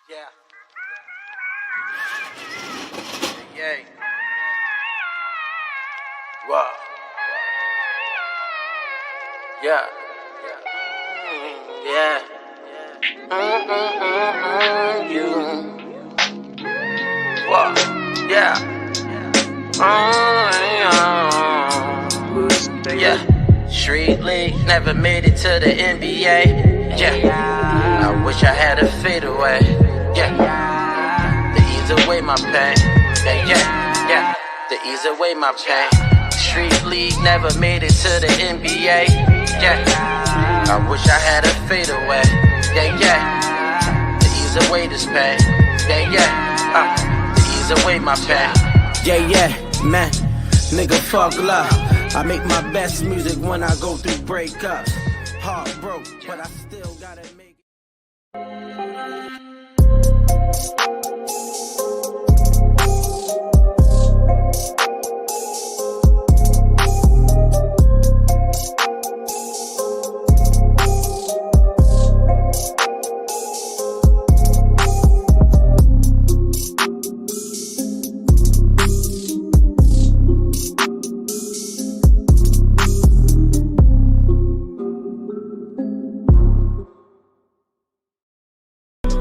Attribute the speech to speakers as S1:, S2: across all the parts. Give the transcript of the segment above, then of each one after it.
S1: Yeah. Yeah. Wow. Yeah. Yeah. You. Wow. Yeah. Yeah. Street League never made it to the NBA. Yeah. I wish I had a fadeaway. Yeah. To ease away my pain. Yeah. To ease away my pain. Street League never made it to the NBA. Yeah. I wish I had a fadeaway. Yeah. To ease away this pain. Yeah. To ease away my pain.
S2: Yeah, man. Nigga, fuck love. I make my best music when I go through breakups. Heart broke, but I still gotta make it.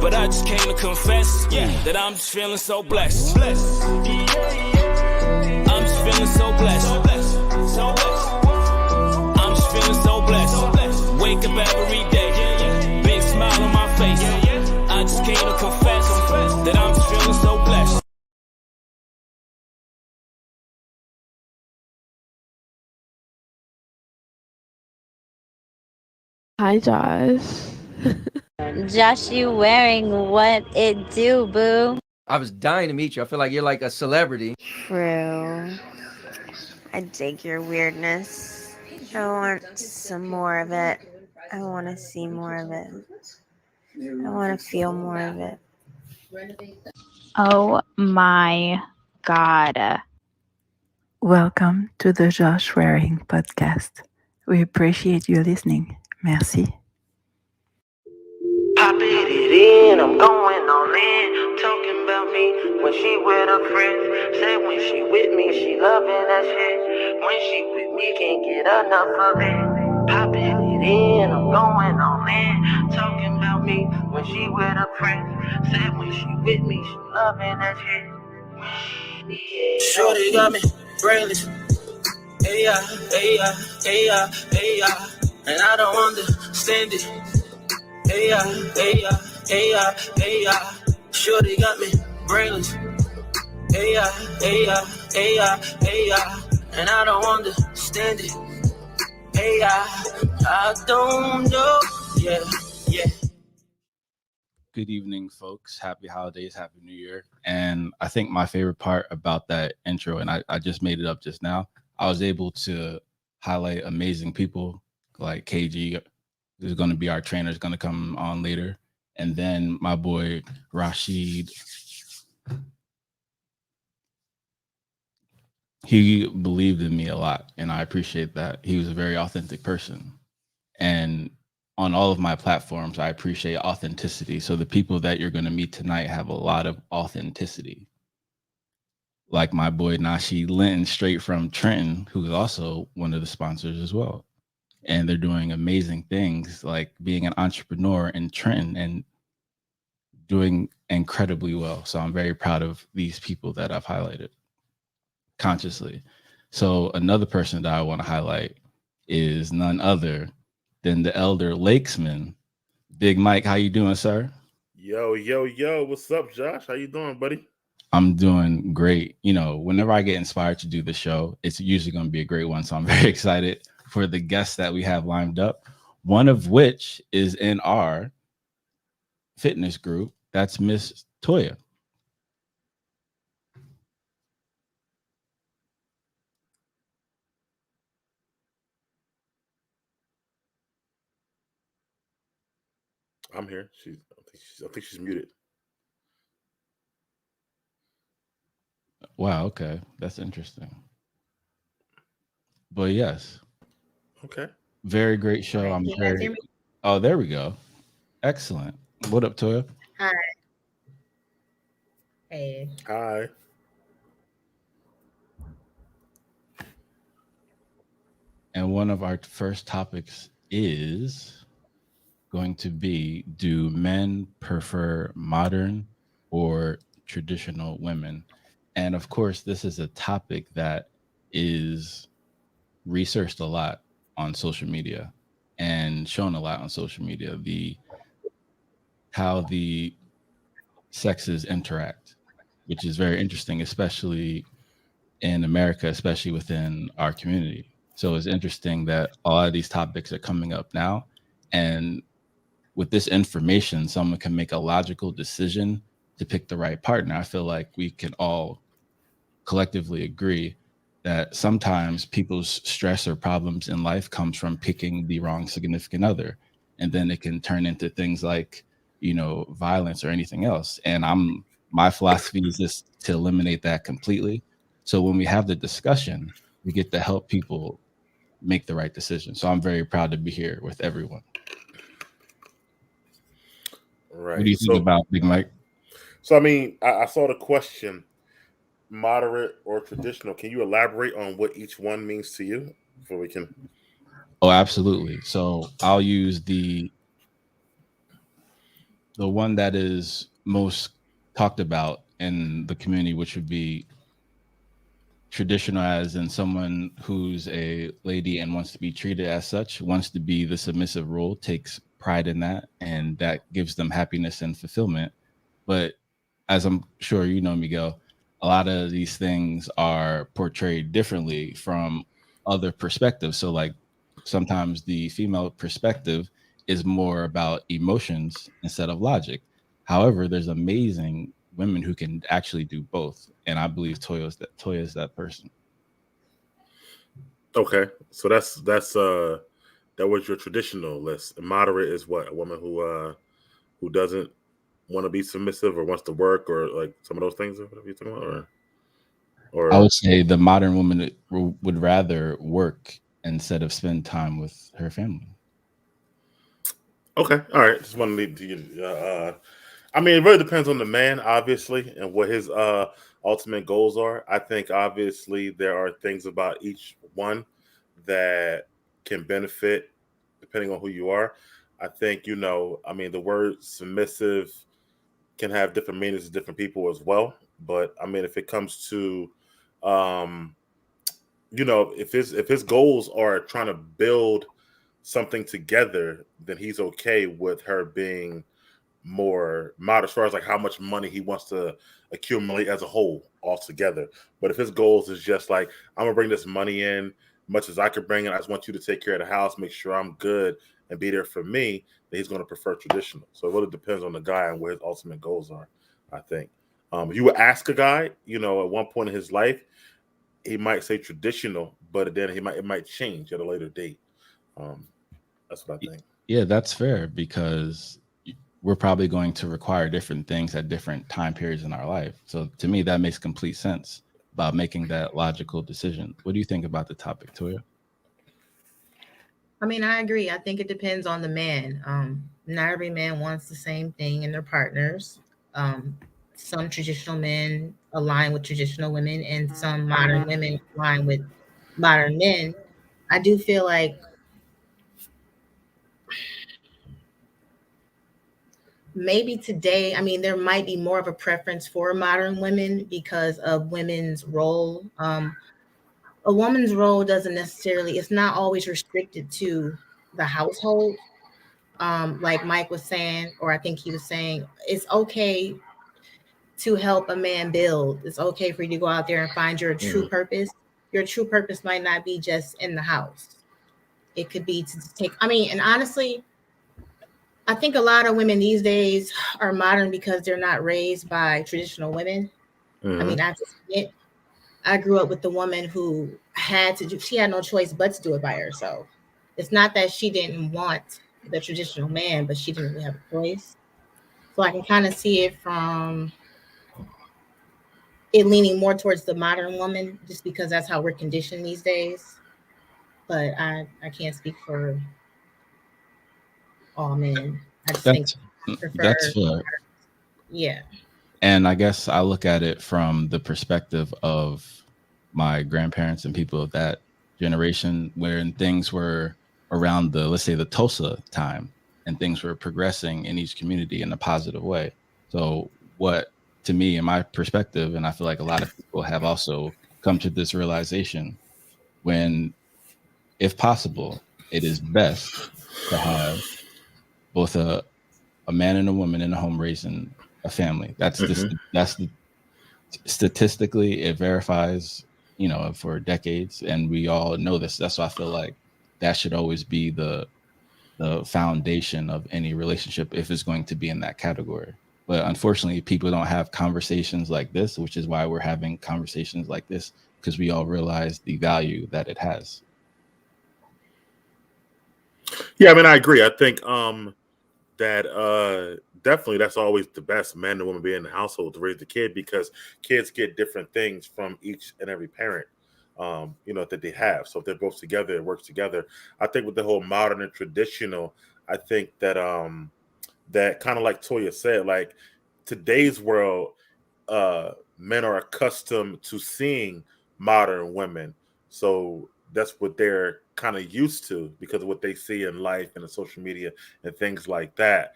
S3: But I just came to confess that I'm just feeling so blessed. I'm just feeling so blessed. I'm just feeling so blessed. Wake up every day, big smile on my face. I just came to confess that I'm just feeling so blessed.
S4: Hi, Josh.
S5: Josh, you wearing what it do, boo?
S6: I was dying to meet you. I feel like you're like a celebrity.
S5: True. I dig your weirdness. I want some more of it. I want to see more of it. I want to feel more of it.
S7: Oh my God.
S8: Welcome to the Josh Waring podcast. We appreciate you listening. Merci.
S2: Popping it in, I'm going all in. Talking about me when she with her friends. Say when she with me, she loving that shit. When she with me, can't get enough of it. Popping it in, I'm going all in. Talking about me when she with her friends. Say when she with me, she loving that shit. Shorty got me brainless. Hey yeah. And I don't understand it. Hey yeah. Shorty got me brainless. Hey yeah. And I don't understand it. Hey yeah, I don't know. Yeah.
S9: Good evening, folks. Happy holidays, happy new year. And I think my favorite part about that intro, and I just made it up just now, I was able to highlight amazing people like KG, who's going to be our trainer, is going to come on later. And then my boy Rashid. He believed in me a lot, and I appreciate that. He was a very authentic person. And on all of my platforms, I appreciate authenticity. So the people that you're going to meet tonight have a lot of authenticity. Like my boy Nashi Linton, straight from Trenton, who is also one of the sponsors as well. And they're doing amazing things, like being an entrepreneur in Trenton and doing incredibly well. So I'm very proud of these people that I've highlighted consciously. So another person that I want to highlight is none other than the elder Lakesman. Big Mike, how you doing, sir?
S10: Yo, what's up, Josh? How you doing, buddy?
S9: I'm doing great. You know, whenever I get inspired to do the show, it's usually going to be a great one. So I'm very excited for the guests that we have lined up, one of which is in our fitness group. That's Miss Toya.
S10: I'm here. I think she's muted.
S9: Wow, okay. That's interesting. But yes.
S10: Okay.
S9: Very great show. Oh, there we go. Excellent. What up, Toya?
S5: Hi.
S11: Hey.
S10: Hi.
S9: And one of our first topics is going to be, do men prefer modern or traditional women? And of course, this is a topic that is researched a lot on social media and shown a lot on social media, how the sexes interact, which is very interesting, especially in America, especially within our community. So it's interesting that a lot of these topics are coming up now. And with this information, someone can make a logical decision to pick the right partner. I feel like we can all collectively agree that sometimes people's stress or problems in life comes from picking the wrong significant other. And then it can turn into things like, violence or anything else. And my philosophy is just to eliminate that completely. So when we have the discussion, we get to help people make the right decision. So I'm very proud to be here with everyone.
S10: Right.
S9: What do you think about Big Mike?
S10: So I mean, I saw the question, moderate or traditional. Can you elaborate on what each one means to you, so we can?
S9: Oh, absolutely. So I'll use the one that is most talked about in the community, which would be traditional, as in someone who's a lady and wants to be treated as such, wants to be the submissive role, takes pride in that, and that gives them happiness and fulfillment. But as I'm sure you know, Miguel, a lot of these things are portrayed differently from other perspectives. So like sometimes the female perspective is more about emotions instead of logic. However, there's amazing women who can actually do both. And I believe Toya is that person.
S10: Okay. So that's that was your traditional list. Moderate is what? A woman who doesn't want to be submissive or wants to work, or like some of those things, or whatever you're talking about, or
S9: I would say the modern woman would rather work instead of spend time with her family.
S10: okay, all right. Just wanted to I mean, it really depends on the man, obviously, and what his ultimate goals are. I think obviously there are things about each one that can benefit depending on who you are. I think, I mean, the word submissive can have different meanings to different people as well. But I mean, if it comes to um, if his goals are trying to build something together, then he's okay with her being more modest as far as like how much money he wants to accumulate as a whole altogether. But if his goals is just like, I'm gonna bring this money in much as I could bring it, I just want you to take care of the house, make sure I'm good, and be there for me, then he's gonna prefer traditional. So it really depends on the guy and where his ultimate goals are, I think. If you would ask a guy, at one point in his life, he might say traditional, but then it might change at a later date. That's what I think.
S9: Yeah, that's fair, because we're probably going to require different things at different time periods in our life. So to me, that makes complete sense about making that logical decision. What do you think about the topic, Toya?
S11: I mean, I agree. I think it depends on the man. Not every man wants the same thing in their partners. Some traditional men align with traditional women, and some modern women align with modern men. I do feel like maybe today, I mean, there might be more of a preference for modern women because of women's role. A woman's role doesn't necessarily, it's not always restricted to the household. Like Mike was saying, or I think he was saying, it's okay to help a man build. It's okay for you to go out there and find your true purpose. Your true purpose might not be just in the house. It could be to take, I mean, and honestly, I think a lot of women these days are modern because they're not raised by traditional women. I mean, I grew up with the woman who she had no choice but to do it by herself. It's not that she didn't want the traditional man, but she didn't really have a choice. So I can kind of see it from it leaning more towards the modern woman, just because that's how we're conditioned these days. But I can't speak for all men. I just think
S9: That's
S11: I prefer,
S9: that's fair.
S11: yeah.
S9: And I guess I look at it from the perspective of my grandparents and people of that generation, when things were around the, let's say, the Tulsa time, and things were progressing in each community in a positive way. So what, to me, in my perspective, and I feel like a lot of people have also come to this realization, when, if possible, it is best to have both a man and a woman in a home raising a family. That's the statistically, it verifies, for decades, and we all know this. That's why I feel like that should always be the foundation of any relationship, if it's going to be in that category. But unfortunately, people don't have conversations like this, which is why we're having conversations like this, because we all realize the value that it has.
S10: Yeah, I mean, I agree. I think that definitely that's always the best, man and woman being in the household to raise the kid, because kids get different things from each and every parent, that they have. So if they're both together, it works together. I think with the whole modern and traditional, I think that that kind of like Toya said, like today's world, men are accustomed to seeing modern women. So that's what they're kind of used to because of what they see in life and the social media and things like that.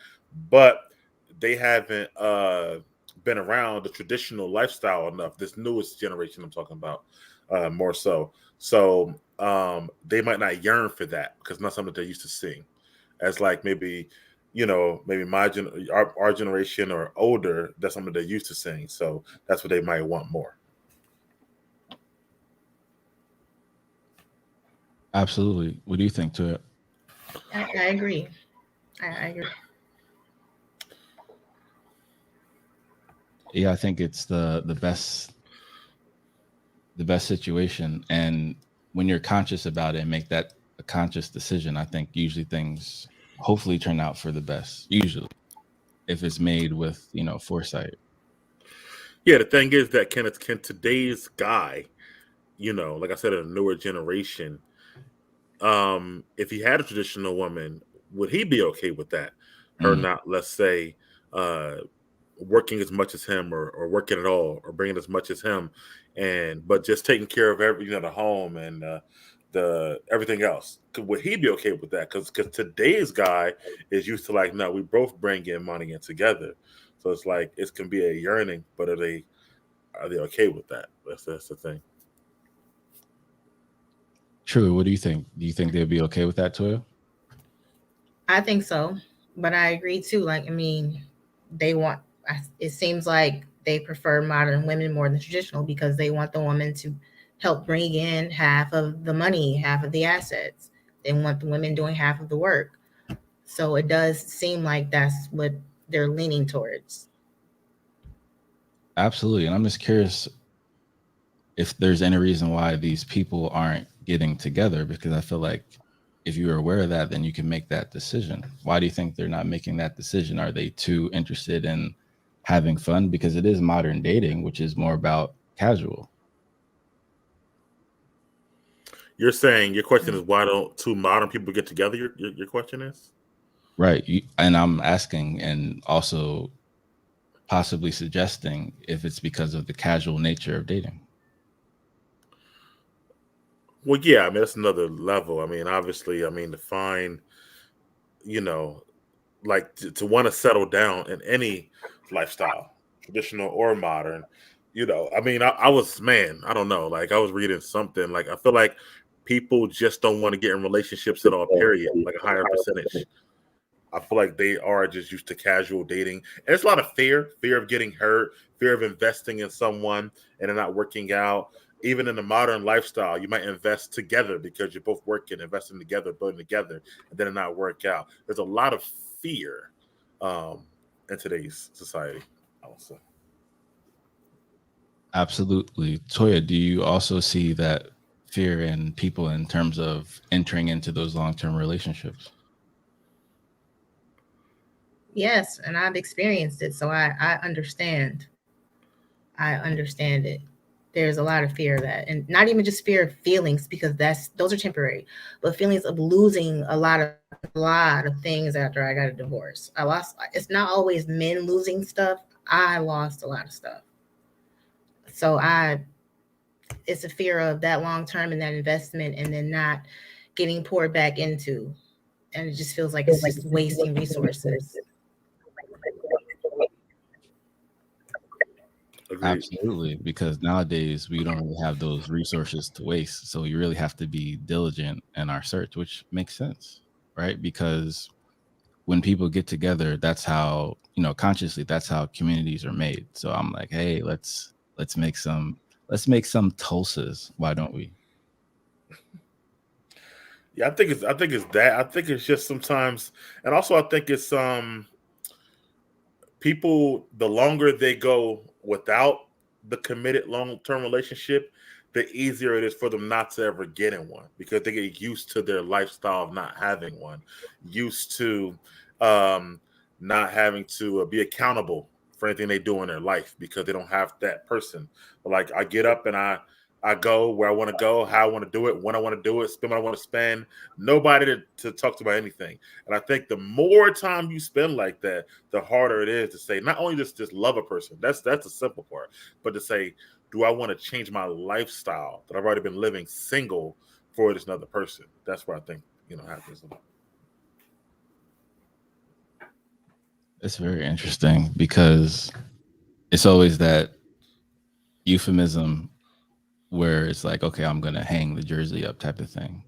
S10: But they haven't been around the traditional lifestyle enough. This newest generation I'm talking about, more so. So they might not yearn for that because not something they're used to seeing. As like maybe maybe our generation or older, that's something they're used to seeing. So that's what they might want more.
S9: Absolutely. What do you think to it?
S11: I agree. I agree.
S9: Yeah, I think it's the best situation. And when you're conscious about it and make that a conscious decision, I think usually things hopefully turn out for the best. Usually, if it's made with foresight.
S10: Yeah, the thing is that can today's guy, like I said, a newer generation, if he had a traditional woman, would he be okay with that? Her not, let's say, working as much as him, or working at all, or bringing as much as him, but just taking care of the home and the everything else. Would he be okay with that? Because today's guy is used to, like, no, we both bring in money and together. So it's like it can be a yearning, but are they okay with that? That's the thing.
S9: True. What do you think? Do you think they'd be okay with that, Toya?
S11: I think so, but I agree too. Like, I mean, it seems like they prefer modern women more than traditional because they want the woman to help bring in half of the money, half of the assets. They want the women doing half of the work. So it does seem like that's what they're leaning towards.
S9: Absolutely. And I'm just curious if there's any reason why these people aren't getting together, because I feel like if you're aware of that, then you can make that decision. Why do you think they're not making that decision? Are they too interested in having fun? Because it is modern dating, which is more about casual.
S10: You're saying your question is, why don't two modern people get together? Your question is?
S9: Right. And I'm asking, and also possibly suggesting, if it's because of the casual nature of dating.
S10: Well, yeah, I mean, that's another level. I mean, obviously, to find, like to want to settle down in any lifestyle, traditional or modern, I mean, I was, man, I don't know. Like, I was reading something, like, I feel like people just don't want to get in relationships at all, period, like a higher percentage. I feel like they are just used to casual dating. And there's a lot of fear of getting hurt, fear of investing in someone and it not working out. Even in the modern lifestyle, you might invest together because you're both working, investing together, building together, and then it not work out. There's a lot of fear in today's society, I would say.
S9: Absolutely. Toya, do you also see that fear in people in terms of entering into those long-term relationships?
S11: Yes, and I've experienced it, so I understand. I understand it. There's a lot of fear of that, and not even just fear of feelings, because those are temporary, but feelings of losing a lot of things after I got a divorce. It's not always men losing stuff. I lost a lot of stuff. So it's a fear of that long term and that investment and then not getting poured back into. And it just feels like it's just wasting resources.
S9: Absolutely, because nowadays we don't really have those resources to waste. So we really have to be diligent in our search, which makes sense, right? Because when people get together, that's how, consciously, that's how communities are made. So I'm like, hey, let's make some Tulsas. Why don't we?
S10: Yeah, I think it's that. I think it's just sometimes, and also I think it's people, the longer they go without the committed long-term relationship, the easier it is for them not to ever get in one, because they get used to their lifestyle of not having one, used to not having to be accountable for anything they do in their life because they don't have that person. Like, I get up and I go where I want to go, how I want to do it, when I want to do it, spend what I want to spend. Nobody to talk to about anything. And I think the more time you spend like that, the harder it is to say, not only just love a person, that's a simple part, but to say, do I want to change my lifestyle that I've already been living single for this another person? That's what I think, happens.
S9: It's very interesting because it's always that euphemism where it's like, okay, I'm going to hang the jersey up type of thing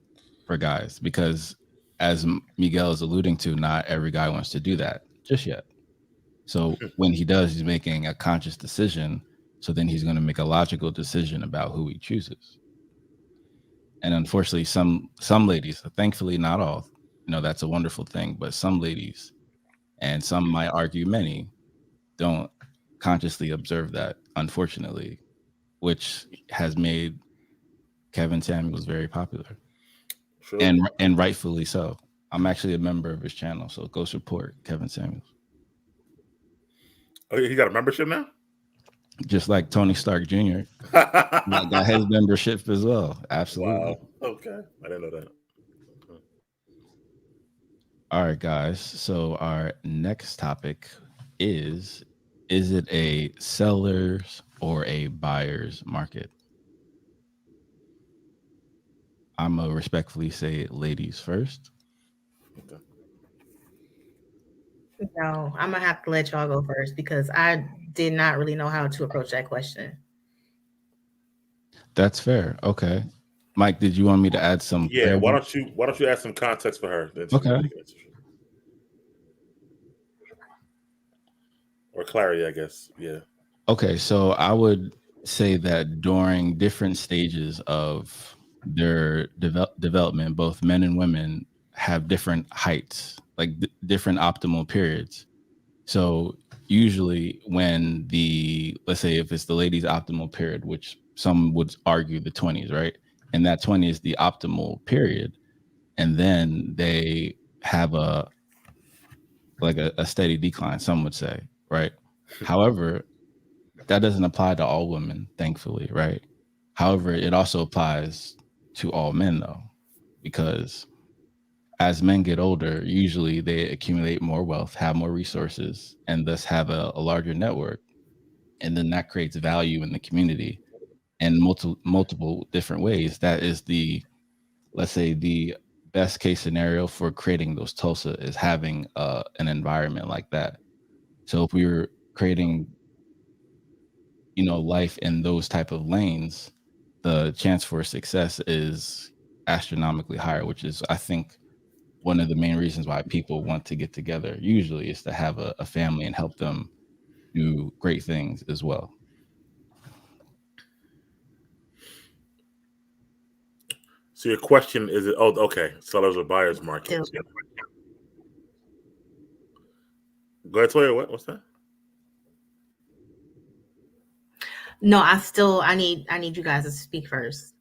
S9: for guys, because as Miguel is alluding to, not every guy wants to do that just yet. So when he does, he's making a conscious decision. So then he's going to make a logical decision about who he chooses. And unfortunately, some ladies, thankfully not all, that's a wonderful thing, but some ladies, and some might argue many, don't consciously observe that, unfortunately, which has made Kevin Samuels very popular. Sure. And rightfully so. I'm actually a member of his channel, so go support Kevin Samuels.
S10: Oh, he got a membership now?
S9: Just like Tony Stark Jr. got his membership as well. Absolutely.
S10: Wow. Okay. I didn't know that. Okay.
S9: All right, guys. So our next topic is it a seller's or a buyer's market? I'm going to respectfully say ladies first.
S10: Okay.
S11: No, I'm going to have to let y'all go first because I did not really know how to approach that question.
S9: That's fair. Okay. Mike, did you want me to add some?
S10: Yeah, why don't you add some context for her?
S9: Okay.
S10: Or clarity, I guess. Yeah.
S9: Okay, so I would say that during different stages of their development, both men and women have different heights, like different optimal periods. So usually when let's say if it's the lady's optimal period, which some would argue the 20s, right? And that 20 is the optimal period. And then they have a steady decline, some would say, right? However, that doesn't apply to all women, thankfully, right? However, it also applies to all men, though, because as men get older, usually they accumulate more wealth, have more resources, and thus have a larger network. And then that creates value in the community in multiple different ways. That is let's say, the best case scenario for creating those Tulsa is having an environment like that. So if we were creating life in those type of lanes, the chance for success is astronomically higher, which is, I think, one of the main reasons why people want to get together usually is to have a family and help them do great things as well.
S10: So your question is, okay, sellers or buyers market. Yeah. Go ahead, Toya. What's that?
S11: No, I need you guys to speak first.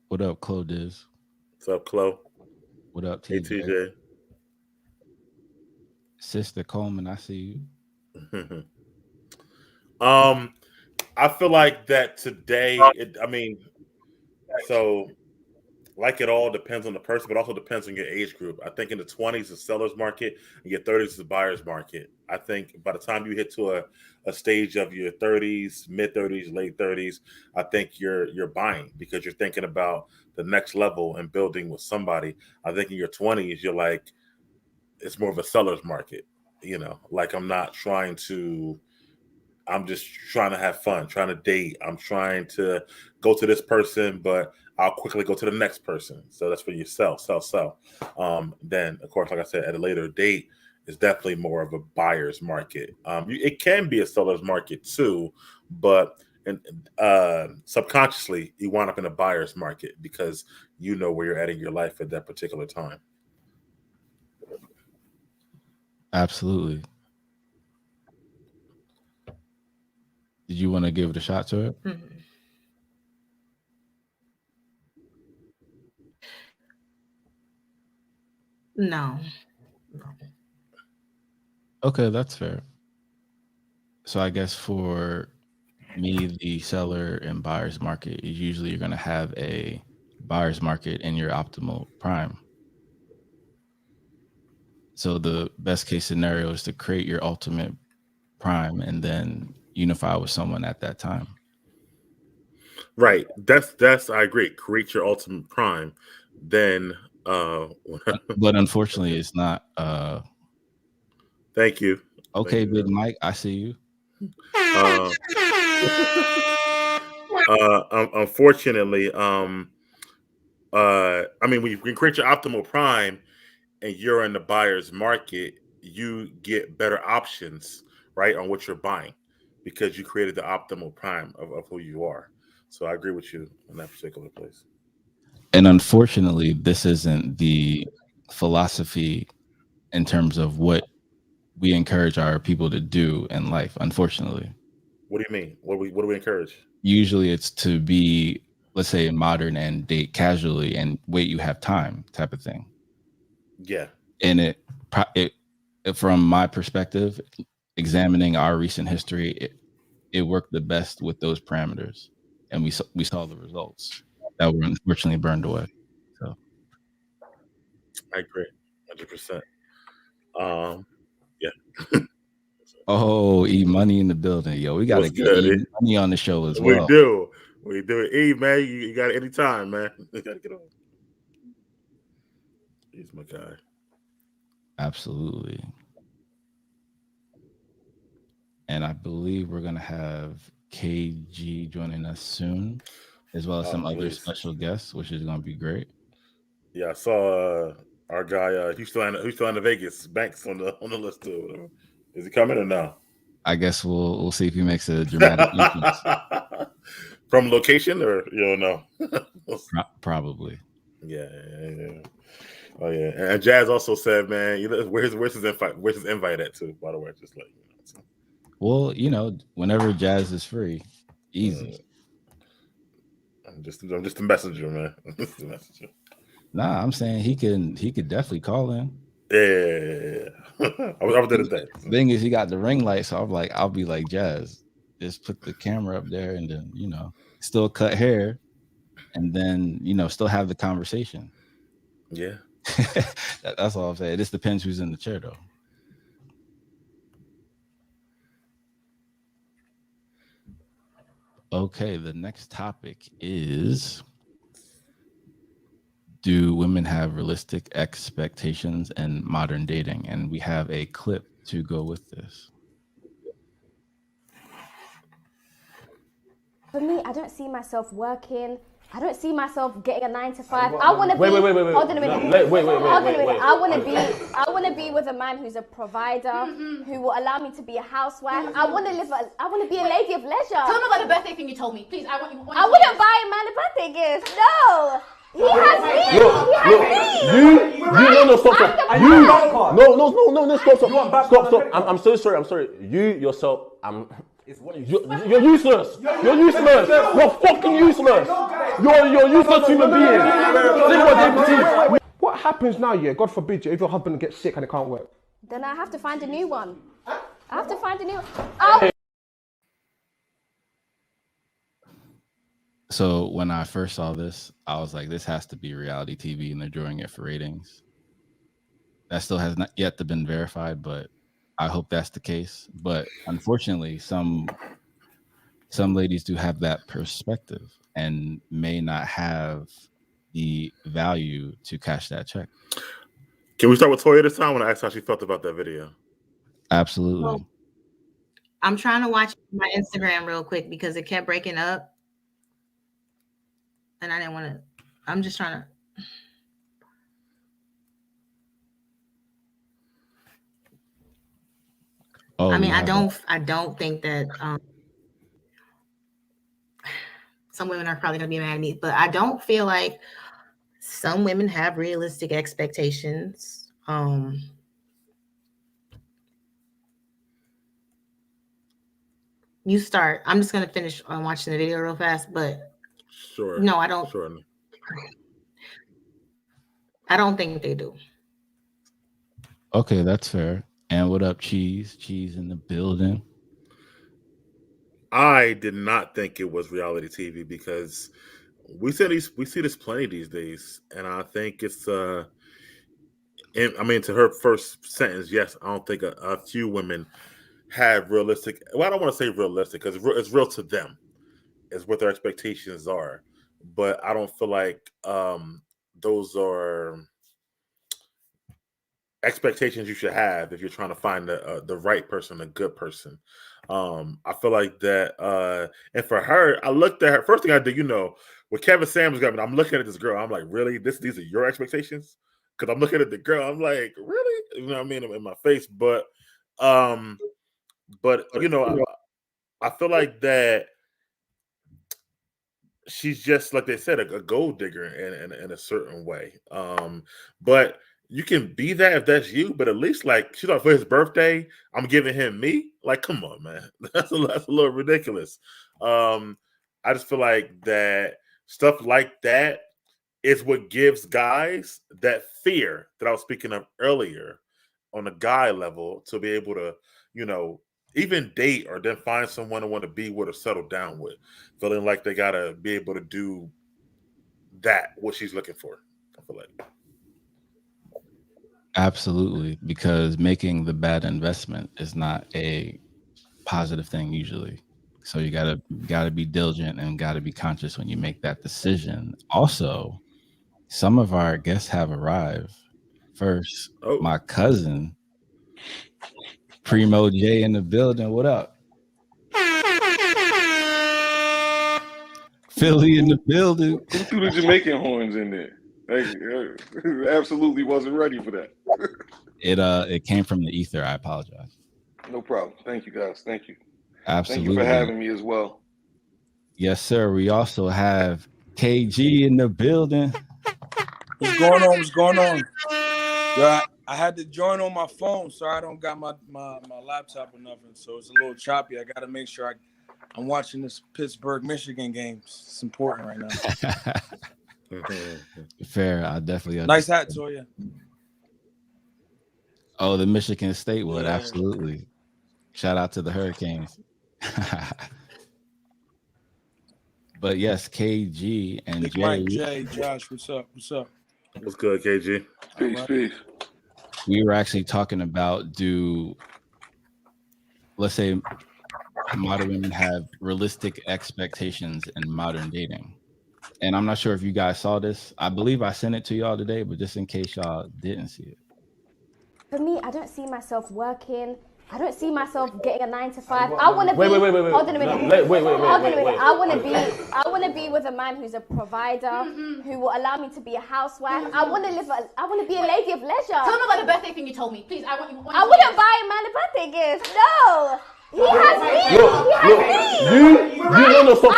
S9: What up, Chloe Diz?
S10: What's up, Chloe?
S9: What up, TJ?
S10: Hey, TJ.
S9: Sister Coleman, I see you.
S10: I feel like that today, so like it all depends on the person, but also depends on your age group. I think in the 20s is the seller's market, and your 30s is the buyer's market. I think by the time you hit to a stage of your 30s, mid 30s, late 30s, I think you're buying because you're thinking about the next level and building with somebody. I think in your 20s, you're like, it's more of a seller's market. You know, like I'm just trying to have fun, trying to date. I'm trying to go to this person, but I'll quickly go to the next person. So that's for you sell. Then, of course, like I said, at a later date, it's definitely more of a buyer's market. It can be a seller's market too, but subconsciously, you wind up in a buyer's market because you know where you're at in your life at that particular time.
S9: Absolutely. Did you want to give it a shot to it?
S11: Mm-hmm. No.
S9: Okay, that's fair. So I guess for me, the seller and buyer's market is usually you're going to have a buyer's market in your optimal prime. So the best case scenario is to create your ultimate prime and then unify with someone at that time.
S10: Right. That's I agree. Create your ultimate prime. Then
S9: but unfortunately it's not
S10: thank you.
S9: Okay, Big Mike, I see you.
S10: Unfortunately, I mean, when you can create your optimal prime and you're in the buyer's market, you get better options, right, on what you're buying because you created the optimal prime of who you are. So I agree with you in that particular place.
S9: And unfortunately, this isn't the philosophy in terms of what we encourage our people to do in life, unfortunately.
S10: What do you mean? What do we encourage?
S9: Usually it's to be, let's say, modern and date casually and wait, you have time type of thing.
S10: Yeah.
S9: And it from my perspective, examining our recent history, it worked the best with those parameters. And we saw the results that were unfortunately burned away. So
S10: I agree, 100%. Yeah.
S9: Oh, E Money in the building, yo. We gotta get E Money on the show as well.
S10: We do. E, man, you got it anytime, man. You gotta get on. He's my guy.
S9: Absolutely. And I believe we're gonna have KG joining us soon, as well as some other special guests, which is gonna be great.
S10: Yeah, I saw our guy he's still in the Vegas Banks on the list too. Is he coming or no?
S9: I guess we'll see if he makes a dramatic entrance.
S10: From location or you don't know?
S9: Probably.
S10: Yeah. Oh yeah. And Jazz also said, man, where's his invite at too, by the way, just like you know. So.
S9: Well, you know, whenever Jazz is free, easy.
S10: I'm just a messenger, man. Just a messenger.
S9: Nah, I'm saying he could definitely call in.
S10: Yeah. I was there today.
S9: Thing is, he got the ring light, so I'll be like Jazz, just put the camera up there and then, you know, still cut hair and then, you know, still have the conversation.
S10: Yeah.
S9: That's all I'm saying. It just depends who's in the chair though. Okay, the next topic is, do women have realistic expectations in modern dating? And we have a clip to go with this.
S12: For me, I don't see myself working. I don't see myself getting a 9 to 5. I want to be.
S13: Wait.
S12: Hold on a minute.
S13: Wait.
S12: I want to be with a man who's a provider, who will allow me to be a housewife. I want to be a lady of leisure.
S14: Tell me about the birthday thing you told me, please. I wouldn't
S12: buy a man a birthday gift. No. He has me.
S13: Stop. I'm so sorry. You yourself, you're useless. You're useless. You're fucking useless. You're useless human being. What happens now, yeah? God forbid, if your husband gets sick and it can't work.
S12: Then I have to find a new one.
S9: So when I first saw this, I was like, this has to be reality TV, and they're doing it for ratings. That still has not yet to been verified, but I hope that's the case. But unfortunately, some ladies do have that perspective and may not have the value to cash that check.
S10: Can we start with Toya this time when I asked how she felt about that video?
S9: Absolutely.
S11: Well, I'm trying to watch my Instagram real quick because it kept breaking up. And I didn't want to. I'm just trying to.
S9: Oh,
S11: I mean, I don't think that some women are probably going to be mad at me, but I don't feel like some women have realistic expectations. You start. I'm just going to finish watching the video real fast, but
S10: sure.
S11: No, I don't.
S10: Sure.
S11: I don't think they do.
S9: Okay, that's fair. And what up, Cheese? Cheese in the building.
S10: I did not think it was reality TV because we see this plenty these days, and I think it's and I mean, to her first sentence, yes, I don't think a few women have realistic. Well, I don't want to say realistic because it's real to them, is what their expectations are. But I don't feel like those are expectations you should have if you're trying to find the right person, a good person. I feel like that, and for her, I looked at her. First thing I did, when Kevin Samuels got me, I'm looking at this girl. I'm like, really? These are your expectations? Because I'm looking at the girl. I'm like, really? You know what I mean? In my face, but I feel like that she's just, like they said, a gold digger in a certain way. But you can be that if that's you, but at least, like, she's like, for his birthday, I'm giving him me. Like, come on, man. That's a little ridiculous. I just feel like that stuff like that is what gives guys that fear that I was speaking of earlier on a guy level to be able to, even date or then find someone to want to be with or settle down with, feeling like they got to be able to do that, what she's looking for. I feel like.
S9: Absolutely, because making the bad investment is not a positive thing usually. So you gotta be diligent and gotta be conscious when you make that decision. Also, some of our guests have arrived. First, my cousin, Premo J in the building. What up? Philly in the building.
S15: Who threw the Jamaican horns in there? Absolutely wasn't ready for that.
S9: It came from the ether. I apologize.
S15: No problem. Thank you, guys. Thank you.
S9: Absolutely.
S15: Thank you for having me as well.
S9: Yes, sir. We also have KG in the building.
S16: What's going on? What's going on? Yeah, I had to join on my phone, so I don't got my laptop or nothing. So it's a little choppy. I got to make sure I'm watching this Pittsburgh, Michigan game. It's important right now.
S9: Fair. I definitely understand.
S16: Nice hat, Toya.
S9: Oh, the Michigan State would.
S16: Yeah.
S9: Absolutely. Shout out to the Hurricanes. But yes, KG and
S16: Big
S9: Jay.
S16: Mike, Jay, Josh, what's up? What's up?
S10: What's good, KG?
S15: Peace.
S9: We were actually talking about, let's say modern women have realistic expectations in modern dating. And I'm not sure if you guys saw this. I believe I sent it to y'all today, but just in case y'all didn't see it.
S12: For me, I don't see myself working. I don't see myself getting a 9 to 5. I want to be.
S13: Wait.
S12: Hold on a minute.
S13: Wait.
S12: Hold on a minute. I want to be with a man who's a provider, who will allow me to be a housewife. I want to be a lady of leisure.
S14: Tell them about the birthday thing you told me, please. I wouldn't
S12: buy a man a birthday gift. No. He has me.
S13: Stop.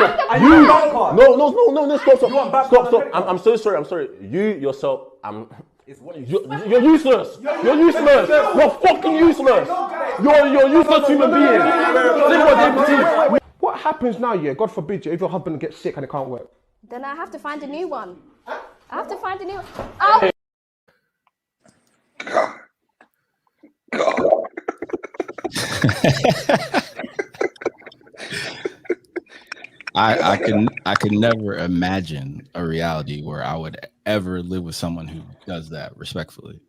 S13: I'm so sorry. You yourself, you're useless. You're useless. You're fucking useless. You're useless human being. What happens now, God forbid, if your husband gets sick and it can't work?
S12: Then I have to find a new one.
S9: I can never imagine a reality where I would ever live with someone who does that respectfully.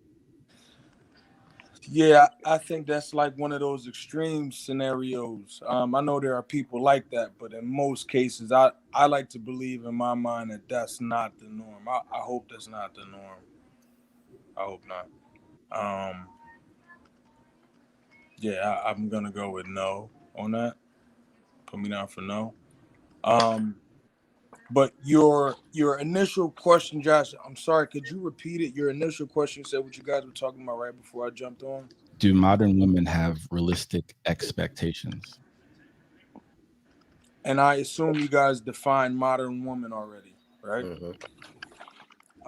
S16: Yeah, I think that's like one of those extreme scenarios. I know there are people like that, but in most cases, I like to believe in my mind that that's not the norm. I hope that's not the norm. I hope not. Yeah, I'm gonna go with no on that. Put me down for no. But your initial question, Josh, I'm sorry, could you repeat it? Your initial question said what you guys were talking about right before I jumped on.
S9: Do modern women have realistic expectations?
S16: And I assume you guys define modern woman already, right?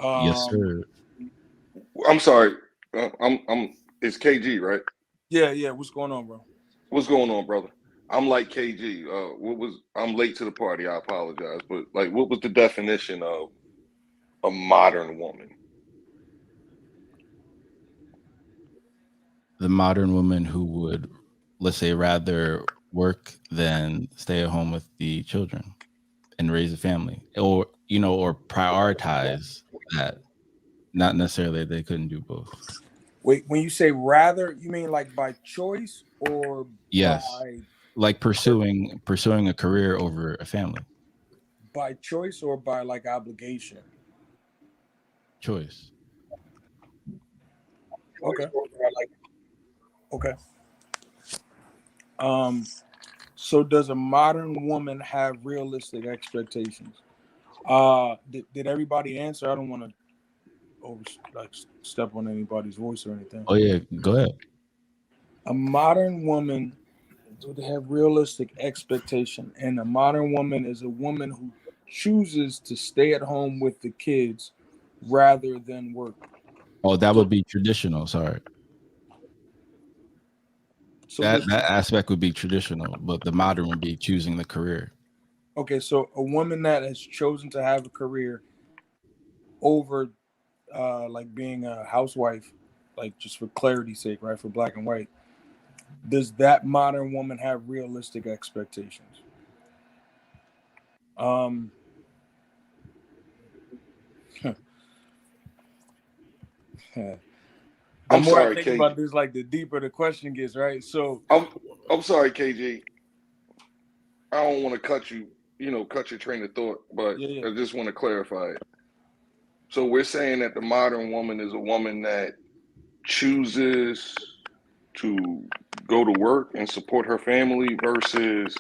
S9: Yes, sir.
S15: I'm sorry. I'm. It's KG, right?
S16: Yeah. What's going on, bro?
S15: What's going on, brother? I'm like KG. I'm late to the party. I apologize, but like, what was the definition of a modern woman?
S9: The modern woman who would, let's say, rather work than stay at home with the children and raise a family, or or prioritize that. Not necessarily they couldn't do both.
S16: Wait, when you say rather, you mean like by choice or
S9: Yes, like pursuing a career over a family.
S16: by choice or by like obligation?
S9: Choice.
S16: Okay. Okay. So does a modern woman have realistic expectations? Did everybody answer? I don't want to step on anybody's voice or anything.
S9: Oh yeah, go ahead.
S16: A modern woman would have realistic expectation, and a modern woman is a woman who chooses to stay at home with the kids rather than work.
S9: Oh, that would be traditional. Sorry. So that aspect would be traditional, but the modern would be choosing the career.
S16: Okay, so a woman that has chosen to have a career over like being a housewife, like just for clarity's sake, right? For black and white, does that modern woman have realistic expectations? The more I think about this, like the deeper the question gets, right? So
S15: I'm sorry, KG. I don't want to cut your train of thought, but I just want to clarify it. So we're saying that the modern woman is a woman that chooses to go to work and support her family versus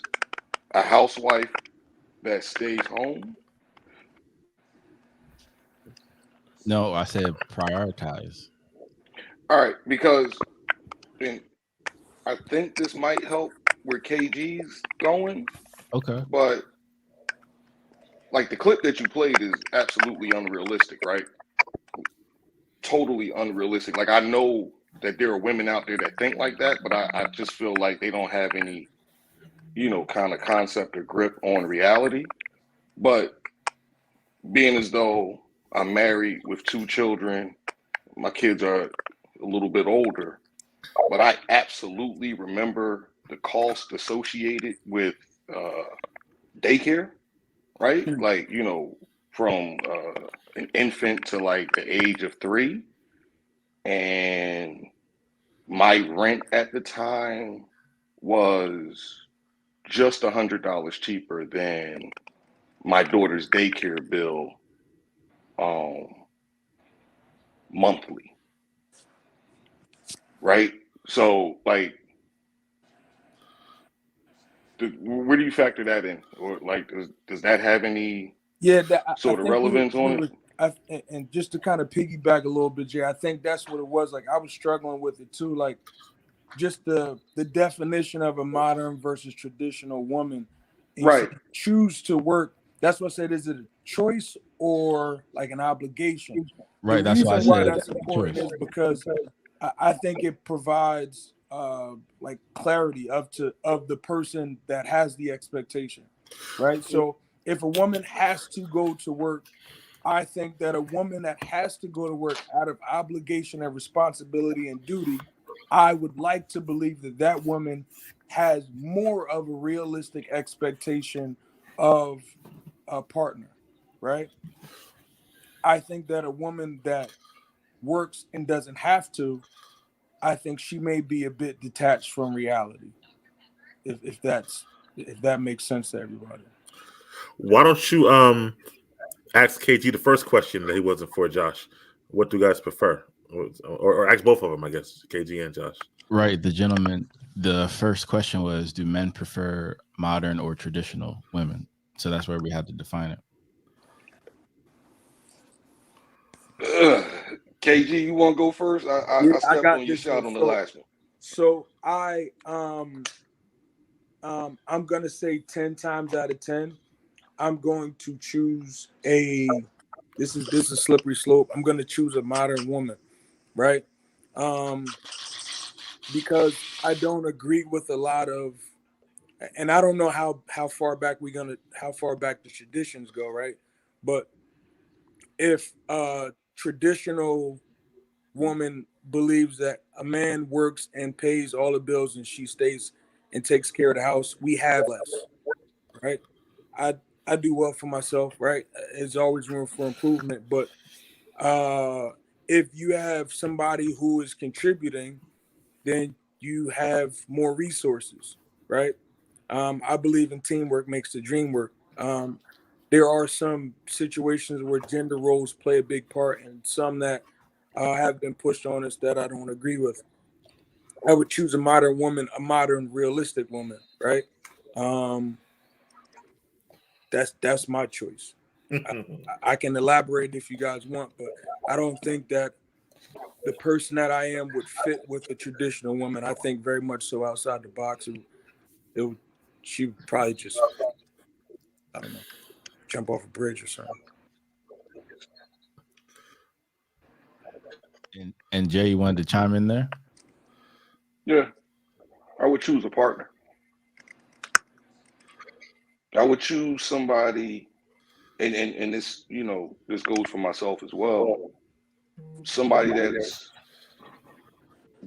S15: a housewife that stays home?
S9: No, I said prioritize.
S15: All right, because I think this might help where KG's going.
S9: Okay.
S15: But like the clip that you played is absolutely unrealistic, right? Totally unrealistic. Like I know that there are women out there that think like that, but I just feel like they don't have any, kind of concept or grip on reality. But being as though I'm married with 2 children, my kids are a little bit older, but I absolutely remember the cost associated with daycare, right? Like, from an infant to like the age of 3. And my rent at the time was just $100 cheaper than my daughter's daycare bill monthly, right? So like, where do you factor that in? Or like, does that have any sort of relevance on it?
S16: And just to kind of piggyback a little bit, Jay, I think that's what it was. Like I was struggling with it too. Like just the definition of a modern versus traditional woman. And
S15: right.
S16: You choose to work. That's what I said. Is it a choice or like an obligation?
S9: Right.
S16: The reason why that's important is because I think it provides like clarity of the person that has the expectation, right? So if a woman has to go to work, I think that a woman that has to go to work out of obligation and responsibility and duty, I would like to believe that woman has more of a realistic expectation of a partner, right? I think that a woman that works and doesn't have to, I think she may be a bit detached from reality. If that makes sense to everybody.
S10: Why don't you ask KG the first question that he wasn't for Josh? What do you guys prefer? Or ask both of them, I guess, KG and Josh.
S9: Right. The gentleman, the first question was, do men prefer modern or traditional women? So that's where we had to define it.
S15: KG, you want to go first? I stepped
S16: got
S15: on your
S16: this
S15: shot
S16: one.
S15: on the last one.
S16: So I'm gonna say 10 times out of 10, I'm going to choose this is a slippery slope. I'm gonna choose a modern woman, right? Because I don't agree with a lot of, and I don't know how far back the traditions go, right? But if a traditional woman believes that a man works and pays all the bills and she stays and takes care of the house, we have less, right? I do well for myself, right? There's always room for improvement, but if you have somebody who is contributing, then you have more resources, right? I believe in teamwork makes the dream work. There are some situations where gender roles play a big part, and some that have been pushed on us that I don't agree with. I would choose a modern woman, a modern, realistic woman, right? That's my choice. I can elaborate if you guys want, but I don't think that the person that I am would fit with a traditional woman. I think very much so outside the box. She would probably just, I don't know, jump off a bridge or something.
S9: And Jay, you wanted to chime in there?
S15: Yeah, I would choose a partner. I would choose somebody, and this, this goes for myself as well. Somebody that's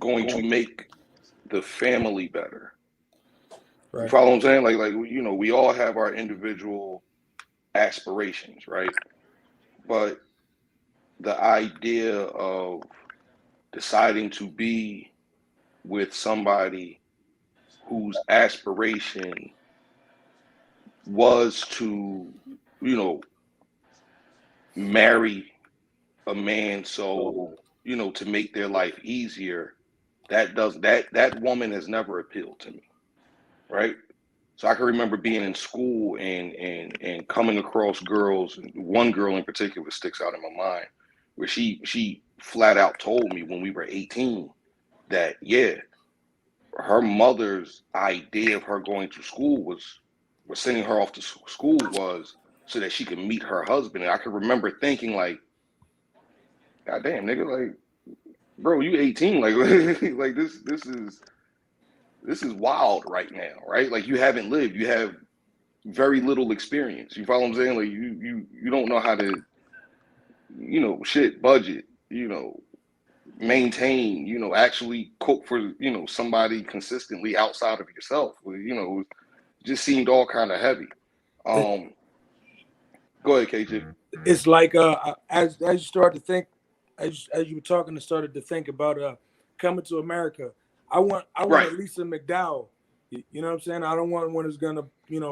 S15: going to make the family better. Right. You follow what I'm saying? Like we all have our individual aspirations, right? But the idea of deciding to be with somebody whose aspiration was to, marry a man so, to make their life easier, that woman has never appealed to me, right? So I can remember being in school and coming across girls. One girl in particular sticks out in my mind, where she flat out told me when we were 18 that her mother's idea of her going to school was sending her off to school was so that she could meet her husband. And I can remember thinking like, God damn, nigga, like, bro, you 18, like this is wild right now, right? Like you haven't lived, you have very little experience. You follow what I'm saying? Like you don't know how to, budget, maintain, actually cook for, somebody consistently outside of yourself. It just seemed all kind of heavy. Go ahead, KJ.
S16: It's like as you start to think, as you were talking, I started to think about coming to America. I want
S15: Right.
S16: a Lisa McDowell. You know what I'm saying? I don't want one who's gonna,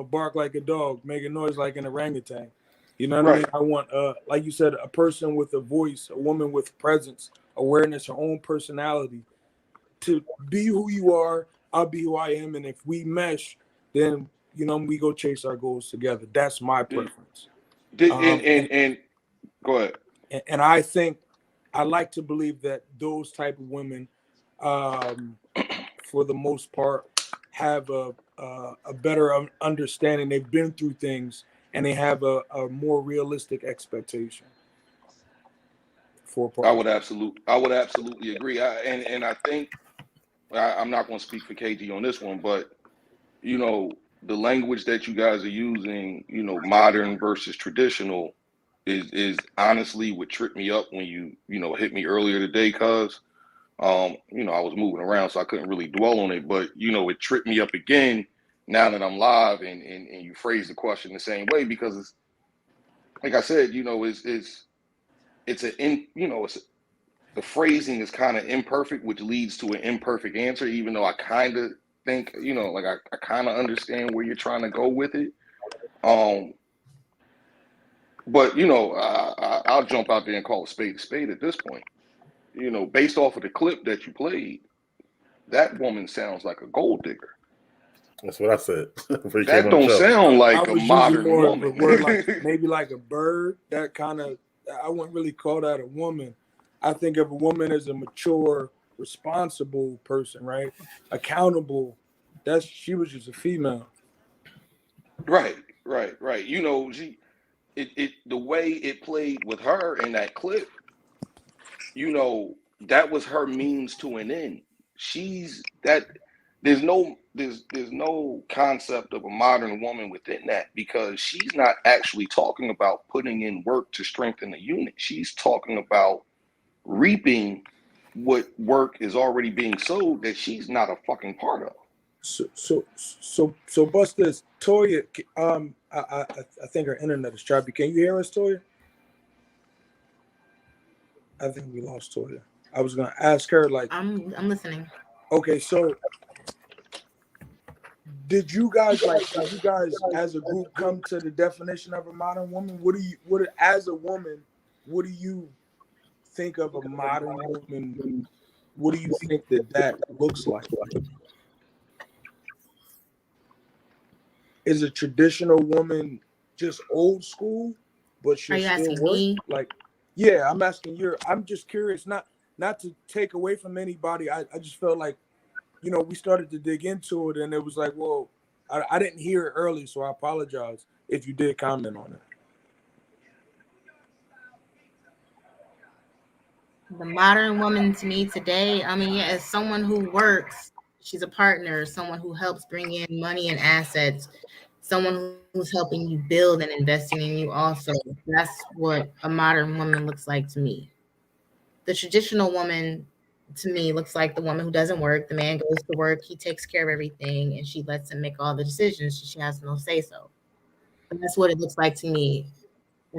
S16: bark like a dog, make a noise like an orangutan. You know what I mean? I want, like you said, a person with a voice, a woman with presence, awareness, her own personality, to be who you are. I'll be who I am, and if we mesh, then we go chase our goals together. That's my preference.
S15: And go ahead.
S16: And I think I like to believe that those type of women, for the most part, have a better understanding. They've been through things, and they have a more realistic expectation.
S15: I would absolutely agree. I think I'm not going to speak for KG on this one, but the language that you guys are using, modern versus traditional, is honestly what tripped me up when you hit me earlier today, cuz I was moving around, so I couldn't really dwell on it, but it tripped me up again now that I'm live and you phrase the question the same way, because it's like I said, you know, the phrasing is kind of imperfect, which leads to an imperfect answer, even though I kind of think, you know, like I kind of understand where you're trying to go with it. But you know, I'll jump out there and call a spade at this point. You know, based off of the clip that you played, that woman sounds like a gold digger.
S10: That's what I said.
S15: That don't sound like a modern woman.
S16: Of a word like maybe like a bird. That kind of, I wouldn't really call that a woman. I think of a woman as a mature, responsible person, right? Accountable. She was just a female.
S15: Right. You know, the way it played with her in that clip, you know, that was her means to an end. There's no concept of a modern woman within that, because she's not actually talking about putting in work to strengthen the unit. She's talking about reaping what work is already being sowed that she's not a fucking part of.
S16: So bust this, Toya. I think her internet is choppy. Can you hear us, Toya? I think we lost Toya. I was gonna ask her, like,
S11: I'm listening.
S16: Okay, so did you guys as a group come to the definition of a modern woman? As a woman, what do you think of a modern woman? What do you think that looks like? Is a traditional woman just old school, but she'll still work?
S11: Me?
S16: Like, yeah, I'm asking you. I'm just curious, not to take away from anybody. I just felt like, you know, we started to dig into it, and it was like, well, I didn't hear it early, so I apologize if you did comment on it.
S11: The modern woman to me today, I mean, yeah, as someone who works, she's a partner, someone who helps bring in money and assets, someone who's helping you build and investing in you also. That's what a modern woman looks like to me. The traditional woman to me looks like the woman who doesn't work. The man goes to work, he takes care of everything, and she lets him make all the decisions. She has no say so. And that's what it looks like to me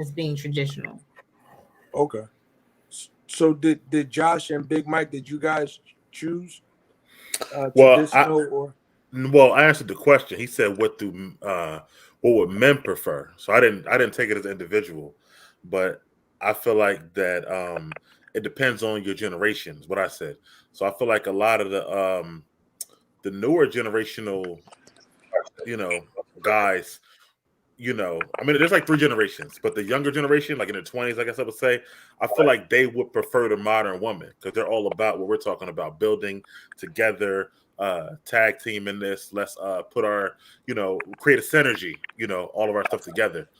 S11: as being traditional.
S16: Okay. So did Josh and Big Mike, did you guys choose traditional
S10: Well, I answered the question. He said, what would men prefer? So I didn't take it as an individual, but I feel like that it depends on your generation, is what I said. So I feel like a lot of the newer generational, you know, guys, you know, I mean, there's like 3 generations, but the younger generation, like in their 20s, I guess I would say, I feel like they would prefer the modern woman, because they're all about what we're talking about, building together, tag team in this. Let's put our, you know, create a synergy, you know, all of our stuff together.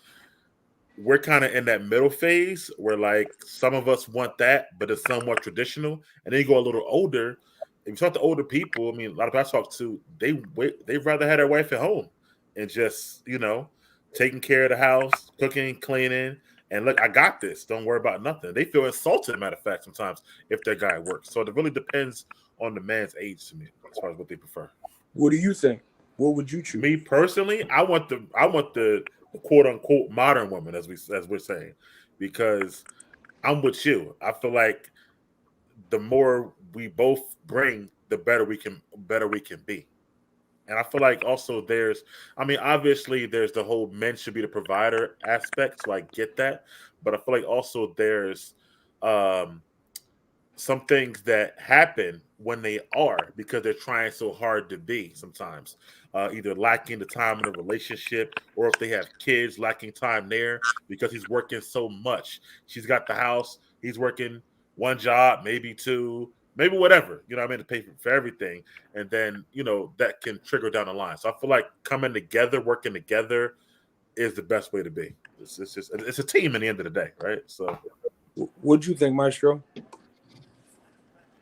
S10: We're kind of in that middle phase where, like, some of us want that, but it's somewhat traditional. And then you go a little older. If you talk to older people, I mean, a lot of people I talk to, they'd rather have their wife at home and just, you know, taking care of the house, cooking, cleaning, and look, I got this. Don't worry about nothing. They feel insulted, matter of fact, sometimes if their guy works. So it really depends on the man's age to me, as far as what they prefer.
S16: What do you think? What would you choose?
S10: Me personally, I want the quote unquote modern woman, as we're saying, because I'm with you. I feel like the more we both bring, the better we can be. And I feel like also obviously there's the whole men should be the provider aspect, so I get that. But I feel like also there's some things that happen when they are, because they're trying so hard to be sometimes. Either lacking the time in a relationship, or if they have kids, lacking time there because he's working so much. She's got the house, he's working 1 job, maybe 2, maybe whatever, you know what I mean, to pay for everything. And then, you know, that can trigger down the line. So I feel like coming together, working together is the best way to be. It's a team in the end of the day, right? So
S16: what'd you think, Maestro?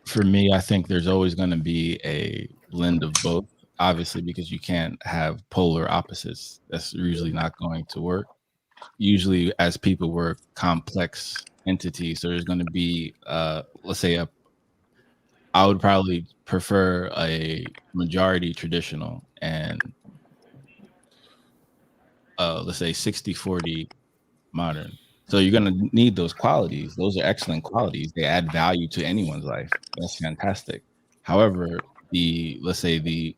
S9: For me, I think there's always going to be a blend of both, obviously, because you can't have polar opposites. That's usually not going to work. Usually, as people, we're complex entities. So there's going to be, let's say, I would probably prefer a majority traditional and let's say 60-40 modern. So you're going to need those qualities. Those are excellent qualities. They add value to anyone's life. That's fantastic. However, let's say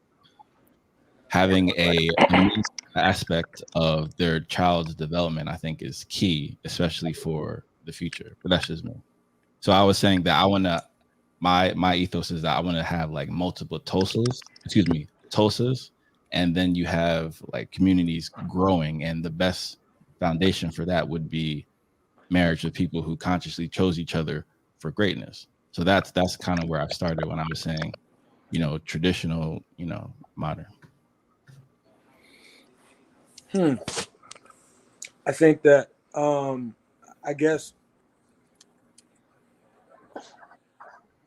S9: having a immense aspect of their child's development, I think, is key, especially for the future. But that's just me. So I was saying that I want to, my ethos is that I want to have like multiple Tosas, and then you have like communities growing, and the best foundation for that would be marriage with people who consciously chose each other for greatness. So that's kind of where I started when I was saying, traditional, modern.
S16: I think that I guess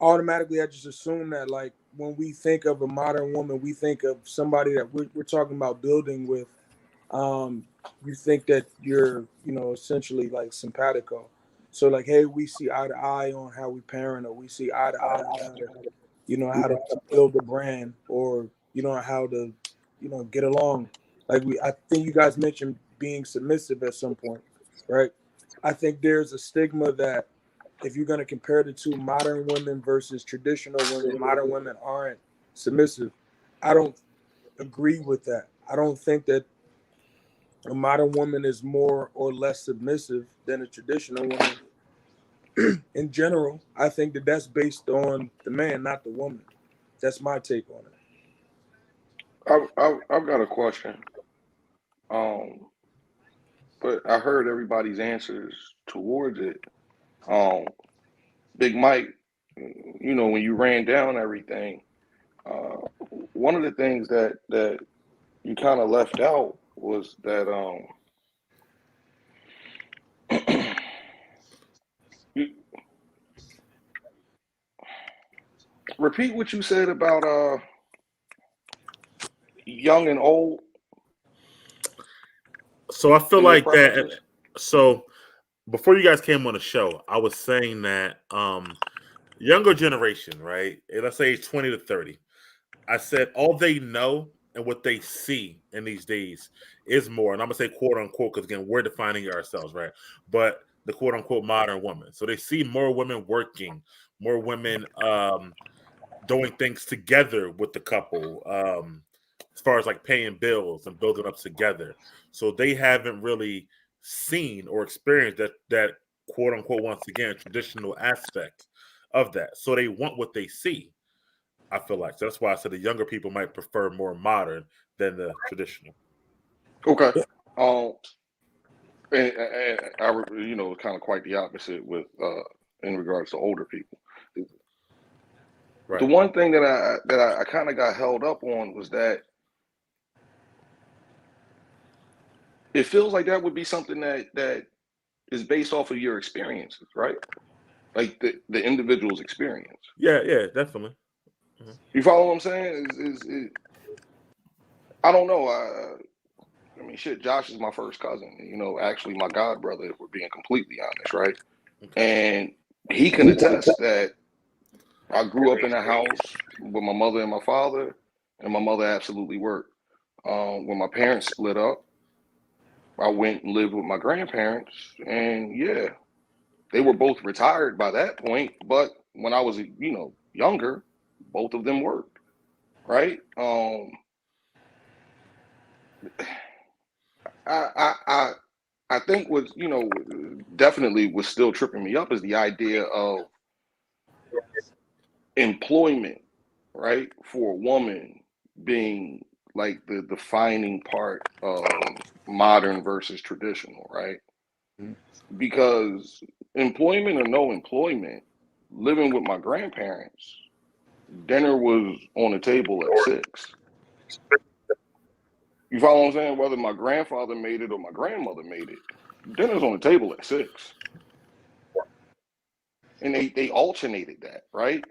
S16: automatically I just assume that like when we think of a modern woman, we think of somebody that we're talking about building with. You think that you're, essentially like simpatico. So like, hey, we see eye to eye on how we parent, or we see eye to eye on how to build a brand, or how to get along. Like I think you guys mentioned being submissive at some point, right? I think there's a stigma that if you're going to compare the two, modern women versus traditional women, modern women aren't submissive. I don't agree with that. I don't think that a modern woman is more or less submissive than a traditional woman. In general, I think that that's based on the man, not the woman. That's my take on it.
S15: I've got a question. But I heard everybody's answers towards it. Big Mike, when you ran down everything, one of the things that you kind of left out was that repeat what you said about young and old.
S10: So I feel like that. So before you guys came on the show, I was saying that younger generation, right? And let's say 20 to 30. I said all they know and what they see in these days is more. And I'm gonna say quote unquote, because again, we're defining it ourselves, right? But the quote unquote modern woman. So they see more women working, more women doing things together with the couple, as far as like paying bills and building up together. So they haven't really seen or experienced that quote unquote, once again, traditional aspect of that. So they want what they see, I feel like. So that's why I said the younger people might prefer more modern than the traditional.
S15: Okay. And I, kind of quite the opposite with in regards to older people.
S10: Right.
S15: The one thing that I kind of got held up on was that it feels like that would be something that is based off of your experiences, right? Like the individual's experience.
S10: Yeah, definitely.
S15: Mm-hmm. You follow what I'm saying? I don't know. I mean, shit, Josh is my first cousin. Actually my god brother, if we're being completely honest, right? Okay. And he can attest that I grew up in a house with my mother and my father, and my mother absolutely worked. When my parents split up, I went and lived with my grandparents, and yeah, they were both retired by that point. But when I was, younger, both of them worked, right? I think what definitely was still tripping me up is the idea of employment, right, for a woman being like the defining part of modern versus traditional, right? Because employment or no employment, living with my grandparents, dinner was on the table at 6. You follow what I'm saying? Whether my grandfather made it or my grandmother made it, dinner's on the table at 6. And they alternated that, right?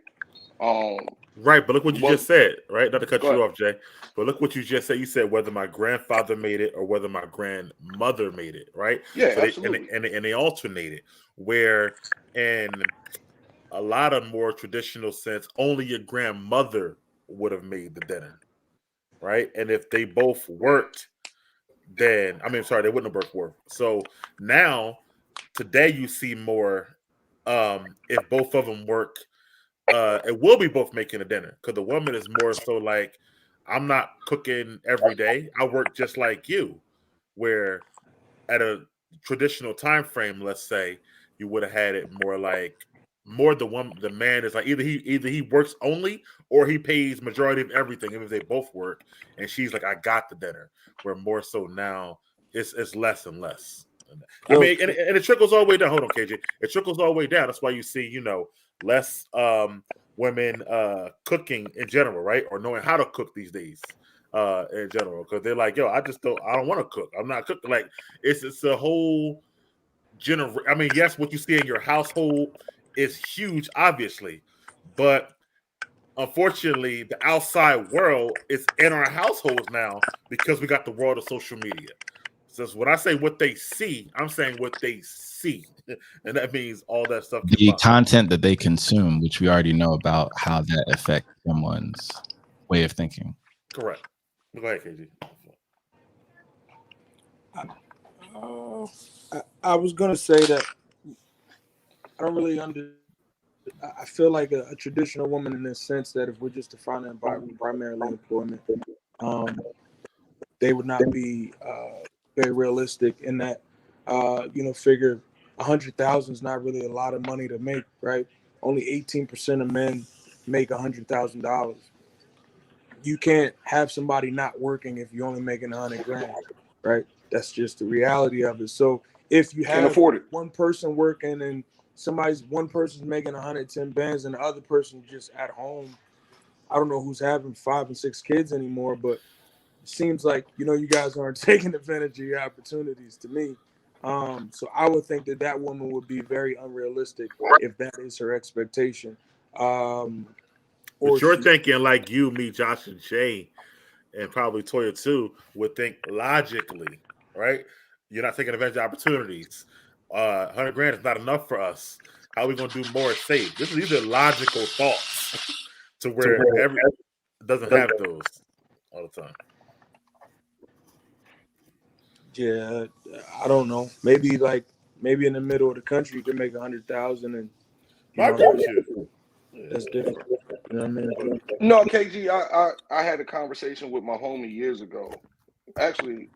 S10: Right, but look what you just said, right? Not to cut you off, Jay, but look what you just said. You said whether my grandfather made it or whether my grandmother made it, right?
S15: Yeah,
S10: so
S15: absolutely.
S10: They alternated, where in a lot of more traditional sense, only your grandmother would have made the dinner, right? And if they both worked, then they wouldn't have worked for. So now today you see more. If both of them work, it will be both making a dinner because the woman is more so like, I'm not cooking every day. I work just like you, where at a traditional time frame, let's say, you would have had it more like the man is like either he works only or he pays majority of everything, even if they both work, and she's like, I got the dinner. Where more so now it's less and less. I mean, and it trickles all the way down. Hold on, KJ. It trickles all the way down. That's why you see, less women cooking in general, right? Or knowing how to cook these days in general. Because they're like, I don't want to cook. I'm not cooking. Like, it's a whole I mean, yes, what you see in your household is huge, obviously. But unfortunately, the outside world is in our households now because we got the world of social media. So when I say what they see, I'm saying what they see. And that means all that stuff.
S9: The content that they consume, which we already know about how that affects someone's way of thinking.
S10: Correct. Go ahead, KG.
S16: I was going to say that I don't really I feel like a traditional woman in the sense that if we're just defining by primarily employment, they would not be very realistic in that, figure 100,000 is not really a lot of money to make, right? Only 18% of men make $100,000. You can't have somebody not working if you're only making 100 grand, right? That's just the reality of it. So if you have one person working and one person's making 110 bands and the other person just at home, I don't know who's having 5 and 6 kids anymore, but it seems like, you guys aren't taking advantage of your opportunities to me. So I would think that woman would be very unrealistic if that is her expectation.
S10: But you're thinking like you, me, Josh, and Jay, and probably Toya too, would think logically, right? You're not taking advantage of opportunities. 100 grand is not enough for us. How are we going to do more safe? These are logical thoughts to where every doesn't have those all the time.
S16: Yeah, I don't know. Maybe in the middle of the country you can make 100,000 and that's different. You know what I mean?
S15: No, KG, I had a conversation with my homie years ago. Actually,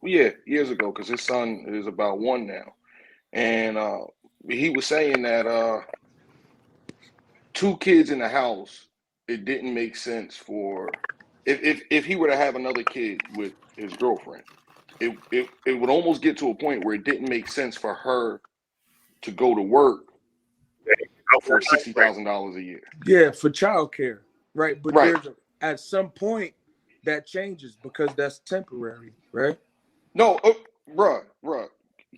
S15: years ago, because his son is about 1 now. And he was saying that 2 kids in the house, it didn't make sense for if he were to have another kid with his girlfriend, it would almost get to a point where it didn't make sense for her to go to work for $60,000 a year.
S16: Yeah, for childcare, right? But at some point that changes because that's temporary, right?
S15: No, bruh.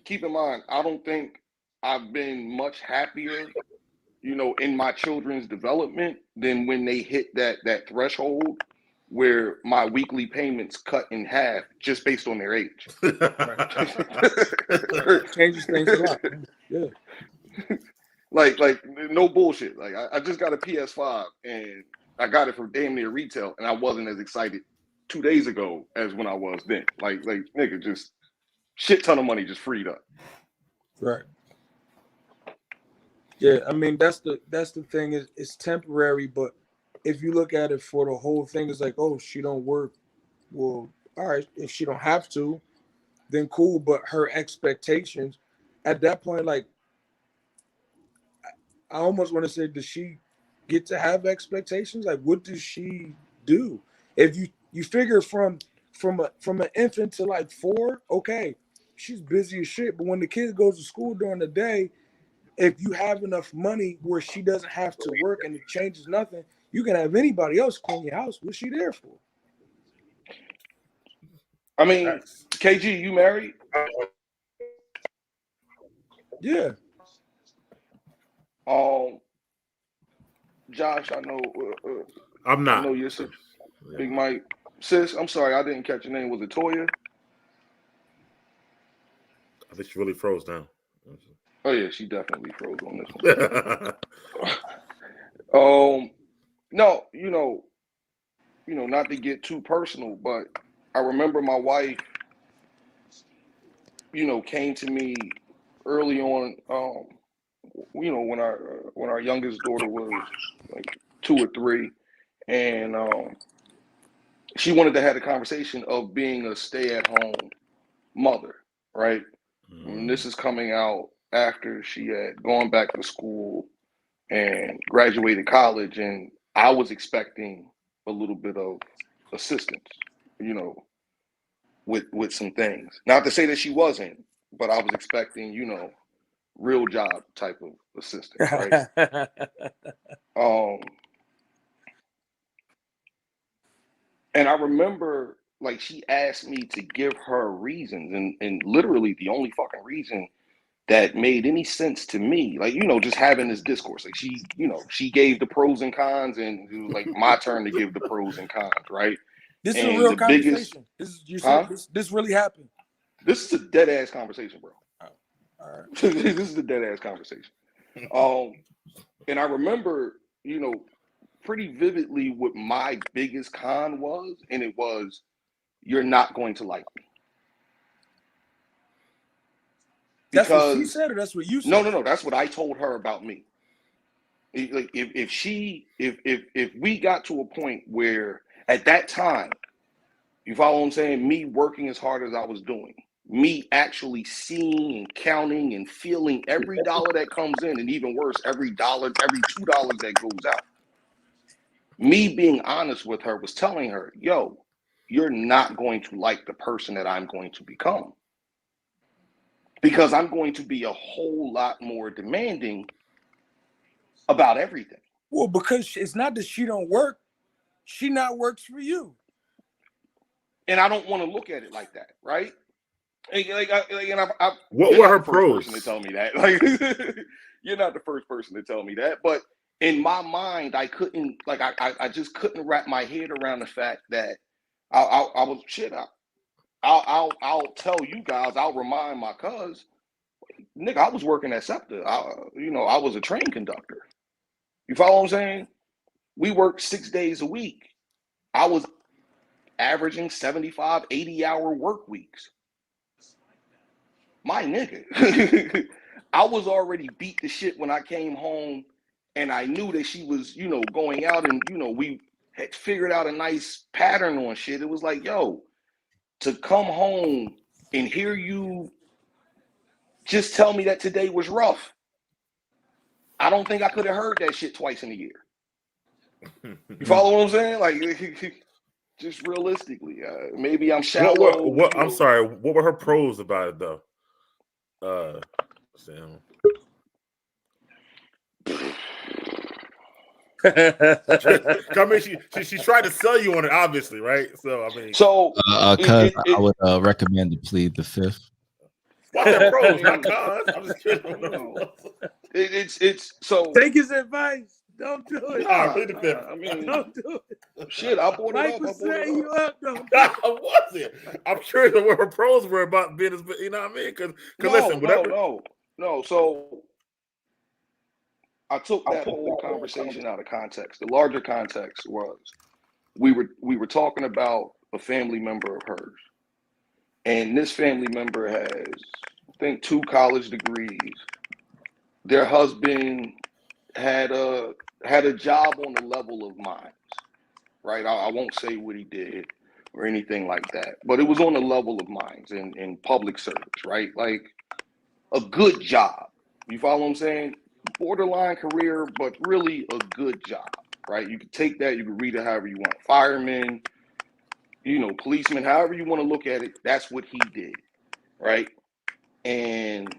S15: Keep in mind, I don't think I've been much happier, in my children's development than when they hit that threshold where my weekly payments cut in half just based on their age.
S16: Changes things a lot. Yeah.
S15: Like no bullshit. Like I just got a PS5 and I got it for damn near retail, and I wasn't as excited 2 days ago as when I was then. Like nigga, just shit ton of money just freed up.
S16: Right. Yeah, I mean that's the thing is it's temporary, but if you look at it for the whole thing, it's like, oh, she don't work. Well, all right, if she don't have to, then cool. But her expectations at that point, like, I almost want to say, does she get to have expectations? Like, what does she do? If you figure from an infant to like 4, okay, she's busy as shit. But when the kid goes to school during the day, if you have enough money where she doesn't have to work and it changes nothing, you can have anybody else clean your house. What's she there for?
S15: I mean, KG, you married?
S16: Yeah.
S15: Josh, I know.
S10: I'm not.
S15: I know you're Big Mike. Sis, I'm sorry, I didn't catch your name. Was it Toya?
S10: I think she really froze down.
S15: Oh yeah, she definitely froze on this one. No, not to get too personal, but I remember my wife you know, came to me early on, you know, when our youngest daughter was like 2 or 3, and she wanted to have a conversation of being a stay-at-home mother, right? And this is coming out after she had gone back to school and graduated college, and I was expecting a little bit of assistance, you know, with some things. Not to say that she wasn't, but I was expecting, you know, real job type of assistance, right? And I remember, like, she asked me to give her reasons, and literally the only fucking reason that made any sense to me, like, you know, just having this discourse, like, she, you know, she gave the pros and cons, and it was like my turn to give the pros and cons, right?
S16: This is
S15: And
S16: a real
S15: the
S16: conversation.
S15: biggest,
S16: You said this really happened.
S15: This is a dead ass conversation, bro.
S16: Oh, all right.
S15: This is a dead ass conversation. And I remember, you know, pretty vividly what my biggest con was, and it was, you're not going to like me.
S16: That's what she said, or that's what you said?
S15: No. That's what I told her about me. Like, if we got to a point where at that time, you follow what I'm saying, me working as hard as I was doing, me actually seeing and counting and feeling every dollar that comes in, and even worse, every $2 that goes out. Me being honest with her was telling her, yo, you're not going to like the person that I'm going to become, because I'm going to be a whole lot more demanding about everything.
S16: Well, because it's not that she don't work, she not works for you.
S15: And I don't want to look at it like that, right?
S10: What were her pros?
S15: Person to tell me that, like, you're not the first person to tell me that, but in my mind, I couldn't, like, I just couldn't wrap my head around the fact that I was shit. I'll tell you guys. I'll remind my cuz, nigga, I was working at SEPTA. I was a train conductor. You follow what I'm saying? We worked 6 days a week. I was averaging 75, 80-hour work weeks. My nigga, I was already beat to shit when I came home, and I knew that she was, you know, going out, and, you know, we had figured out a nice pattern on shit. It was like, yo, to come home and hear you just tell me that today was rough, I don't think I could have heard that shit twice in a year. You follow what I'm saying? Like, just realistically, maybe I'm shallow.
S10: I'm sorry. What were her pros about it, though? Sam. I mean, she tried to sell you on it, obviously, right? So I mean,
S9: cuz I would recommend to plead the fifth.
S10: What's that pros, not cons? I'm just kidding.
S15: It's so.
S16: Take his advice. Don't do it.
S10: Plead the fifth.
S15: I mean,
S16: don't do it.
S15: Shit, I brought it
S16: Mike
S15: up.
S16: was setting you up. Don't
S10: was it? I'm curious what her pros were about being, you know what I mean? Because listen, whatever.
S15: No. So I took that whole conversation out of context. The larger context was we were talking about a family member of hers, and this family member has, I think, 2 college degrees. Their husband had a job on the level of mine, right? I won't say what he did or anything like that, but it was on the level of mine in public service, right? Like a good job. You follow what I'm saying? Borderline career, but really a good job, right? You can take that, you can read it however you want. Fireman, you know, policeman, however you want to look at it, that's what he did, right? And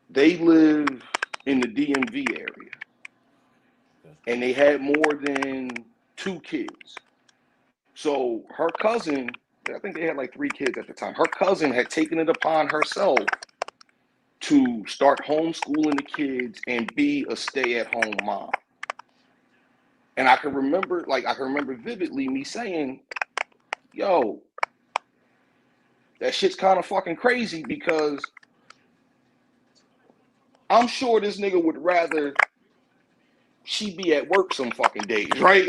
S15: they live in the DMV area, and they had more than 2 kids. So her cousin, I think they had like 3 kids at the time. Her cousin had taken it upon herself to start homeschooling the kids and be a stay-at-home mom. And I can remember vividly me saying, yo, that shit's kind of fucking crazy, because I'm sure this nigga would rather she be at work some fucking days, right?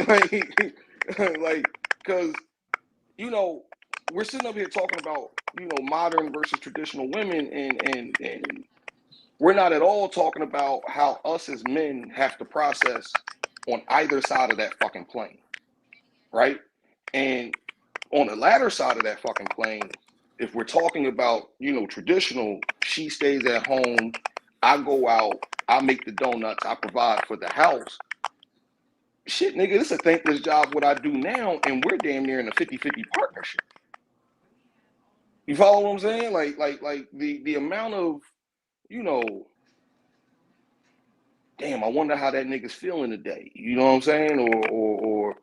S15: Like, because, you know, we're sitting up here talking about, you know, modern versus traditional women, and we're not at all talking about how us as men have to process on either side of that fucking plane, right? And on the latter side of that fucking plane, if we're talking about, you know, traditional, she stays at home, I go out, I make the donuts, I provide for the house. Shit, nigga, this is a thankless job what I do now, and we're damn near in a 50-50 partnership. You follow what I'm saying? Like the amount of, you know, damn, I wonder how that nigga's feeling today. You know what I'm saying? Or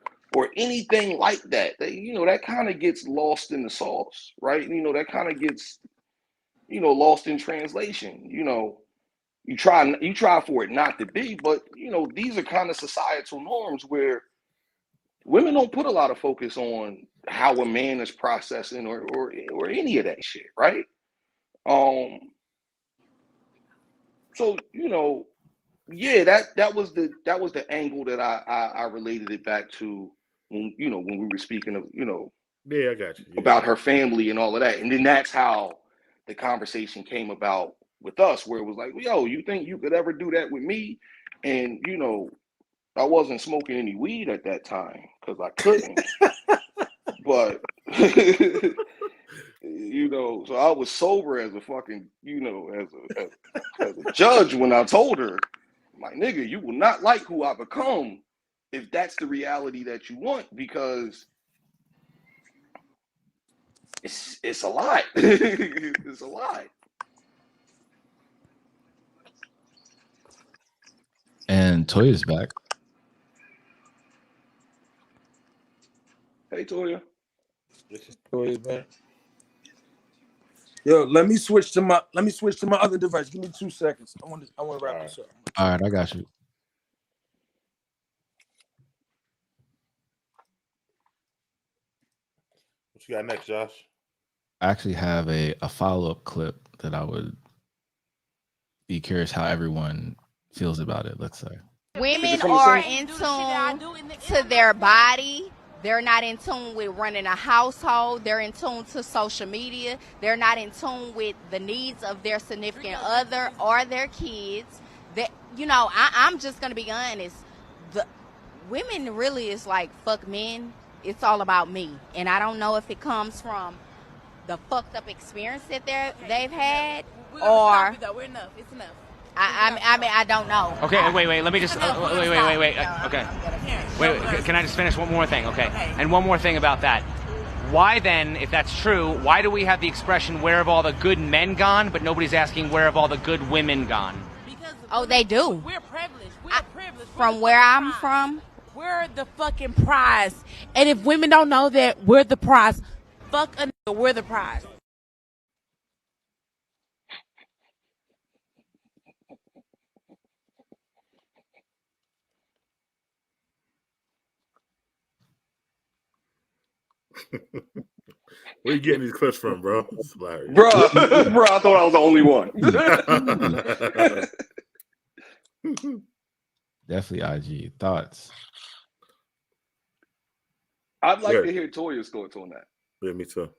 S15: anything like that. You know, that kind of gets lost in the sauce, right? You know, that kind of gets, you know, lost in translation. You know, you try for it not to be, but you know, these are kind of societal norms where women don't put a lot of focus on how a man is processing or any of that shit, right? So, you know, yeah, that was the angle that I related it back to when, you know, when we were speaking of, you know,
S10: Yeah, I got you. Yeah.
S15: About her family and all of that. And then that's how the conversation came about with us, where it was like, yo, you think you could ever do that with me? And, you know, I wasn't smoking any weed at that time because I couldn't. But you know, so I was sober as a fucking, you know, as a judge when I told her, my nigga, you will not like who I become if that's the reality that you want, because it's a lot. It's a lot.
S9: And Toya's back.
S15: Hey, Toya.
S16: Toya's back. Yo, let me switch to my other device. Give me 2 seconds. I want to wrap this up.
S9: All right, I got you.
S10: What you got next, Josh?
S9: I actually have a follow-up clip that I would be curious how everyone feels about it, let's say.
S17: Women are in tune to their body. They're not in tune with running a household. They're in tune to social media. They're not in tune with the needs of their significant other or their kids. That, you know, I'm just going to be honest. The women really is like, fuck men. It's all about me. And I don't know if it comes from the fucked up experience that they've had, or
S14: We're enough. It's enough.
S17: I mean, I don't know.
S18: Okay, wait. Let me just wait. Okay. Wait. Can I just finish one more thing? Okay. And one more thing about that. Why then, if that's true, why do we have the expression "where have all the good men gone," but nobody's asking "where have all the good women gone"?
S17: Oh, they do.
S14: We're privileged. We're privileged.
S17: From where I'm from,
S14: We're the fucking prize. And if women don't know that we're the prize, fuck a nigga, we're the prize.
S10: Where you getting these clips from, bro? It's hilarious.
S15: Bro, I thought I was the only one.
S9: Definitely IG. Thoughts?
S15: I'd like to hear Toya's thoughts on that.
S10: Yeah, me too.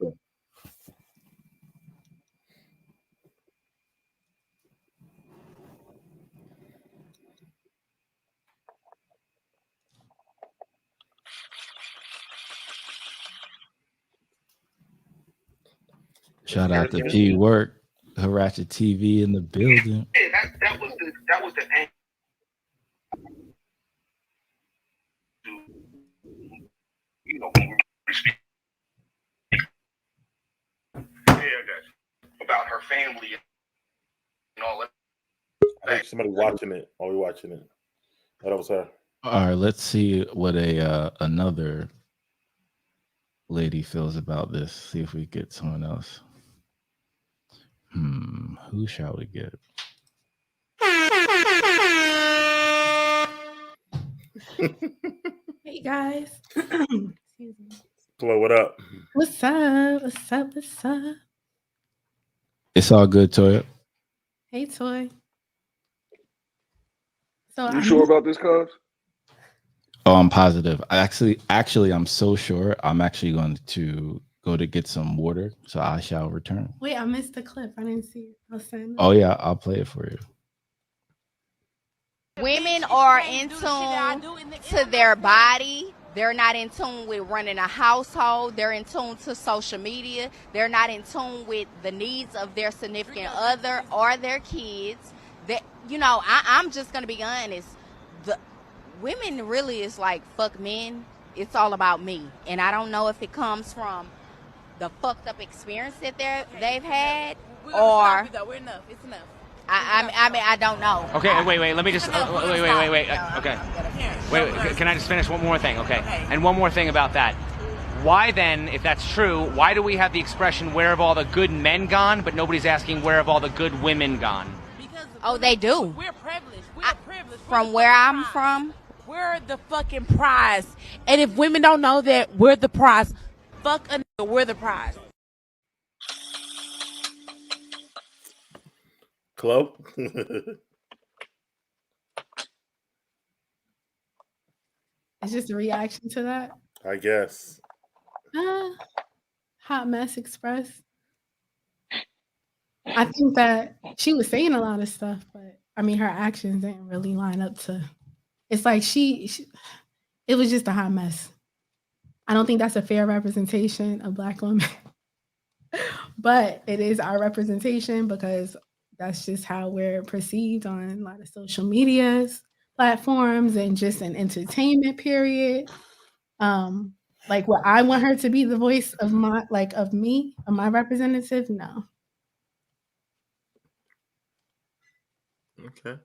S9: Shout out to G Work, Haracha TV in the building.
S15: Yeah, that was the end. You know, when we speak about her family and all that.
S10: I think somebody watching it. Are we watching it? Oh, that was her.
S9: All right, let's see what another lady feels about this. See if we get someone else. Who shall we get?
S19: Hey guys.
S10: Hello, what up?
S19: What's up? What's up? What's up?
S9: It's all good, Toya.
S19: Hey Toy. So
S15: You sure about this, cuz?
S9: Oh, I'm positive. Actually, I'm so sure. I'm actually going to go to get some water, so I shall return.
S19: Wait, I missed the clip. I didn't see it. I'll send it.
S9: Oh yeah, I'll play it for you.
S17: Women are in tune to their body. They're not in tune with running a household. They're in tune to social media. They're not in tune with the needs of their significant other or their kids. That, you know, I'm just going to be honest. The women really is like, fuck men. It's all about me. And I don't know if it comes from the fucked up experience that they've had or...
S14: We're enough. It's enough.
S17: I mean, I don't know.
S18: Okay, wait. Let me just wait. Okay, wait. Can I just finish one more thing? Okay, and one more thing about that. Why then, if that's true, why do we have the expression "Where have all the good men gone?" but nobody's asking "Where have all the good women gone"?
S17: Oh, they do.
S14: We're privileged.
S17: From where I'm from,
S14: we're the fucking prize. And if women don't know that we're the prize, fuck a nigga, we're the prize.
S10: Chloe?
S19: It's just a reaction to that.
S10: I guess.
S19: Hot Mess Express. I think that she was saying a lot of stuff, but I mean, her actions didn't really line up to. It's like it was just a hot mess. I don't think that's a fair representation of Black women, but it is our representation because that's just how we're perceived on a lot of social medias, platforms, and just an entertainment period. Like, what I want her to be the voice of my representative? No.
S10: Okay.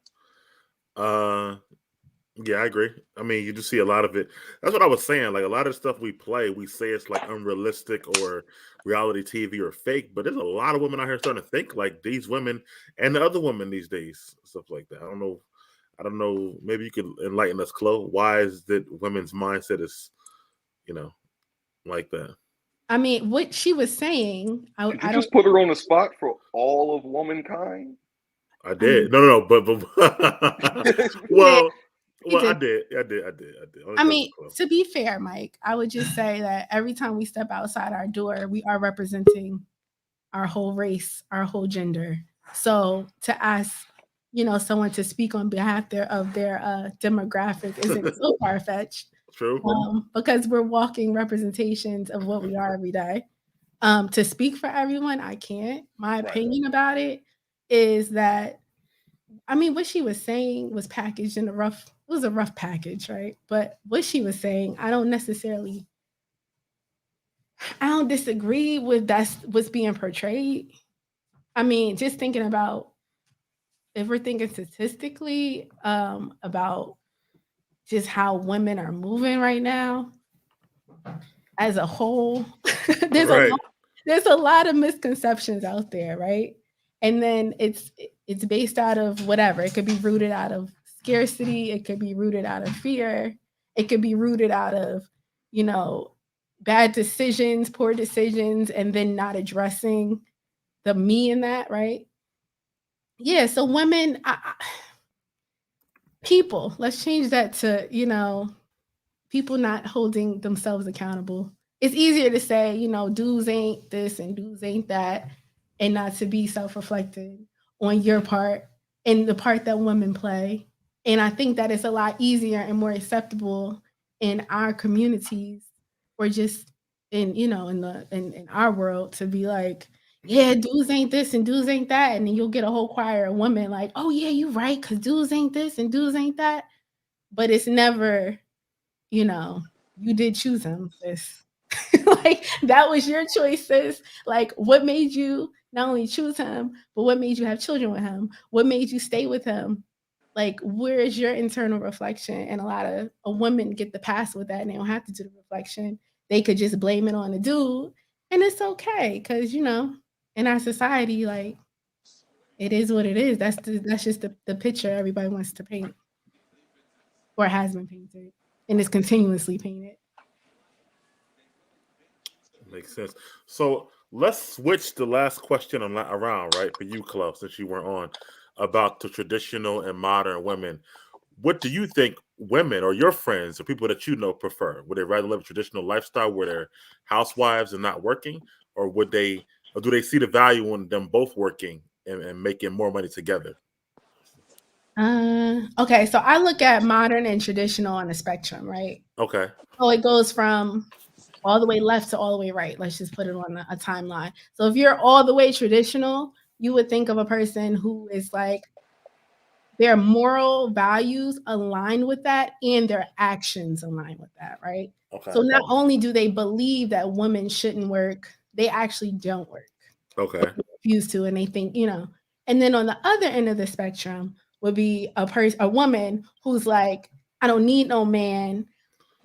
S10: Yeah, I agree. I mean, you just see a lot of it. That's what I was saying. Like, a lot of stuff we play, we say it's like unrealistic or reality TV or fake, but there's a lot of women out here starting to think like these women and the other women these days, stuff like that. I don't know. Maybe you could enlighten us, Chloe. Why is that women's mindset is, like that?
S19: I mean, what she was saying,
S15: Did you just put her on the spot for all of womankind?
S10: I did. No, but well, I did.
S19: I mean, to be fair, Mike, I would just say that every time we step outside our door, we are representing our whole race, our whole gender. So to ask, someone to speak on behalf of their demographic isn't so far-fetched.
S10: True.
S19: Because we're walking representations of what we are every day. To speak for everyone, I can't. My opinion about it is that, I mean, what she was saying was packaged in a rough package, right? But what she was saying, I don't disagree with that's what's being portrayed. I mean, just thinking about, if we're thinking statistically about just how women are moving right now as a whole, there's a lot of misconceptions out there, right? And then it's based out of whatever. It could be rooted out of scarcity. It could be rooted out of fear. It could be rooted out of, bad decisions, poor decisions, and then not addressing the me in that, right? Yeah, so women, people, let's change that to, people not holding themselves accountable. It's easier to say, dudes ain't this and dudes ain't that, and not to be self-reflective on your part and the part that women play. And I think that it's a lot easier and more acceptable in our communities, or just in our world, to be like, yeah, dudes ain't this and dudes ain't that. And then you'll get a whole choir of women like, oh yeah, you're right, because dudes ain't this and dudes ain't that. But it's never, you did choose him, sis. Like, that was your choice, sis. Like, what made you not only choose him, but what made you have children with him? What made you stay with him? Like, where is your internal reflection? And a lot of women get the pass with that, and they don't have to do the reflection. They could just blame it on the dude, and it's okay, because in our society, like, it is what it is. That's just the picture everybody wants to paint, or has been painted, and is continuously painted.
S10: Makes sense. So let's switch the last question around, right, for you, Chloe, since you weren't on, about the traditional and modern women. What do you think women or your friends or people that you know prefer? Would they rather live a traditional lifestyle where they're housewives and not working, or do they see the value in them both working and making more money together?
S19: Okay, so I look at modern and traditional on a spectrum, right?
S10: Okay.
S19: So it goes from all the way left to all the way right. Let's just put it on a timeline. So if you're all the way traditional, you would think of a person who is like their moral values align with that and their actions align with that, right?
S10: Okay.
S19: So not only do they believe that women shouldn't work, they actually don't work.
S10: Okay.
S19: They refuse to, and they think, and then on the other end of the spectrum would be a woman who's like, I don't need no man.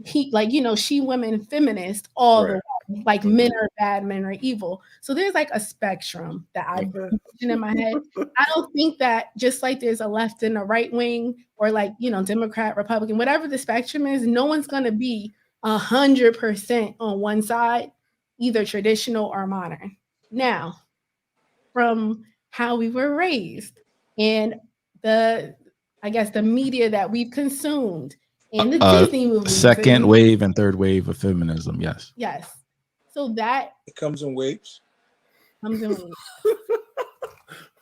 S19: He she women feminist all the way. Like men are bad, men are evil. So there's like a spectrum that I've been in my head. I don't think that just like there's a left and a right wing or like, Democrat, Republican, whatever the spectrum is, no one's gonna be 100% on one side, either traditional or modern. Now, from how we were raised and the media that we've consumed and the Disney movies.
S9: Second wave and third wave of feminism. Yes.
S19: Yes. So that
S16: it comes in waves.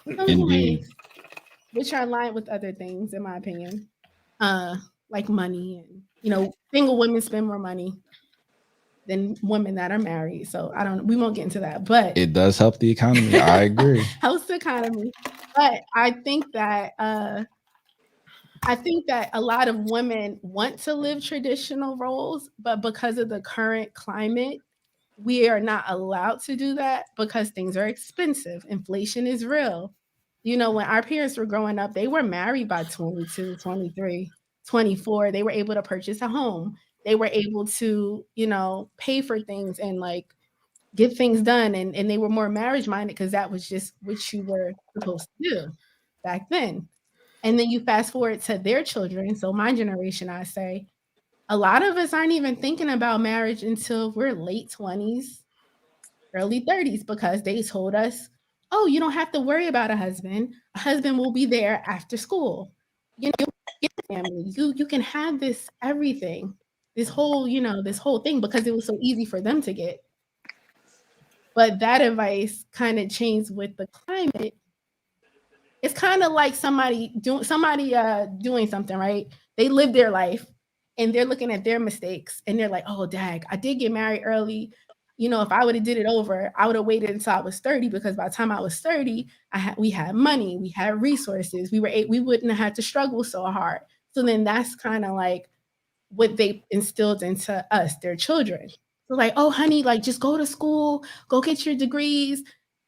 S9: Indeed.
S19: Which are aligned with other things, in my opinion. Like money and single women spend more money than women that are married. So we won't get into that, but
S9: it does help the economy. I agree.
S19: Helps the economy. But I think that a lot of women want to live traditional roles, but because of the current climate, we are not allowed to do that because things are expensive. Inflation is real. When our parents were growing up, they were married by 22, 23, 24. They were able to purchase a home. They were able to, pay for things and like get things done. And they were more marriage minded because that was just what you were supposed to do back then. And then you fast forward to their children. So my generation, I say, a lot of us aren't even thinking about marriage until we're late 20s, early 30s, because they told us, oh, you don't have to worry about a husband. A husband will be there after school. You'll get a family. You can have this everything, this whole thing, because it was so easy for them to get. But that advice kind of changed with the climate. It's kind of like somebody doing something, right? They live their life and they're looking at their mistakes and they're like, oh, dag, I did get married early. If I would have did it over, I would have waited until I was 30, because by the time I was 30, we had money, we had resources, we wouldn't have had to struggle so hard. So then that's kind of like what they instilled into us, their children. So like, oh, honey, like just go to school, go get your degrees,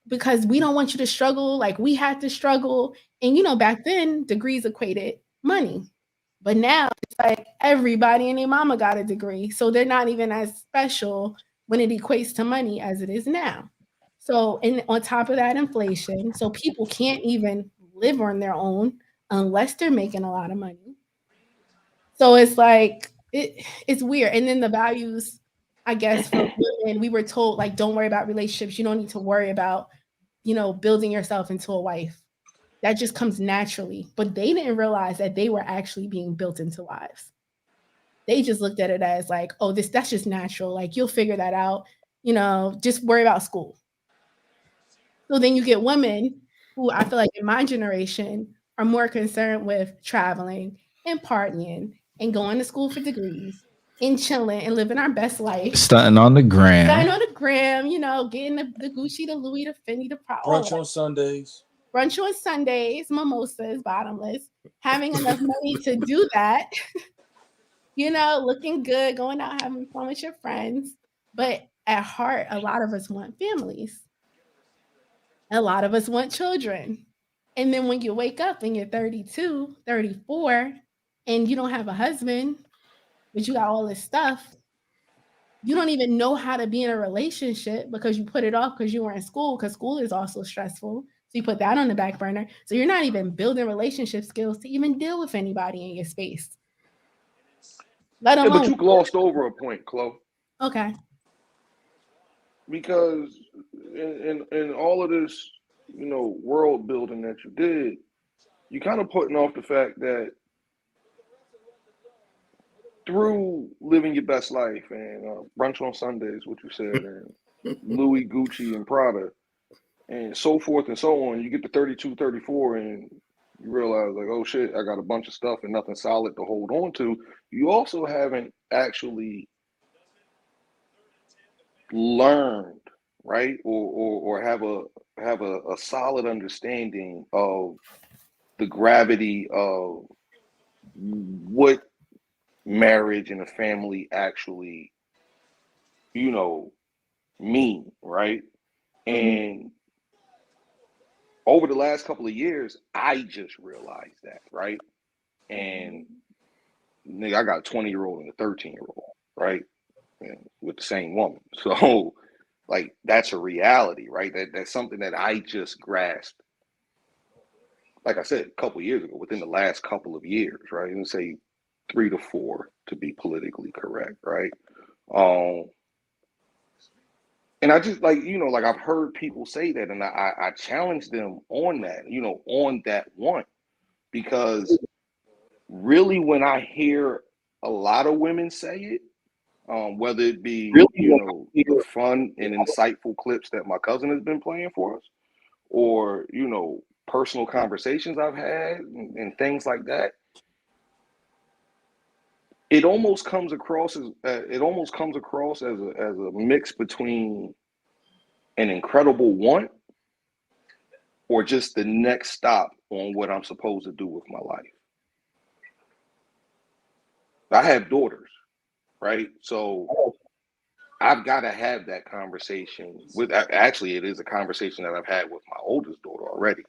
S19: because we don't want you to struggle like we had to struggle. And back then degrees equated money, but now it's like everybody and their mama got a degree, so they're not even as special when it equates to money as it is now. So, and on top of that, inflation, so people can't even live on their own unless they're making a lot of money. So it's like it's weird. And then the values, I guess, for women, we were told like, don't worry about relationships, you don't need to worry about building yourself into a wife. That just comes naturally. But they didn't realize that they were actually being built into wives. They just looked at it as like, oh, that's just natural. Like, you'll figure that out. Just worry about school. So then you get women who I feel like in my generation are more concerned with traveling and partying and going to school for degrees and chilling and living our best life.
S9: Stunting on the gram.
S19: Getting the Gucci, the Louis, the Fendi, the Prada.
S16: Brunch on Sundays.
S19: Brunch on Sundays, mimosas, bottomless. Having enough money to do that. Looking good, going out, having fun with your friends. But at heart, a lot of us want families. A lot of us want children. And then when you wake up and you're 32, 34, and you don't have a husband, but you got all this stuff, you don't even know how to be in a relationship because you put it off because you were in school, because school is also stressful. So you put that on the back burner. So you're not even building relationship skills to even deal with anybody in your space. Let alone.
S15: Yeah, but you glossed over a point, Chloe.
S19: Okay.
S15: Because in all of this, world building that you did, you kind of putting off the fact that through living your best life and brunch on Sundays, what you said, and Louis, Gucci, and Prada, and so forth and so on, you get to 32, 34, and you realize, like, oh shit, I got a bunch of stuff and nothing solid to hold on to. You also haven't actually learned, right, or have a solid understanding of the gravity of what marriage and a family actually, mean, right? And over the last couple of years, I just realized that, right? And nigga, I got a 20-year-old and a 13-year-old, right? And with the same woman. So like that's a reality, right? That's something that I just grasped, like I said, a couple of years ago, within the last couple of years, right? And say 3 to 4 to be politically correct, right? And I just like, like I've heard people say that, and I challenge them on that, on that one, because really when I hear a lot of women say it, whether it be, the fun and insightful clips that my cousin has been playing for us, or, personal conversations I've had and things like that, it almost comes across as a mix between an incredible want or just the next stop on what I'm supposed to do with my life. I have daughters, right? So I've got to have that conversation with, actually, it is a conversation that I've had with my oldest daughter already.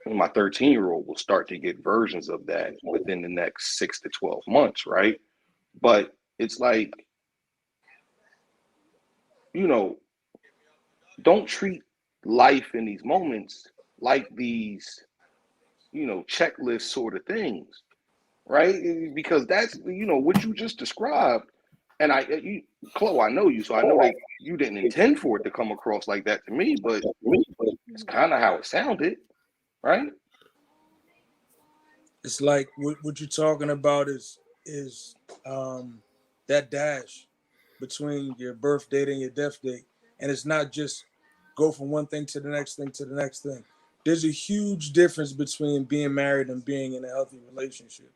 S15: And my 13-year-old will start to get versions of that within the next 6 to 12 months, right? But it's like, don't treat life in these moments like these, checklist sort of things, right? Because that's, what you just described. And Chloe, I know you, so I know that you didn't intend for it to come across like that to me, but it's kind of how it sounded, right?
S16: It's like what you're talking about is that dash between your birth date and your death date. And it's not just go from one thing to the next thing to the next thing. There's a huge difference between being married and being in a healthy relationship.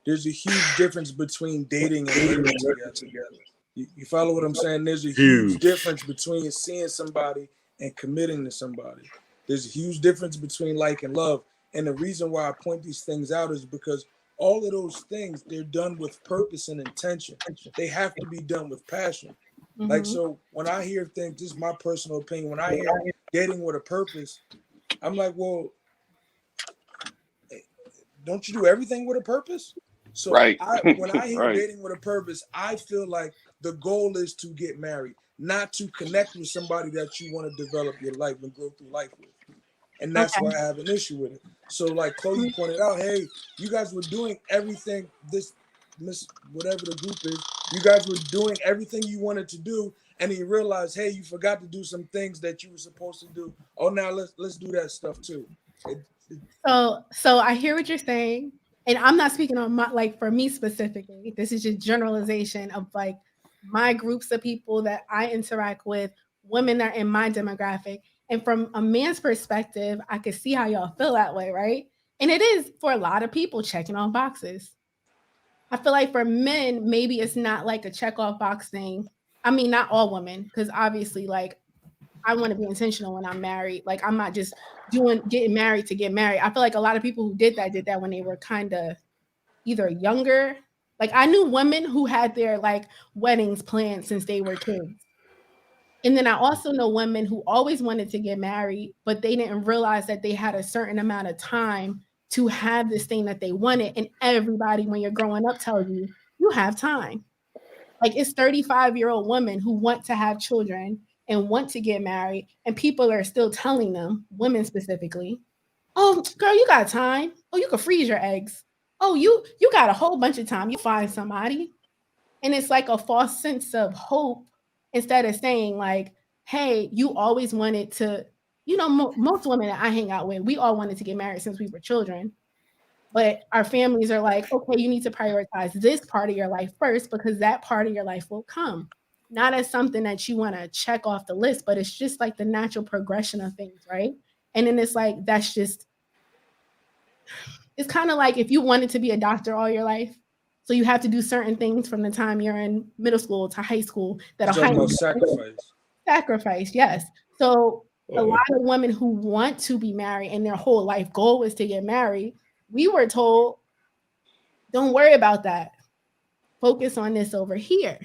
S16: There's a huge difference between dating and living together. You follow what I'm saying? There's a huge difference between seeing somebody and committing to somebody. There's a huge difference between like and love. And the reason why I point these things out is because all of those things, they're done with purpose and intention. They have to be done with passion. Like, so when I hear things, this is my personal opinion, when I hear dating with a purpose, I'm like, well, don't you do everything with a purpose? So
S15: right.
S16: When I hear
S15: right.
S16: dating with a purpose, I feel like the goal is to get married, not to connect with somebody that you want to develop your life and go through life with. And that's why I have an issue with it. So like Chloe pointed out, hey, you guys were doing everything, whatever the group is, you guys were doing everything you wanted to do, and then you realize, hey, you forgot to do some things that you were supposed to do. Oh, now let's do that stuff too.
S19: So I hear what you're saying, and I'm not speaking on my, like, for me specifically. This is just generalization of like my groups of people that I interact with, women that are in my demographic. And from a man's perspective, I could see how y'all feel that way, right? And it is for a lot of people checking off boxes. I feel like for men, maybe it's not like a check off box thing. I mean, not all women, because obviously, like, I want to be intentional when I'm married. Like, I'm not just getting married to get married. I feel like a lot of people who did that when they were kind of either younger. Like, I knew women who had their like weddings planned since they were kids. And then I also know women who always wanted to get married, but they didn't realize that they had a certain amount of time to have this thing that they wanted. And everybody, when you're growing up, tells you, you have time. Like, it's 35-year-old women who want to have children and want to get married, and people are still telling them, women specifically, oh, girl, you got time. Oh, you can freeze your eggs. Oh, you got a whole bunch of time. You find somebody. And it's like a false sense of hope instead of saying like, hey, you always wanted to, most women that I hang out with, we all wanted to get married since we were children. But our families are like, okay, you need to prioritize this part of your life first because that part of your life will come. Not as something that you want to check off the list, but it's just like the natural progression of things, right? And then it's like, it's kind of like if you wanted to be a doctor all your life, so you have to do certain things from the time you're in middle school to high school that'll
S16: talking about sacrifice.
S19: Sacrifice, yes. So a lot of women who want to be married and their whole life goal is to get married, we were told, don't worry about that. Focus on this over here.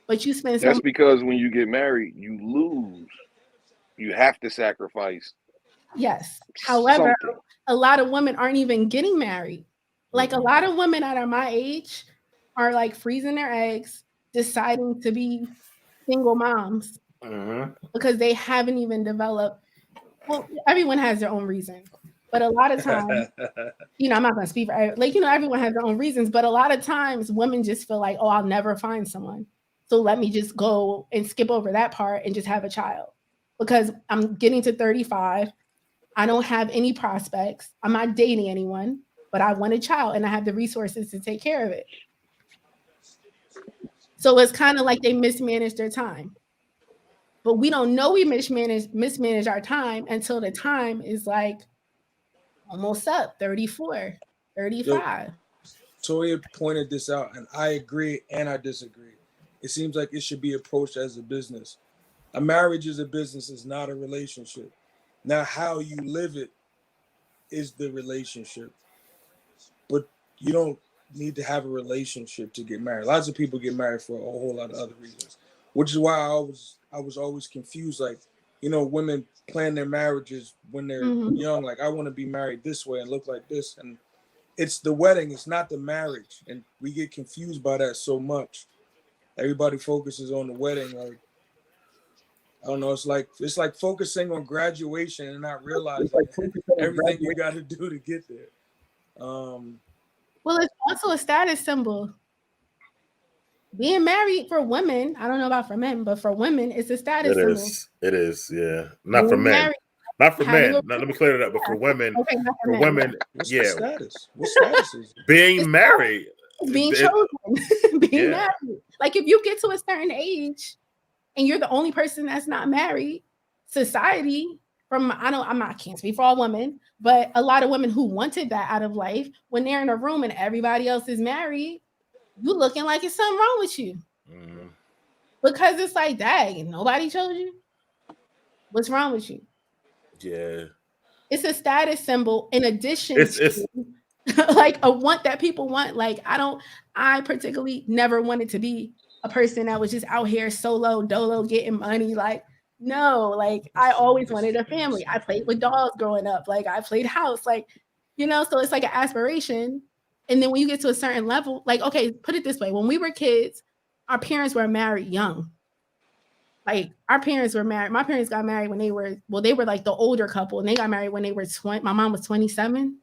S19: But you spend
S15: That's because when you get married, you lose. You have to sacrifice.
S19: Yes. However,
S15: something.
S19: a lot of women aren't even getting married. Like a lot of women that are my age are like freezing their eggs, deciding to be single moms because they haven't even developed. Well, everyone has their own reason, but a lot of times, I'm not going to speak for everyone has their own reasons, but a lot of times women just feel like, oh, I'll never find someone. So let me just go and skip over that part and just have a child because I'm getting to 35. I don't have any prospects. I'm not dating anyone, but I want a child and I have the resources to take care of it. So it's kind of like they mismanage their time. But we don't know we mismanage our time until the time is like almost up, 34, 35.
S16: Toya pointed this out, and I agree and I disagree. It seems like it should be approached as a business. A marriage is a business, it's not a relationship. Now, how you live it is the relationship. But you don't need to have a relationship to get married. Lots of people get married for a whole lot of other reasons, which is why I was always confused. Like, women plan their marriages when they're young. Like, I want to be married this way and look like this. And it's the wedding. It's not the marriage. And we get confused by that so much. Everybody focuses on the wedding. Like, I don't know. It's like focusing on graduation and not realizing everything you got to do to get there.
S19: Well, it's also a status symbol. Being married for women, I don't know about for men, but for women, it's a status symbol.
S10: It is, yeah. Not for men. Not for men. Let me clear it up. But for women,
S16: what's the status? What status is it?
S10: Being married.
S19: Being chosen. Being married. Like if you get to a certain age and you're the only person that's not married, society I can't speak for all women, but a lot of women who wanted that out of life, when they're in a room and everybody else is married, you looking like it's something wrong with you. Because it's like, dang, nobody chose you. What's wrong with you?
S10: Yeah.
S19: It's a status symbol in addition to like a want that people want. Like I particularly never wanted to be a person that was just out here solo dolo getting money. Like, no, like I always wanted a family. I played with dolls growing up. Like I played house, like, so it's like an aspiration. And then when you get to a certain level, like, okay, put it this way. When we were kids, our parents were married young. Like our parents were married. My parents got married when they were like the older couple and they got married when they were 20. My mom was 27.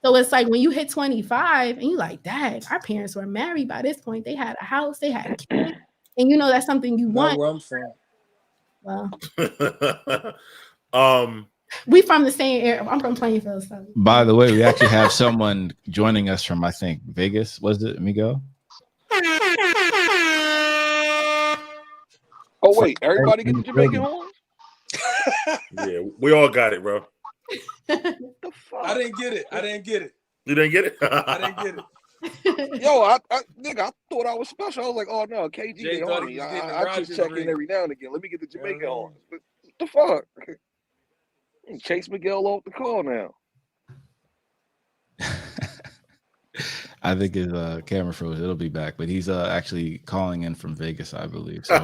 S19: So it's like when you hit 25 and you like, dang, our parents were married by this point. They had a house, they had kids. And that's something you want.
S16: Where I'm from.
S19: Well, we from the same area. I'm from Plainfield. So.
S9: By the way, we actually have someone joining us from, I think, Vegas. Was it Miguel?
S15: Oh wait, everybody get the Jamaican horn?
S10: Yeah, we all got it, bro.
S16: I didn't get it.
S10: You didn't get it?
S16: I didn't get it.
S15: Yo, I thought I was special. I was like, oh no, KG
S16: Jay
S15: ain't
S16: thought
S15: on
S16: he
S15: me.
S16: was getting
S15: I
S16: Rogers
S15: just check in
S16: ring.
S15: every now and again. Let me get the Jamaican horn. What the fuck? Chase Miguel off the call now.
S9: I think his camera froze. It'll be back, but he's actually calling in from Vegas, I believe. So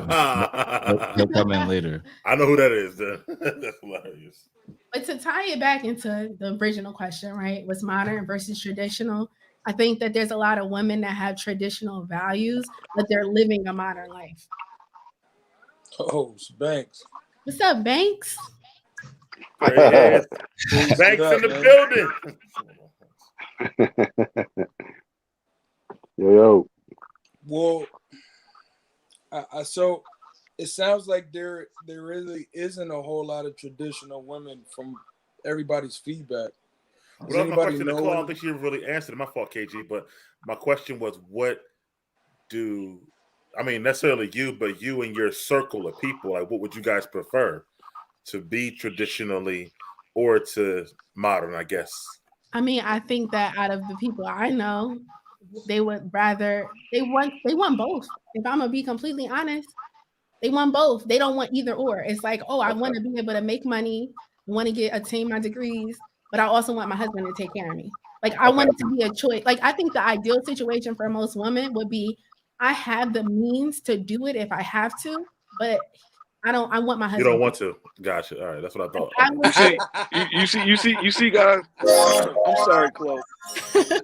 S9: he'll come in later.
S10: I know who that is. That's hilarious.
S19: But to tie it back into the original question, right? What's modern versus traditional? I think that there's a lot of women that have traditional values, but they're living a modern life.
S16: Oh, it's Banks.
S19: What's up, Banks?
S10: Banks in the building.
S20: Yo.
S16: Well, so it sounds like there really isn't a whole lot of traditional women from everybody's feedback.
S10: Well, that was my question to Cole. I don't think she really answered it. My fault, KG. But my question was, what do I mean? Necessarily you, but you and your circle of people. Like, what would you guys prefer to be traditionally or to modern? I guess.
S19: I mean, I think that out of the people I know, they would rather they want both. If I'm gonna be completely honest, they want both. They don't want either or. It's like, oh, I want to be able to make money, want to attain my degrees, but I also want my husband to take care of me. Like I want it to be a choice. Like I think the ideal situation for most women would be, I have the means to do it if I have to, but I want my husband.
S10: You don't want to. Gotcha. All right, that's what I thought.
S21: You see, guys. I'm sorry, Chloe,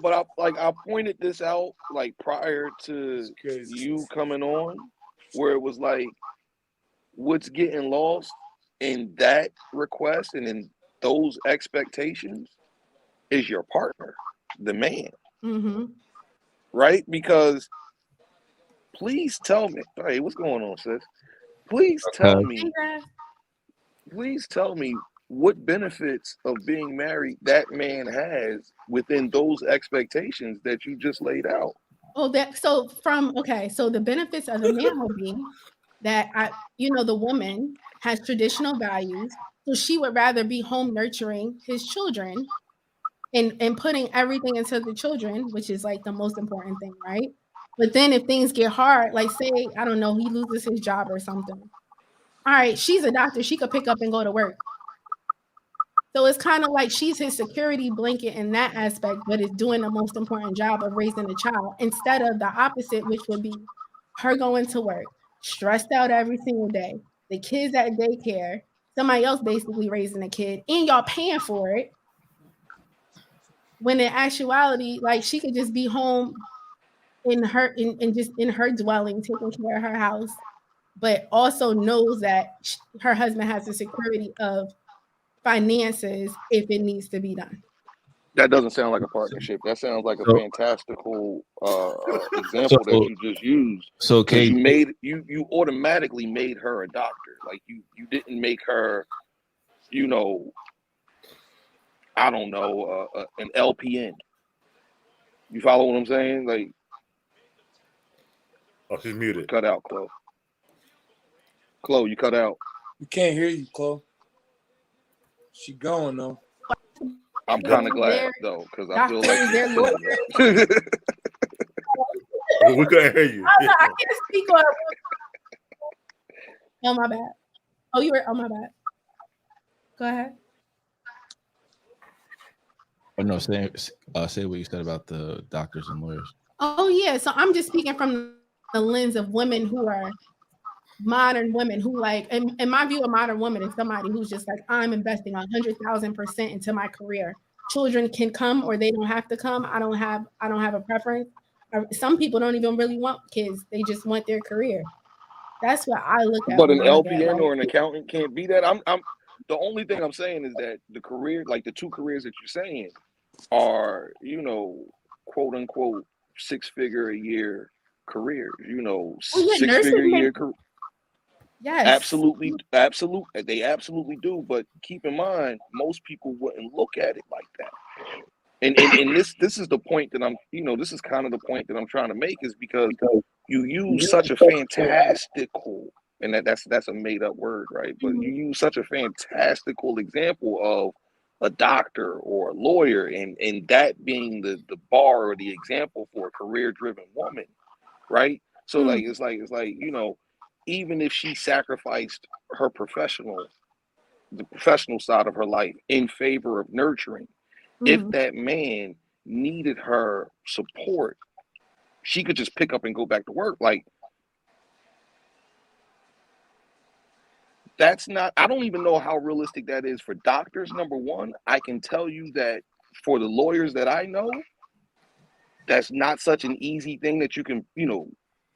S21: but I pointed this out like prior to you coming on, where it was like, what's getting lost in that request and in those expectations is your partner, the man, right? Because please tell me, hey, what's going on, sis? Please tell me what benefits of being married that man has within those expectations that you just laid out.
S19: Oh, so the benefits of the man would be that the woman has traditional values, so she would rather be home nurturing his children and putting everything into the children, which is like the most important thing, right? But then if things get hard, like say, I don't know, he loses his job or something. All right, she's a doctor. She could pick up and go to work. So it's kind of like she's his security blanket in that aspect, but is doing the most important job of raising a child instead of the opposite, which would be her going to work, stressed out every single day, the kids at daycare, somebody else basically raising a kid, and y'all paying for it. When in actuality, like she could just be home in her dwelling, taking care of her house, but also knows that her husband has the security of finances if it needs to be done.
S21: That doesn't sound like a partnership. That sounds like a fantastical example that you just used.
S9: So,
S21: Kate, you automatically made her a doctor. Like you didn't make her, I don't know, an LPN. You follow what I'm saying? Like,
S10: oh, she's muted.
S21: Cut out, Chloe. Chloe, you cut out.
S16: We can't hear you, Chloe. She going though.
S21: I'm kind of glad though, because I feel like
S10: we couldn't hear you.
S19: I can't speak on. Oh my bad. Oh, you were. Oh my bad. Go ahead.
S9: Oh no, say what you said about the doctors and lawyers.
S19: Oh yeah, so I'm just speaking from the lens of women who are modern women who like, in my view, a modern woman is somebody who's just like, I'm investing 100,000% into my career. Children can come or they don't have to come. I don't have a preference. Some people don't even really want kids. They just want their career. That's what I look at.
S21: But an LPN or an accountant can't be that. I'm the only thing I'm saying is that the career, like the two careers that you're saying are, quote unquote, 6-figure a year careers, 6-figure a year career.
S19: Yes,
S21: absolutely. They absolutely do. But keep in mind, most people wouldn't look at it like that. And this is the point that this is kind of the point that I'm trying to make, is because you use such a fantastical, and that's a made up word, right? But you use such a fantastical example of a doctor or a lawyer, and that being the bar or the example for a career driven woman, right? So it's like even if she sacrificed her the professional side of her life in favor of nurturing, if that man needed her support, she could just pick up and go back to work. Like, that's not, I don't even know how realistic that is for doctors, number one. I can tell you that for the lawyers that I know, that's not such an easy thing that you can,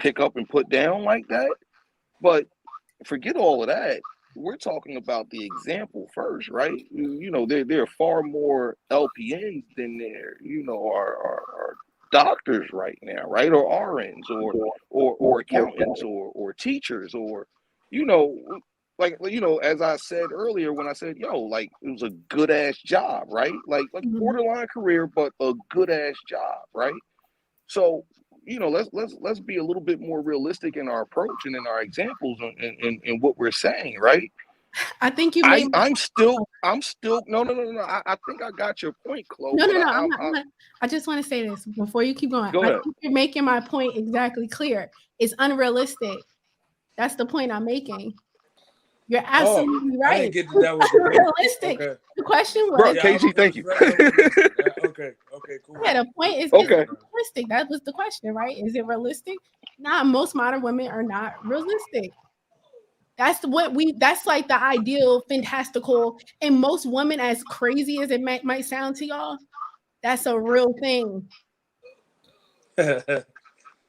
S21: pick up and put down like that. But forget all of that. We're talking about the example first, right? There are far more LPNs than there, are doctors right now, right? Or RNs or accountants or teachers or, like you know, as I said earlier when I said, yo, like it was a good ass job, right? Like borderline career, but a good ass job, right? So, you know, let's be a little bit more realistic in our approach and in our examples and what we're saying, right?
S19: I think you made.
S21: I'm still. No. I think I got your point, Chloe.
S19: No.
S21: But
S19: I'm not. I just want to say this before you keep going.
S21: Go
S19: I
S21: ahead.
S19: think you're making my point exactly clear. It's unrealistic. That's the point I'm making. You're absolutely right.
S16: I didn't get that was
S19: unrealistic.
S16: Okay.
S19: The question was,
S21: bro, KG, thank you.
S16: Okay, cool.
S19: Yeah, the point is,
S21: okay.
S19: Is it realistic? That was the question, right? Is it realistic? Nah, most modern women are not realistic. That's that's like the ideal, fantastical, and most women, as crazy as it might sound to y'all, that's a real thing.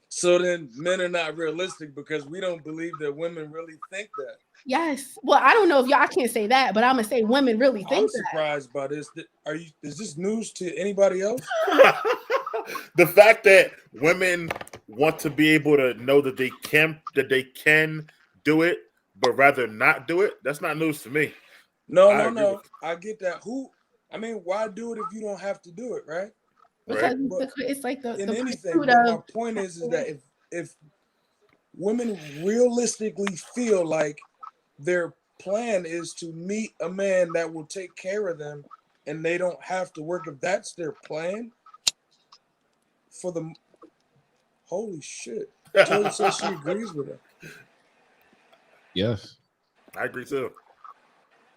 S16: So then men are not realistic because we don't believe that women really think that.
S19: Yes. Well, I don't know if y'all can't say that, but I'm gonna say women really think
S16: I'm surprised by this. Is this news to anybody else?
S10: The fact that women want to be able to know that they can do it, but rather not do it, that's not news to me.
S16: No. I get that. Why do it if you don't have to do it, right?
S19: Because it's like the
S16: anything. My point is that if women realistically feel like their plan is to meet a man that will take care of them and they don't have to work, if that's their plan for the holy shit. Toya says she agrees with her.
S9: Yes.
S10: I agree too.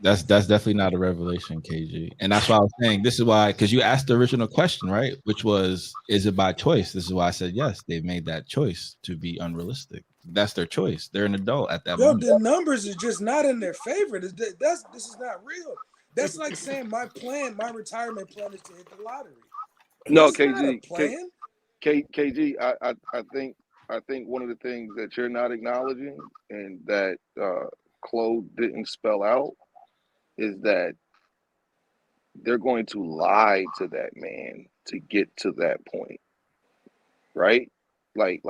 S9: That's definitely not a revelation, KG. And that's why I was saying this is why, because you asked the original question, right? Which was, is it by choice? This is why I said yes, they've made that choice to be unrealistic. That's their choice. They're an adult at that moment.
S16: The numbers is just not in their favor. This is not real. That's like saying my retirement plan is to hit the lottery.
S21: No,
S16: That's
S21: KG.
S16: not a plan.
S21: KG, I think one of the things that you're not acknowledging and that Chloe didn't spell out is that they're going to lie to that man to get to that point, right? Like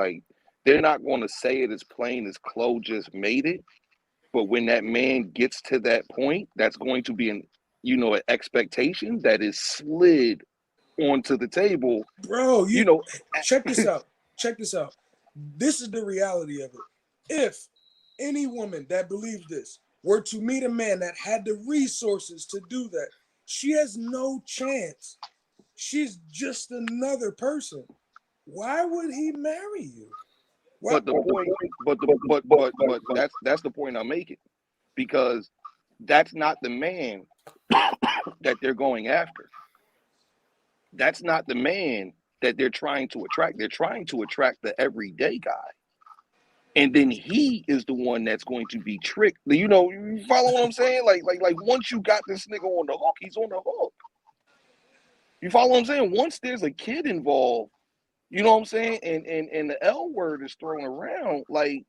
S21: they're not going to say it as plain as Chloe just made it, but when that man gets to that point, that's going to be an expectation that is slid onto the table.
S16: Bro, check this out. This is the reality of it. If any woman that believes this were to meet a man that had the resources to do that, she has no chance. She's just another person. Why would he marry you?
S21: But that's the point I'm making, because that's not the man that they're going after. That's not the man that they're trying to attract. They're trying to attract the everyday guy. And then he is the one that's going to be tricked. You follow what I'm saying? Like once you got this nigga on the hook, he's on the hook. You follow what I'm saying? Once there's a kid involved, you know what I'm saying? And the L word is thrown around. Like,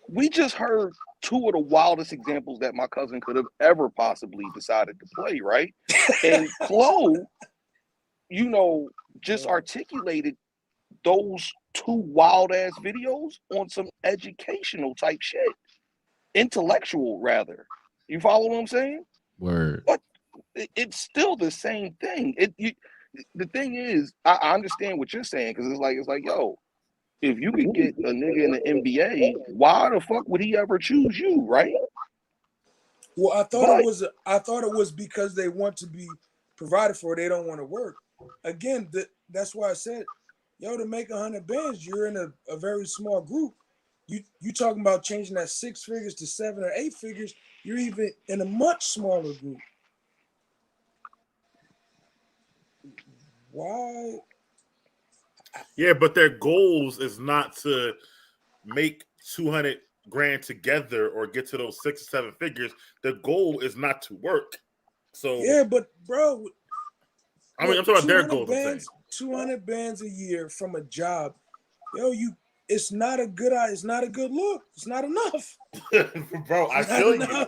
S21: we just heard two of the wildest examples that my cousin could have ever possibly decided to play, right? And Chloe, just articulated those two wild ass videos on some educational type shit, intellectual rather. You follow what I'm saying?
S9: Word.
S21: But it's still the same thing. The thing is, I understand what you're saying, because it's like, yo, if you could get a nigga in the NBA, why the fuck would he ever choose you, right?
S16: Well, I thought it was because they want to be provided for. They don't want to work. Again, that's why I said, yo, to make 100 bands, you're in a very small group. You talking about changing that 6 figures to 7 or 8 figures, you're even in a much smaller group. Why?
S10: Yeah, but their goals is not to make 200 grand together or get to those 6 or 7 figures. The goal is not to work. So
S16: yeah, but bro,
S10: I'm talking about their goals.
S16: 200 bands a year from a job, yo, it's not a good look. It's not enough.
S10: Bro, I feel you.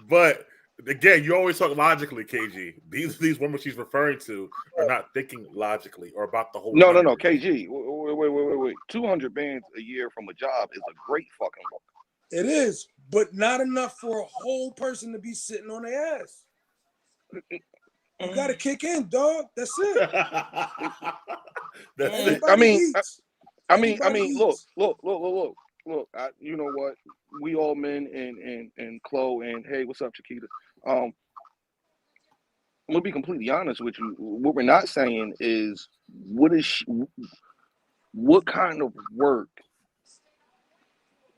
S10: But again, you always talk logically, KG. These women she's referring to are not thinking logically or about the whole.
S21: No, KG. Wait. 200 bands a year from a job is a great fucking look.
S16: It is, but not enough for a whole person to be sitting on their ass. You gotta kick in, dog. That's it.
S10: That's it.
S16: Everybody eats.
S21: I mean, look. You know what? We all men and Chloe and hey, what's up, Chiquita? I'm gonna be completely honest with you. What we're not saying is what kind of work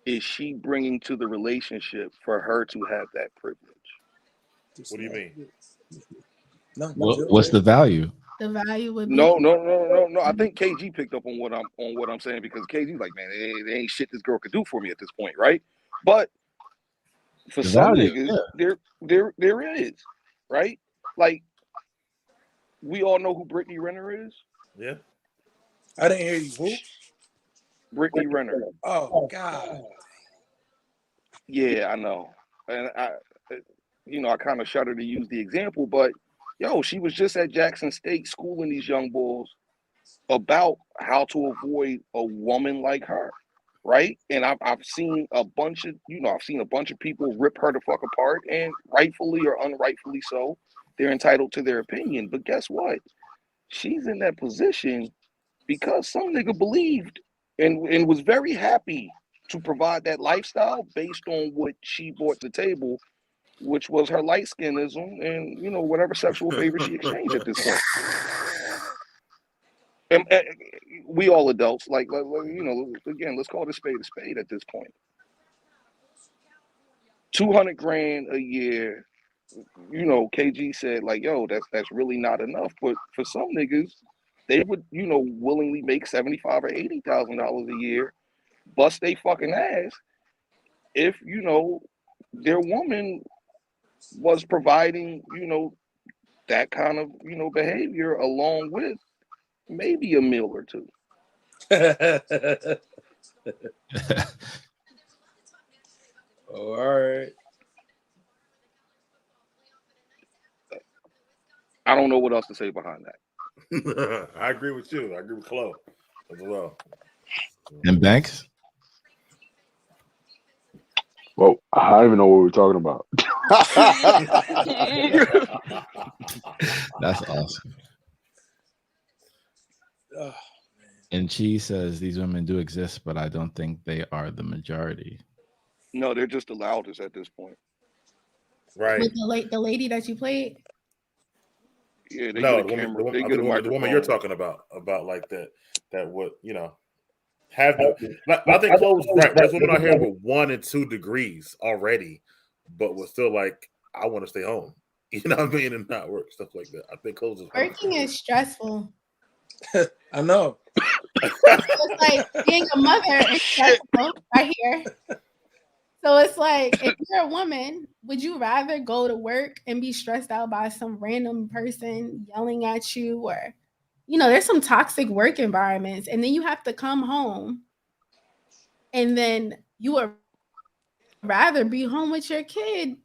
S21: is she bringing to the relationship for her to have that privilege?
S10: What do you mean?
S9: What's the value?
S19: The value would be
S21: No. I think KG picked up on what I'm saying because KG's like, man, there ain't shit this girl could do for me at this point, right? But for
S9: The
S21: some
S9: value,
S21: niggas, there is, right? Like we all know who Brittany Renner is.
S10: Yeah.
S16: I didn't hear you. Who?
S21: Brittany Renner.
S16: Oh God.
S21: Yeah, I know, and I kind of shudder to use the example, but yo, she was just at Jackson State schooling these young bulls about how to avoid a woman like her, right? And I've seen a bunch of people rip her the fuck apart, and rightfully or unrightfully so, they're entitled to their opinion. But guess what? She's in that position because some nigga believed and was very happy to provide that lifestyle based on what she brought to the table, which was her light skinism and whatever sexual favor she exchanged at this point. And we all adults, again, let's call it a spade at this point. 200 grand a year, KG said like, yo, that's really not enough. But for some niggas, they would, willingly make $75,000 or $80,000 a year, bust they fucking ass if, their woman was providing, that kind of, behavior along with maybe a meal or two.
S16: Oh, all right.
S21: I don't know what else to say behind that.
S10: I agree with you. I agree with Chloe as well.
S9: And Banks?
S20: Well, I don't even know what we're talking about.
S9: That's awesome. And Chi says these women do exist, but I don't think they are the majority.
S21: No, they're just the loudest at this point.
S10: Right.
S19: With the lady that you played.
S21: Yeah, they
S10: No,
S21: get a
S10: the
S21: camera.
S10: woman,
S21: They get a
S10: the woman you're talking about like that would, have the. I think Chloe's right. There's women out here with 1 and 2 degrees already, but was still like, I want to stay home. You know what I mean? And not work, stuff like that. I think Chloe's is
S19: Working is stressful.
S16: I know.
S19: It's like being a mother is stressful right here. So it's like, if you're a woman, would you rather go to work and be stressed out by some random person yelling at you? Or, there's some toxic work environments, and then you have to come home, and then you would rather be home with your kid.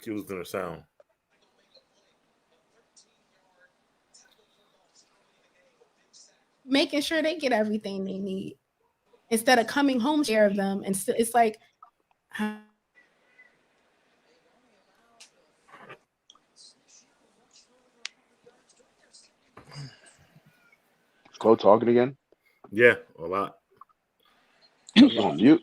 S10: She was gonna sound.
S19: Making sure they get everything they need instead of coming home to care of them. And still, it's like,
S20: Chloe talking again?
S10: Yeah, a lot.
S20: On mute.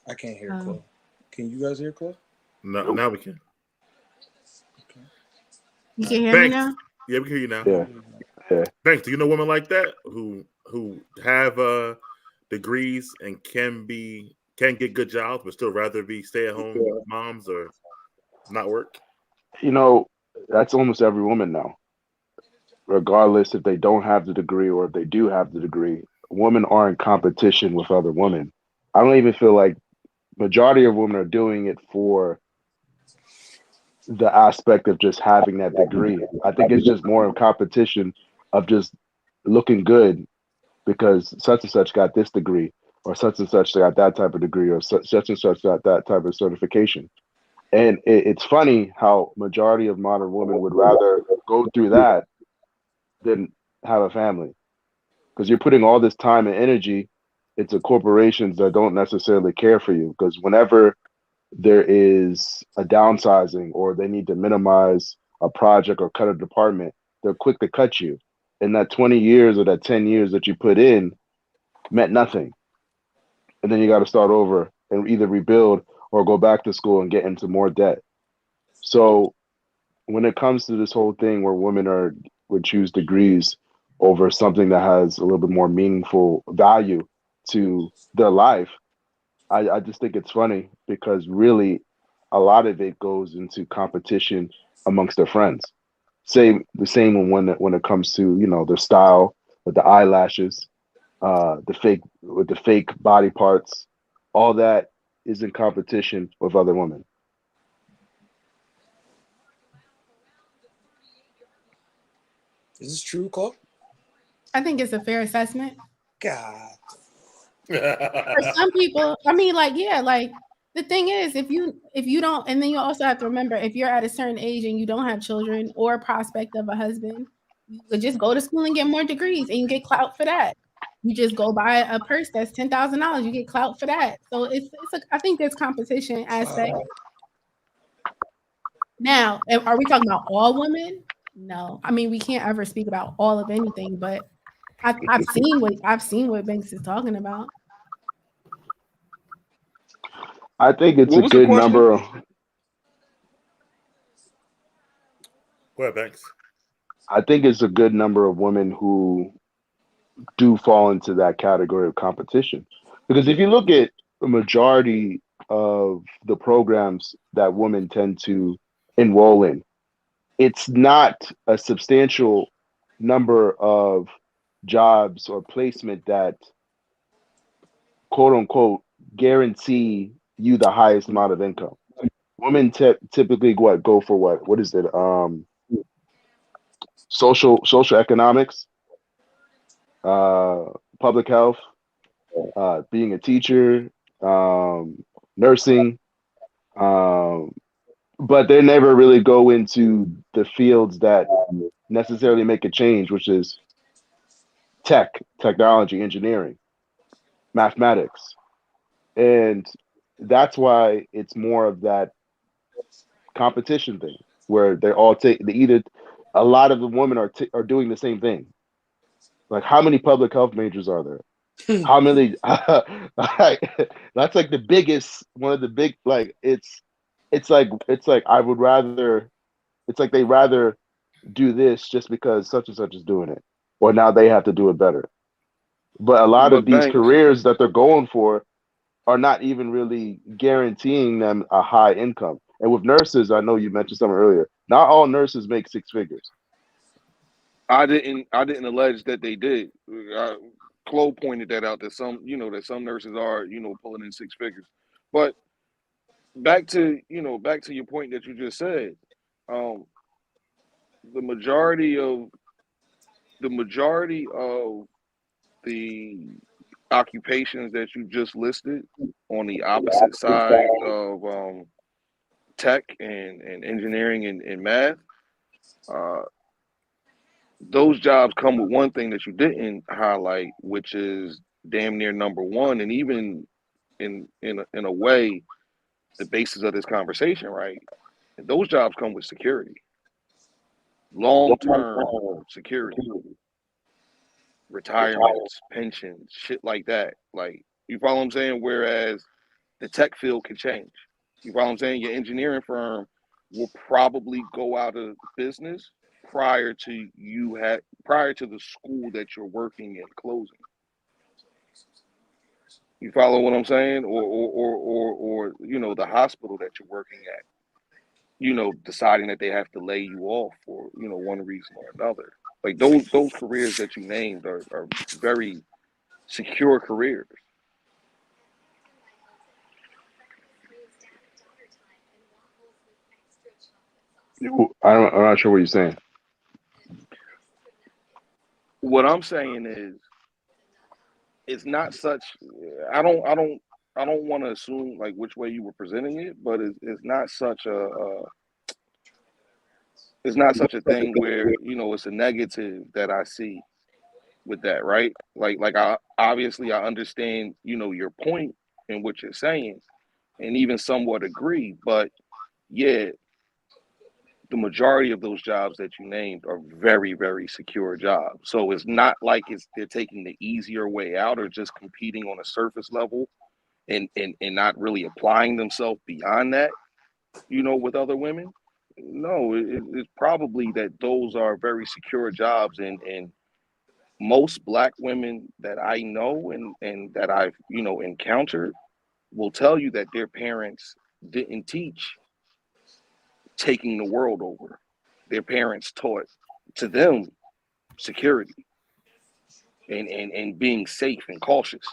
S16: I can't hear Chloe. Can you guys hear Chloe?
S10: No, now we can.
S19: You can hear me now?
S10: Yeah, we can hear you now.
S20: Yeah.
S10: Banks, do you know women like that who have degrees and can get good jobs but still rather be stay-at-home moms or not work?
S20: That's almost every woman now. Regardless if they don't have the degree or if they do have the degree, women are in competition with other women. I don't even feel like majority of women are doing it for the aspect of just having that degree. I think it's just more of competition of just looking good because such and such got this degree, or such and such got that type of degree, or such and such got that type of certification. And it's funny how majority of modern women would rather go through that than have a family, because you're putting all this time and energy into corporations that don't necessarily care for you. Because whenever there is a downsizing or they need to minimize a project or cut a department, they're quick to cut you. And that 20 years or that 10 years that you put in meant nothing. And then you got to start over and either rebuild or go back to school and get into more debt. So when it comes to this whole thing where would choose degrees over something that has a little bit more meaningful value to their life, I just think it's funny, because really a lot of it goes into competition amongst their friends. The same when it comes to, their style with the eyelashes, the fake body parts, all that is in competition with other women.
S16: Is this true, Cole?
S19: I think it's a fair assessment.
S16: God.
S19: For some people, I mean, like, yeah, like the thing is, if you don't, and then you also have to remember, if you're at a certain age and you don't have children or prospect of a husband, you could just go to school and get more degrees and you get clout for that. You just go buy a purse that's $10,000, you get clout for that. So I think there's competition aspect. Now, are we talking about all women? No. I mean, we can't ever speak about all of anything, but I've seen what Banks is talking about.
S20: I think it's a good number.
S10: Go ahead, Banks.
S20: I think it's a good number of women who do fall into that category of competition. Because if you look at the majority of the programs that women tend to enroll in, it's not a substantial number of jobs or placement that, quote unquote, guarantee you the highest amount of income. Women typically go for what is it? Social economics, public health, being a teacher, nursing, but they never really go into the fields that necessarily make a change, which is technology, engineering, mathematics. And that's why it's more of that competition thing where they either, a lot of the women are doing the same thing. Like, how many public health majors are there? How many? That's like the biggest, one of the big, like, it's like I would rather, it's like they rather do this just because such and such is doing it, or now they have to do it better. But a lot of these careers that they're going for are not even really guaranteeing them a high income. And with nurses, I know you mentioned something earlier, not all nurses make six figures.
S21: I didn't allege that they did. Chloe pointed that out, that some nurses are, pulling in six figures. But back to your point that you just said, the majority of the occupations that you just listed on the opposite side of tech and engineering and math, those jobs come with one thing that you didn't highlight, which is damn near number one, and even in a way, the basis of this conversation, right? Those jobs come with security, long-term security, retirements, pensions, shit like that. Like, you follow what I'm saying? Whereas the tech field can change. You follow what I'm saying? Your engineering firm will probably go out of business prior to the school that you're working in closing. You follow what I'm saying? Or the hospital that you're working at, deciding that they have to lay you off for, one reason or another. Like, those careers that you named are very secure careers.
S20: I'm not sure what you're saying.
S21: What I'm saying is, it's not such. I don't want to assume like which way you were presenting it, but it's not such It's not such a thing where, you know, it's a negative that I see with that, right? Like I obviously I understand, you know, your point and what you're saying, and even somewhat agree, but yeah, the majority of those jobs that you named are very, very secure jobs. So it's not like they're taking the easier way out or just competing on a surface level and not really applying themselves beyond that, you know, with other women. No, it's probably that those are very secure jobs, and most black women that I know and that I've, you know, encountered will tell you that their parents didn't teach taking the world over. Their parents taught to them security and being safe and cautious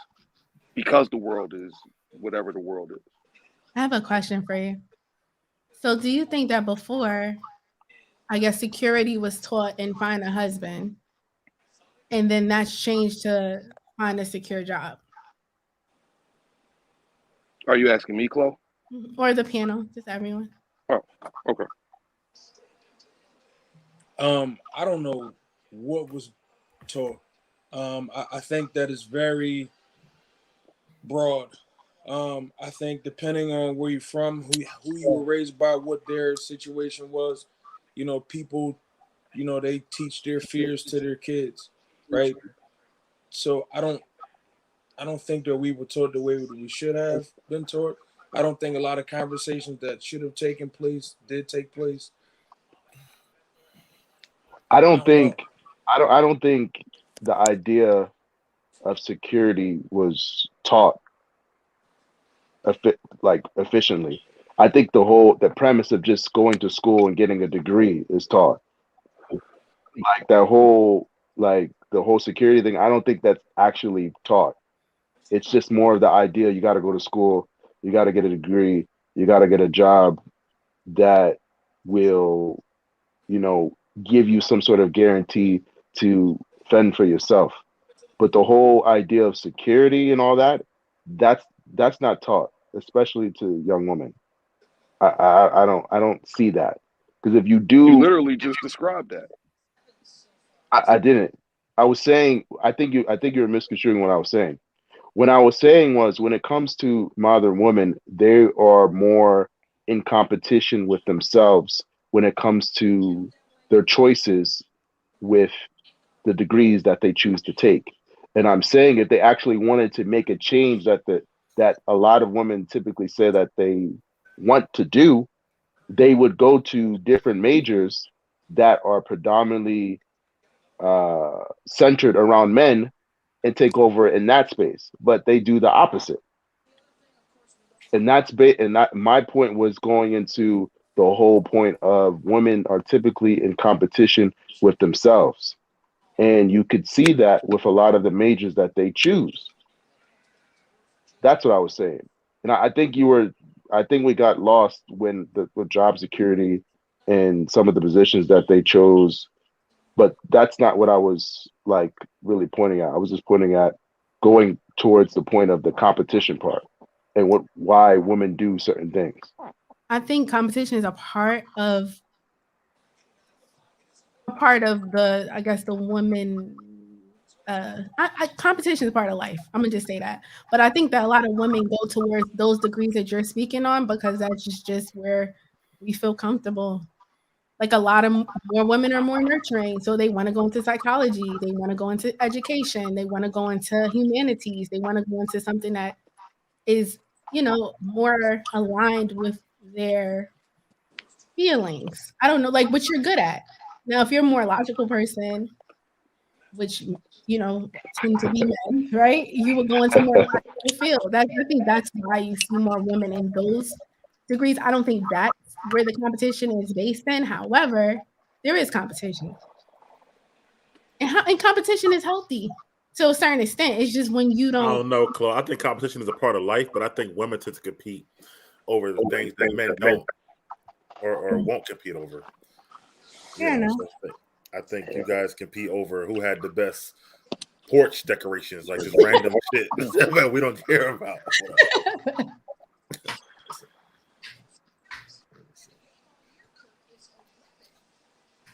S21: because the world is whatever the world is.
S19: I have a question for you. So do you think that before, I guess security was taught in find a husband, and then that's changed to find a secure job?
S21: Are you asking me, Chloe?
S19: Or the panel, just everyone.
S21: Oh, okay.
S16: I don't know what was taught. I think that is very broad. I think depending on where you're from, who you were raised by, what their situation was, you know, people, you know, they teach their fears to their kids, right? So I don't think that we were taught the way we should have been taught. I don't think a lot of conversations that should have taken place did take place.
S20: I don't think the idea of security was taught efficiently. I think the premise of just going to school and getting a degree is taught. Like the whole security thing, I don't think that's actually taught. It's just more of the idea you got to go to school, you got to get a degree, you got to get a job that will, you know, give you some sort of guarantee to fend for yourself. But the whole idea of security and all that, that's not taught, especially to young women. I don't see that, because if you do,
S21: you literally just described that.
S20: I didn't. I was saying, I think you're misconstruing what I was saying. What I was saying was, when it comes to modern women, they are more in competition with themselves when it comes to their choices with the degrees that they choose to take. And I'm saying, if they actually wanted to make a change that a lot of women typically say that they want to do, they would go to different majors that are predominantly centered around men and take over in that space. But they do the opposite. And my point was going into the whole point of women are typically in competition with themselves. And you could see that with a lot of the majors that they choose. That's what I was saying. And I think we got lost when the job security and some of the positions that they chose. But that's not what I was like really pointing at. I was just pointing at going towards the point of the competition part and why women do certain things.
S19: I think competition is a part of the, I guess, the woman. Competition is part of life. I'm gonna just say that. But I think that a lot of women go towards those degrees that you're speaking on because that's just where we feel comfortable. Like a lot of more women are more nurturing, so they want to go into psychology, they want to go into education, they want to go into humanities, they want to go into something that is, you know, more aligned with their feelings. I don't know, like what you're good at. Now, if you're a more logical person, which, you know, tend to be men, right? You would go into more logical field. I think that's why you see more women in those degrees. I don't think that's where the competition is based in. However, there is competition. And competition is healthy to a certain extent. It's just when you don't.
S10: I don't know, Chloe. I think competition is a part of life, but I think women tend to compete over the things that men don't or won't compete over. I think you guys compete over who had the best porch decorations, like just random shit that we don't care about.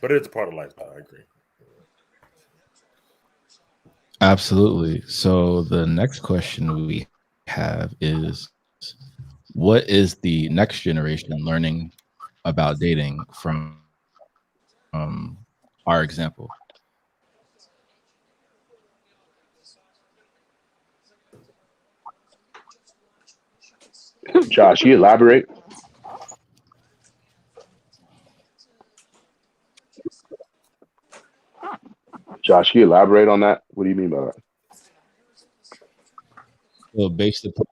S10: But it's a part of lifestyle. I agree.
S9: Absolutely. So the next question we have is, what is the next generation learning about dating from our example?
S20: Josh, you elaborate. Josh, can you elaborate on that? What do you mean by that?
S9: Well, based upon,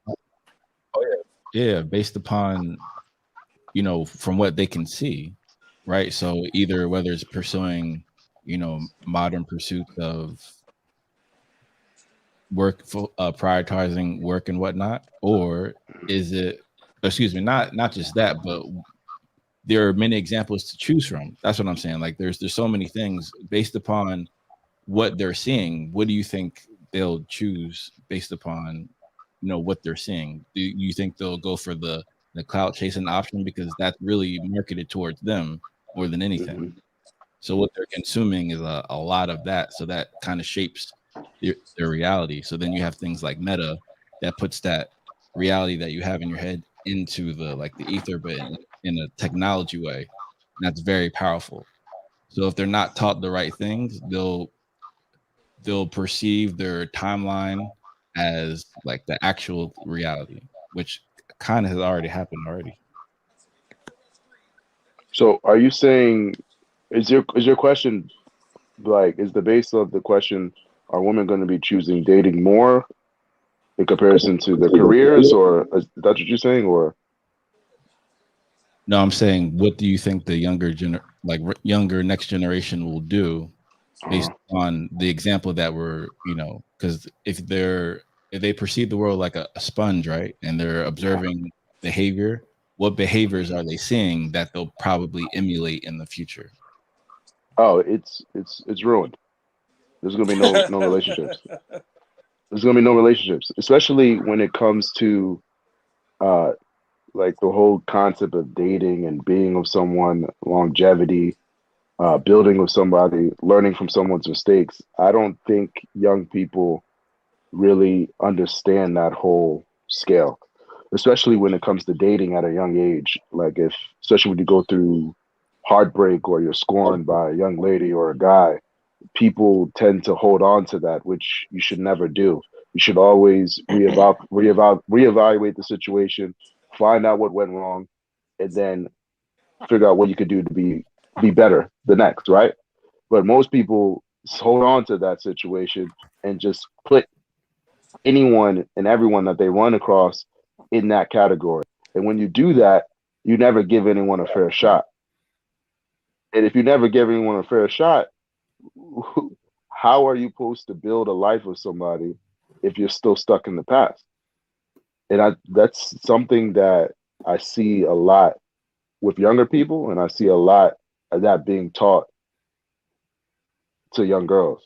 S9: yeah, based upon, from what they can see, right? So either whether it's pursuing, modern pursuits of work, prioritizing work and whatnot, or is it, excuse me, not just that, but there are many examples to choose from. That's what I'm saying. Like there's so many things based upon what they're seeing. What do you think they'll choose based upon, what they're seeing? Do you think they'll go for the clout chasing option because that's really marketed towards them more than anything?
S20: Mm-hmm.
S9: So what they're consuming is a lot of that. So that kind of shapes their reality. So then you have things like Meta that puts that reality that you have in your head into the ether, but in a technology way. And that's very powerful. So if they're not taught the right things, they'll perceive their timeline as like the actual reality, which kind of has already happened already.
S20: So are you saying, is your question, like, is the base of the question, are women going to be choosing dating more in comparison to their careers, or is that what you're saying? Or
S9: no, I'm saying, what do you think the younger next generation will do based on the example that we're, because if they perceive the world like a sponge, right, and they're observing behavior, what behaviors are they seeing that they'll probably emulate in the future?
S20: Oh, it's ruined. There's gonna be no relationships. There's gonna be no relationships, especially when it comes to like the whole concept of dating and being with someone, longevity, building with somebody, learning from someone's mistakes. I don't think young people really understand that whole scale, especially when it comes to dating at a young age. Like especially when you go through heartbreak or you're scorned by a young lady or a guy, people tend to hold on to that, which you should never do. You should always reevaluate the situation, find out what went wrong, and then figure out what you could do to be better the next, right? But most people hold on to that situation and just put anyone and everyone that they run across in that category. And when you do that, you never give anyone a fair shot. And if you never give anyone a fair shot, how are you supposed to build a life with somebody if you're still stuck in the past? And that's something that I see a lot with younger people, and I see a lot of that being taught to young girls,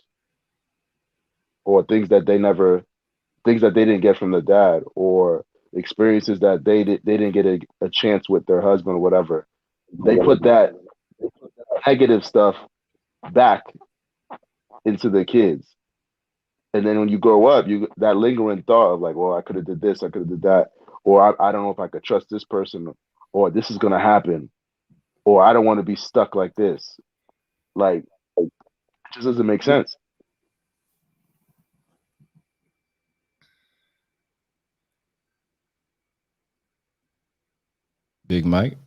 S20: or things that they didn't get from their dad, or experiences that they didn't get a chance with their husband or whatever. They put that negative stuff back into the kids. And then when you grow up, you that lingering thought of like, well, I could have did this, I could have did that, or I don't know if I could trust this person, or this is gonna happen, or I don't want to be stuck like this. Like, it just doesn't make sense.
S9: Big Mike?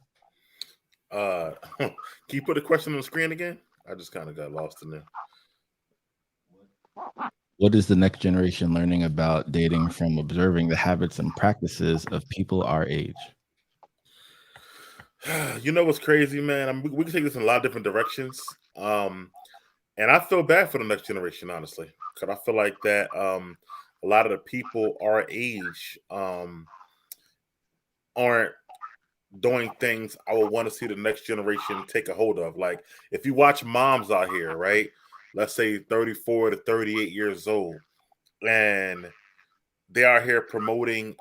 S10: Can you put a question on the screen again? I just kind of got lost in there.
S9: What is the next generation learning about dating from observing the habits and practices of people our age?
S10: You know what's crazy, man? I mean, we can take this in a lot of different directions. And I feel bad for the next generation, honestly, because I feel like that a lot of the people our age aren't doing things I would want to see the next generation take a hold of. Like if you watch moms out here, right? Let's say 34 to 38 years old, and they are here promoting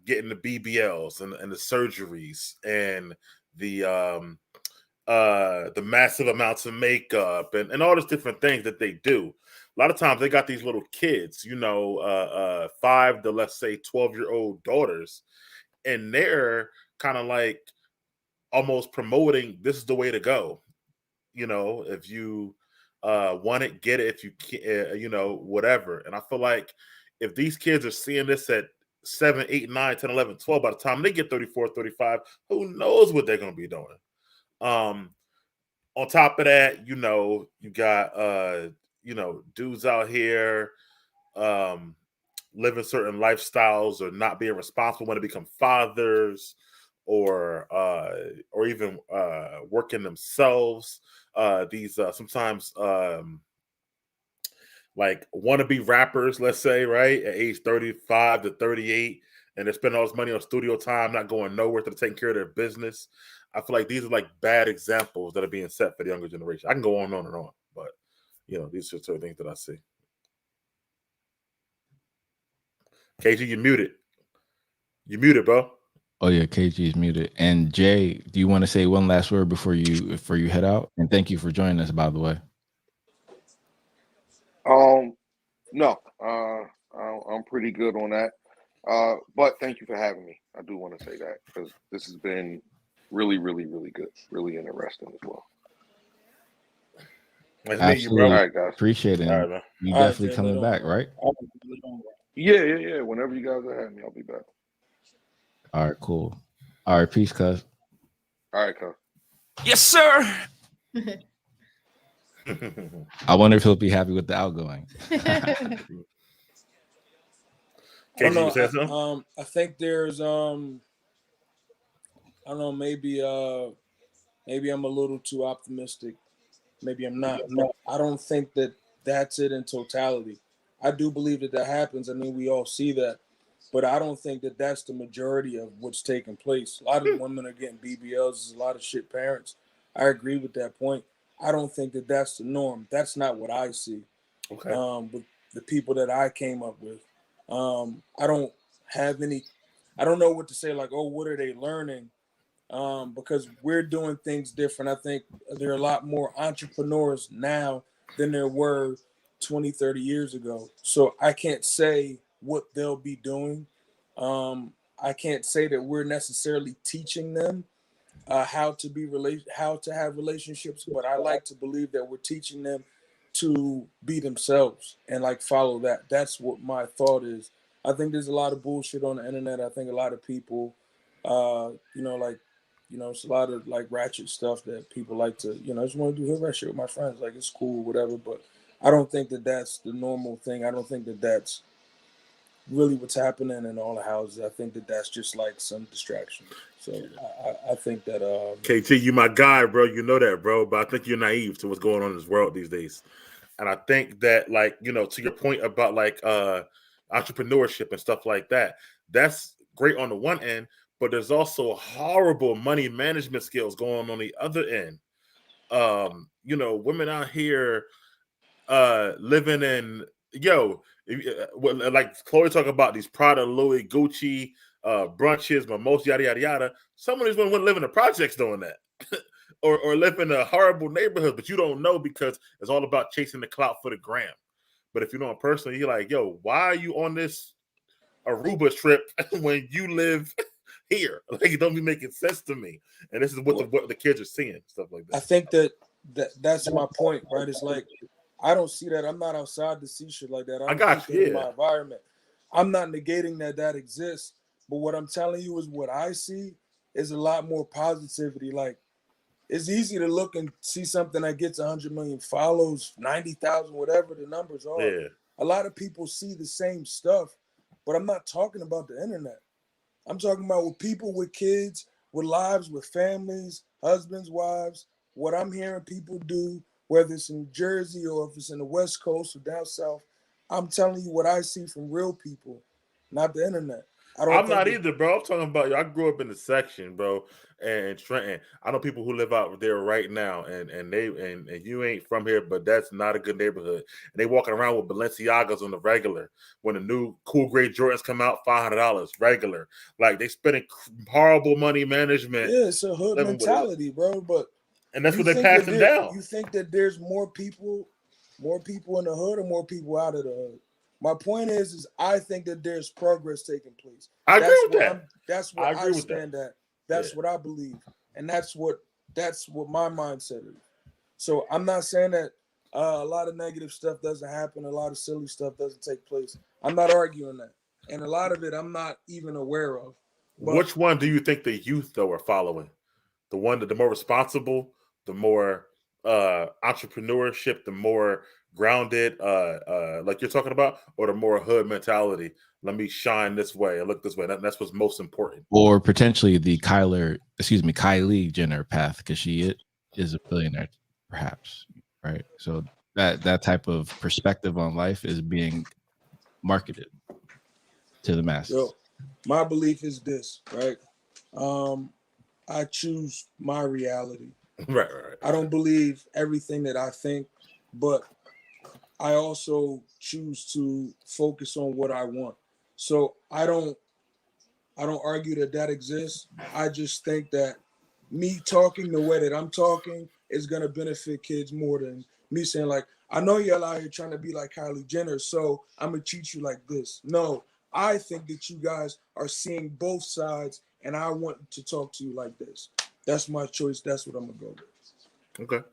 S10: getting the BBLs and the surgeries and the the massive amounts of makeup and all these different things that they do. A lot of times they got these little kids, 5 to, let's say, 12-year-old daughters, and they're kind of like almost promoting this is the way to go. If you want it, get it. If you can't, whatever. And I feel like if these kids are seeing this at 7, 8, 9, 10, 11, 12, by the time they get 34, 35, who knows what they're going to be doing. On top of that, you got dudes out here living certain lifestyles or not being responsible when they become fathers, or even working themselves. These sometimes like wannabe rappers, let's say, right, at age 35 to 38, and they're spending all this money on studio time, not going nowhere to taking care of their business. I feel like these are like bad examples that are being set for the younger generation. I can go on and on, but these are certain things that I see. KG, you muted. You muted, bro.
S9: Oh yeah, KG is muted. And Jay, do you want to say one last word before you head out? And thank you for joining us, by the way.
S21: No, I'm pretty good on that. But thank you for having me. I do want to say that because this has been really, really, really good, really interesting as well.
S10: Nice meeting you, bro.
S21: All right, guys.
S9: Appreciate it.
S10: All right, man.
S9: You definitely coming back, right?
S21: Yeah. Whenever you guys are having me, I'll be back.
S9: All right, cool. All right, peace, cuz.
S21: All right, cuz.
S18: Yes, sir.
S9: I wonder if he'll be happy with the outgoing.
S16: I don't know. I think there's I don't know, maybe I'm a little too optimistic. Maybe I'm not. But I don't think that that's it in totality. I do believe that happens. I mean, we all see that. But I don't think that that's the majority of what's taking place. A lot of women are getting BBLs. There's a lot of shit parents. I agree with that point. I don't think that that's the norm. That's not what I see.
S10: Okay.
S16: With the people that I came up with. I don't know what to say, like, oh, what are they learning? Because we're doing things different. I think there are a lot more entrepreneurs now than there were 20, 30 years ago. So I can't say what they'll be doing. I can't say that we're necessarily teaching them how to have relationships, but I like to believe that we're teaching them to be themselves and like follow that. That's what my thought is. I think there's a lot of bullshit on the internet. I think a lot of people, it's a lot of like ratchet stuff that people like to, I just want to do hood rat shit with my friends. Like, it's cool, whatever. But I don't think that that's the normal thing. I don't think that that's really what's happening in all the houses. I think that that's just like some distraction. So I think that
S10: KT, you my guy, bro. You know that, bro. But I think you're naive to what's going on in this world these days. And I think that, like, to your point about like entrepreneurship and stuff like that, that's great on the one end, but there's also horrible money management skills going on the other end. Women out here living in like Chloe talking about these Prada, Louis, Gucci brunches, mimosas, yada yada yada. Some of these women live in the projects doing that, or live in a horrible neighborhood, but you don't know because it's all about chasing the clout for the gram. But if you know them personally, you're like, yo, why are you on this Aruba trip when you live here? Like, it don't be making sense to me. And this is what the kids are seeing, stuff like that.
S16: I think that's my point, right? It's like, I don't see that. I'm not outside to see shit like that.
S10: I got you.
S16: In my environment. I'm not negating that exists, but what I'm telling you is what I see is a lot more positivity. Like, it's easy to look and see something that gets 100 million follows, 90,000, whatever the numbers are.
S10: Yeah.
S16: A lot of people see the same stuff, but I'm not talking about the internet. I'm talking about with people with kids, with lives, with families, husbands, wives, what I'm hearing people do, whether it's in Jersey or if it's in the West Coast or down South. I'm telling you what I see from real people, not the internet.
S10: I'm not either, bro. I'm talking about, I grew up in the section, bro, and Trenton. I know people who live out there right now, and you ain't from here, but that's not a good neighborhood. And they walking around with Balenciagas on the regular. When the new cool gray Jordans come out, $500 regular. Like, they spending horrible money management.
S16: Yeah, it's a hood mentality, bro. But
S10: And that's
S16: You
S10: what they're
S16: think that
S10: passing
S16: there-
S10: down.
S16: You think that there's more people in the hood or more people out of the hood? My point is I think that there's progress taking place.
S10: I agree with
S16: where
S10: that.
S16: That's what
S10: I
S16: I
S10: agree with
S16: stand
S10: that.
S16: at. That's what I believe, and that's what my mindset is. So I'm not saying that a lot of negative stuff doesn't happen, a lot of silly stuff doesn't take place. I'm not arguing that, and a lot of it I'm not even aware of. But
S10: Which one do you think the youth though are following? The one that the more responsible, the more entrepreneurship, the more grounded, like you're talking about, or the more hood mentality. Let me shine this way and look this way. That's what's most important.
S9: Or potentially the Kylie Jenner path, because she is a billionaire, perhaps, right? So that type of perspective on life is being marketed to the masses.
S16: So my belief is this, right? I choose my reality.
S10: Right.
S16: I don't believe everything that I think, but I also choose to focus on what I want. So I don't argue that exists. I just think that me talking the way that I'm talking is gonna benefit kids more than me saying like, I know you're out here trying to be like Kylie Jenner, so I'm gonna treat you like this. No, I think that you guys are seeing both sides, and I want to talk to you like this. That's my choice. That's what I'm gonna go with.
S10: Okay.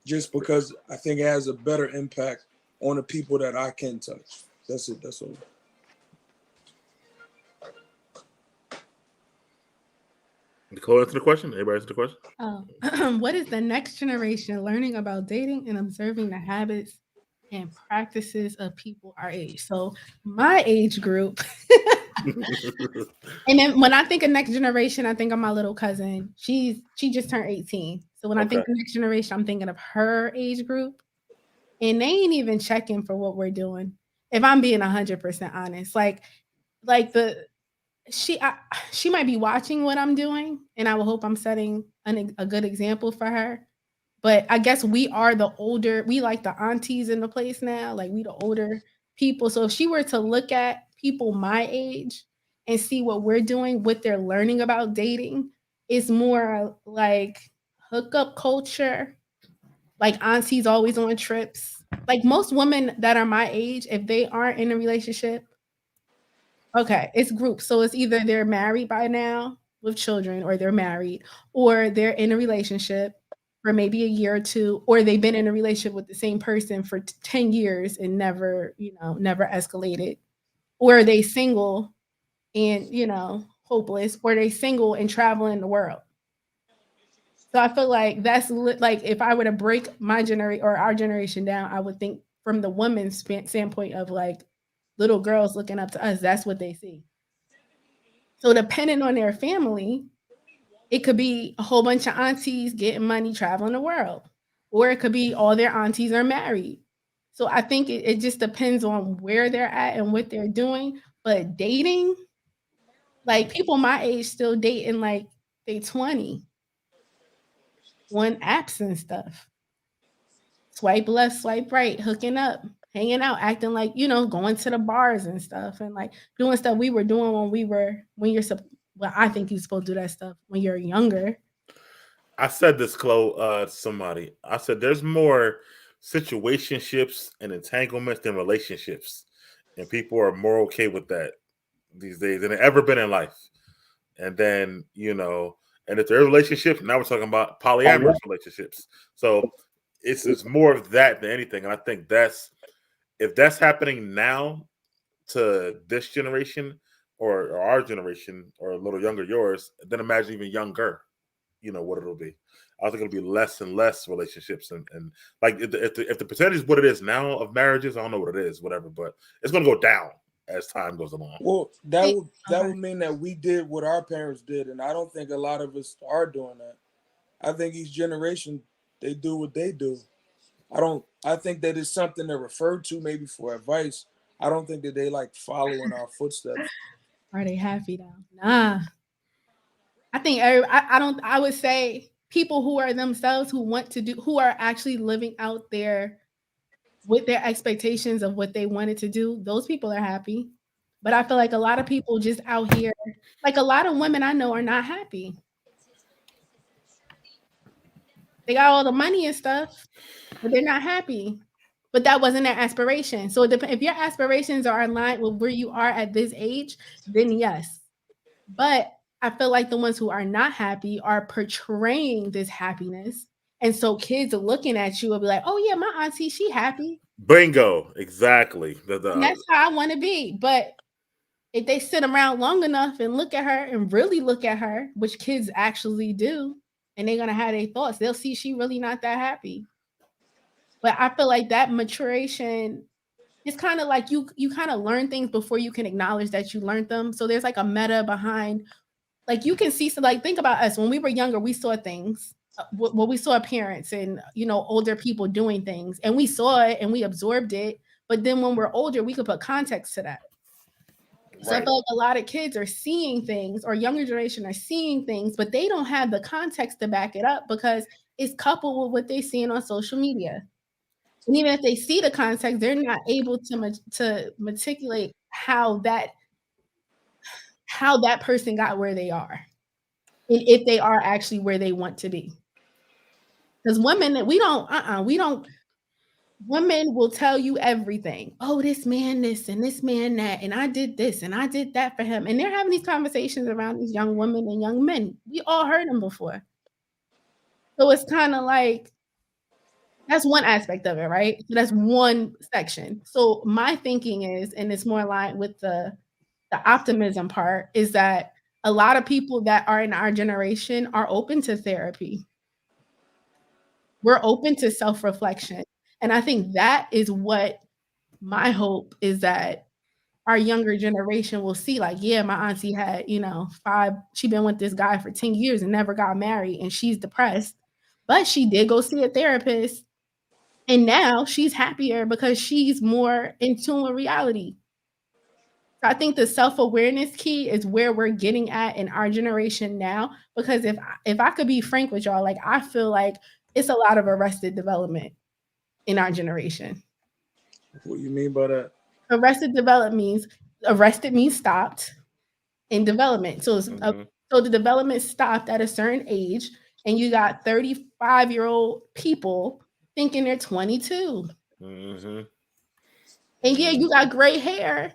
S16: Just because I think it has a better impact on the people that I can touch. That's it. That's all.
S10: Nicole, answer the question. Everybody answer the question.
S19: Oh, what is the next generation learning about dating and observing the habits and practices of people our age? So my age group. And then when I think of next generation, I think of my little cousin. She just turned 18. So when I think of next generation, I'm thinking of her age group. And they ain't even checking for what we're doing. If I'm being 100% honest, she might be watching what I'm doing, and I will hope I'm setting a good example for her. But I guess we are the older, we like the aunties in the place now, like we the older people. So if she were to look at people my age and see what we're doing, what they're learning about dating, it's more like hookup culture, like aunties always on trips. Like most women that are my age, if they aren't in a relationship, okay, it's groups. So it's either they're married by now with children, or they're married, or they're in a relationship for maybe a year or two, or they've been in a relationship with the same person for 10 years and never escalated, or they single and, hopeless, or they single and traveling the world. So I feel like that's like if I were to break my generation or our generation down, I would think from the woman's standpoint of like little girls looking up to us, that's what they see. So depending on their family, it could be a whole bunch of aunties getting money traveling the world, or it could be all their aunties are married. So I think it just depends on where they're at and what they're doing. But dating, like people my age still dating like they 20 on apps and stuff. Swipe left, swipe right, hooking up, hanging out, acting like, going to the bars and stuff, and like doing stuff we were doing well, I think you're supposed to do that stuff when you're younger.
S10: I said this, Chloe, to somebody. I said there's more situationships and entanglements than relationships. And people are more okay with that these days than they've ever been in life. And then, and if there are relationships, now we're talking about polyamorous relationships. So it's more of that than anything. And I think if that's happening now to this generation or our generation or a little younger yours, then imagine even younger, what it'll be. I think it'll be less and less relationships, and like if the percentage is what it is now of marriages, I don't know what it is, whatever, but it's going to go down as time goes along.
S16: Well, that would mean that we did what our parents did, and I don't think a lot of us are doing that. I think each generation they do what they do. I think that it's something to refer to maybe for advice. I don't think that they like following our footsteps.
S19: Are they happy though? Nah. I think I would say people who are themselves, who are actually living out with their expectations of what they wanted to do, those people are happy. But I feel like a lot of people just out here, like a lot of women I know are not happy. They got all the money and stuff, but they're not happy. But that wasn't their aspiration. So if your aspirations are in line with where you are at this age, then yes. But I feel like the ones who are not happy are portraying this happiness. And so kids are looking at you and be like, oh yeah, my auntie, she happy.
S10: Bingo, exactly.
S19: And that's how I want to be. But if they sit around long enough and look at her and really look at her, which kids actually do, and they're gonna have their thoughts, they'll see she really not that happy. But I feel like that maturation is kind of like you kind of learn things before you can acknowledge that you learned them. So there's like a meta behind, like you can see, so like think about us when we were younger, we saw things. Well, we saw parents and older people doing things, and we saw it and we absorbed it. But then when we're older, we could put context to that. So I feel like a lot of kids are seeing things, or younger generation are seeing things, but they don't have the context to back it up because it's coupled with what they're seeing on social media. And even if they see the context, they're not able to meticulate how that person got where they are, and if they are actually where they want to be. Because women, women will tell you everything. Oh, this man this and this man that, and I did this and I did that for him. And they're having these conversations around these young women and young men. We all heard them before. So it's kind of like, that's one aspect of it, right? So that's one section. So my thinking is, and it's more aligned with the optimism part, is that a lot of people that are in our generation are open to therapy. We're open to self-reflection. And I think that is what my hope is, that our younger generation will see, like, yeah, my auntie had, she been with this guy for 10 years and never got married, and she's depressed, but she did go see a therapist. And now she's happier because she's more in tune with reality. So I think the self-awareness key is where we're getting at in our generation now. Because if I could be frank with y'all, like, I feel like it's a lot of arrested development in our generation.
S16: What do you mean by that?
S19: Arrested means stopped, in development. So so the development stopped at a certain age, and you got 35-year-old people thinking they're 22.
S10: Mm-hmm.
S19: And yeah, you got gray hair,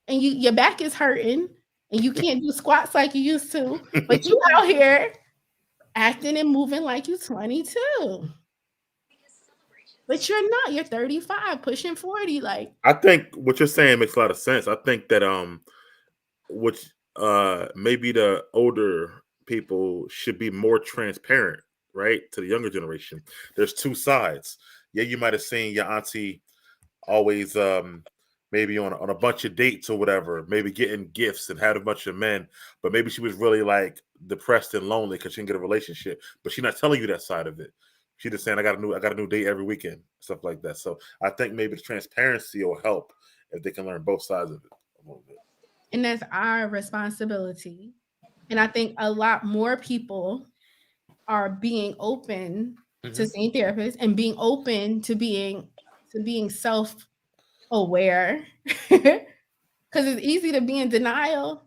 S19: and your back is hurting, and you can't do squats like you used to, but you out here acting and moving like you're 22. But you're not. You're 35, pushing 40. Like,
S10: I think what you're saying makes a lot of sense. I think that maybe the older people should be more transparent, right, to the younger generation. There's two sides. Yeah, you might have seen your auntie always maybe on a bunch of dates or whatever, maybe getting gifts and had a bunch of men, but maybe she was really like depressed and lonely because she didn't get a relationship. But she's not telling you that side of it. She's just saying, I got a new date every weekend, stuff like that. So I think maybe the transparency will help if they can learn both sides of it a little bit.
S19: And that's our responsibility. And I think a lot more people are being open to seeing therapists and being open to being self-aware. Because it's easy to be in denial,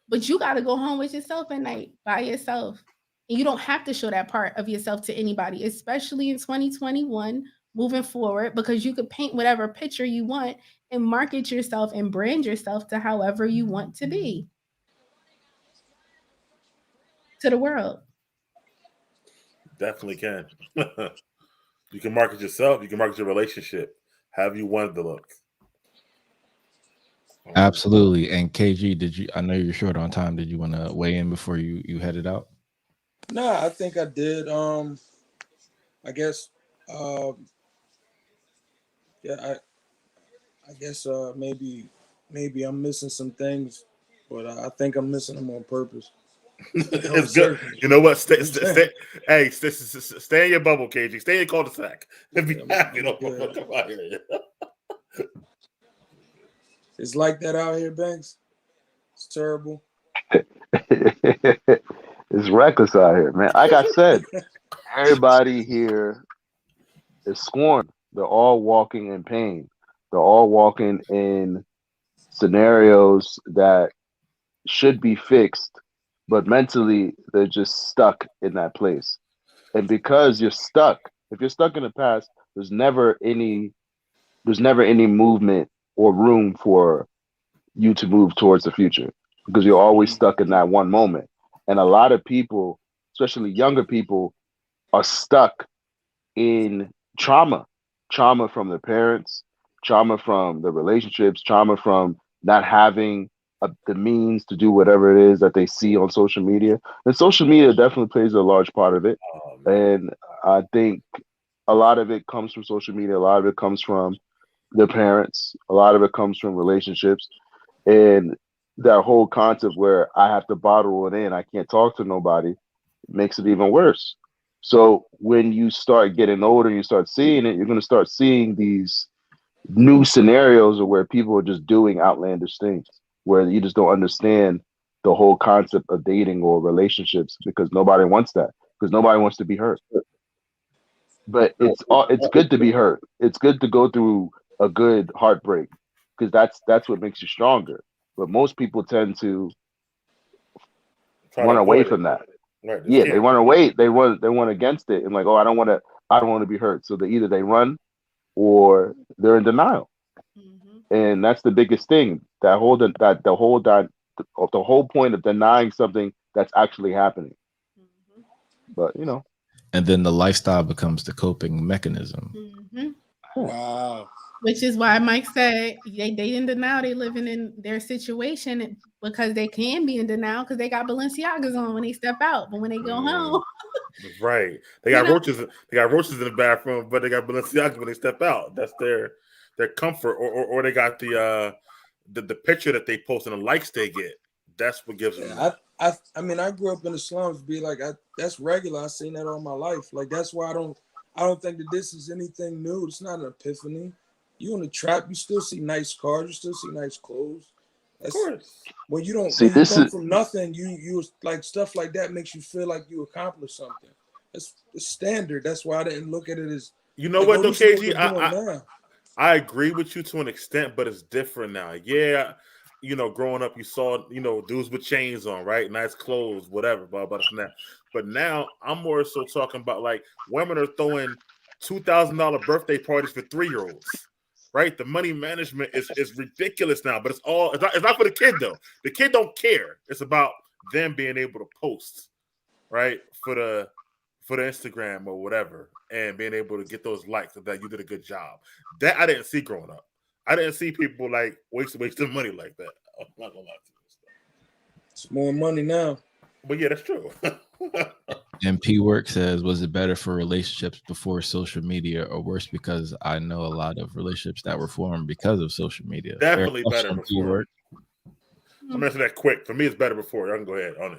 S19: but you got to go home with yourself at night by yourself. And you don't have to show that part of yourself to anybody, especially in 2021, moving forward, because you could paint whatever picture you want and market yourself and brand yourself to however you want to be to the world.
S10: Definitely can. You can market yourself. You can market your relationship. However you want it to look.
S9: Absolutely. And KG, I know you're short on time. Did you want to weigh in before you headed out?
S16: Nah, I think I did. I guess yeah, I guess maybe I'm missing some things, but I think I'm missing them on purpose.
S10: It's good. You know what? Stay in your bubble, KG. Stay in your cul-de-sac. Be happy. Don't come out here.
S16: It's like that out here, Banks. It's terrible.
S20: It's reckless out here, man. Like I said, everybody here is scorned. They're all walking in pain. They're all walking in scenarios that should be fixed, but mentally they're just stuck in that place. And because you're stuck, if you're stuck in the past, there's never any movement or room for you to move towards the future because you're always stuck in that one moment. And a lot of people, especially younger people, are stuck in trauma from their parents, trauma from the relationships, trauma from not having the means to do whatever it is that they see on social media. And social media definitely plays a large part of it. And I think a lot of it comes from social media. A lot of it comes from their parents. A lot of it comes from relationships. And that whole concept where I have to bottle it in, I can't talk to nobody, makes it even worse. So when you start getting older and you start seeing it, you're going to start seeing these new scenarios of where people are just doing outlandish things, where you just don't understand the whole concept of dating or relationships because nobody wants that, because nobody wants to be hurt. But it's good to be hurt. It's good to go through a good heartbreak because that's what makes you stronger. But most people tend to run away from that.
S10: Right.
S20: Yeah, they run away. They run against it, and like, oh, I don't want to be hurt. So either they run or they're in denial, and that's the biggest thing. The whole point of denying something that's actually happening. But you know,
S9: and then the lifestyle becomes the coping mechanism.
S16: Wow.
S19: Which is why Mike said they in denial. They living in their situation because they can be in denial because they got Balenciagas on when they step out, but when they go home,
S10: right? They got roaches. They got roaches in the bathroom, but they got Balenciagas when they step out. That's their comfort, or they got the picture that they post and the likes they get. That's what gives them.
S16: I mean, I grew up in the slums. Be like, that's regular. I've seen that all my life. Like that's why I don't think that this is anything new. It's not an epiphany. You in the trap, you still see nice cars, you still see nice clothes. Of course. When you don't
S20: see,
S16: when you come from nothing, you like stuff like that makes you feel like you accomplished something. It's standard. That's why I didn't look at it as
S10: you know
S16: like,
S10: what though, KG. I agree with you to an extent, but it's different now. Yeah, you know, growing up, you saw dudes with chains on, right? Nice clothes, whatever, blah blah blah. But now I'm more so talking about like women are throwing $2,000 birthday parties for 3-year-olds. Right, the money management is ridiculous now, but it's not for the kid though. The kid don't care. It's about them being able to post, right, for the Instagram or whatever, and being able to get those likes that you did a good job. That I didn't see growing up. I didn't see people like wasting money like that. I'm not gonna lie to you.
S16: It's more money now.
S10: But yeah, that's true.
S9: MP Work says, was it better for relationships before social media or worse? Because I know a lot of relationships that were formed because of social media.
S10: Definitely better before. I'm gonna answer that quick. For me, it's better before. I can go ahead on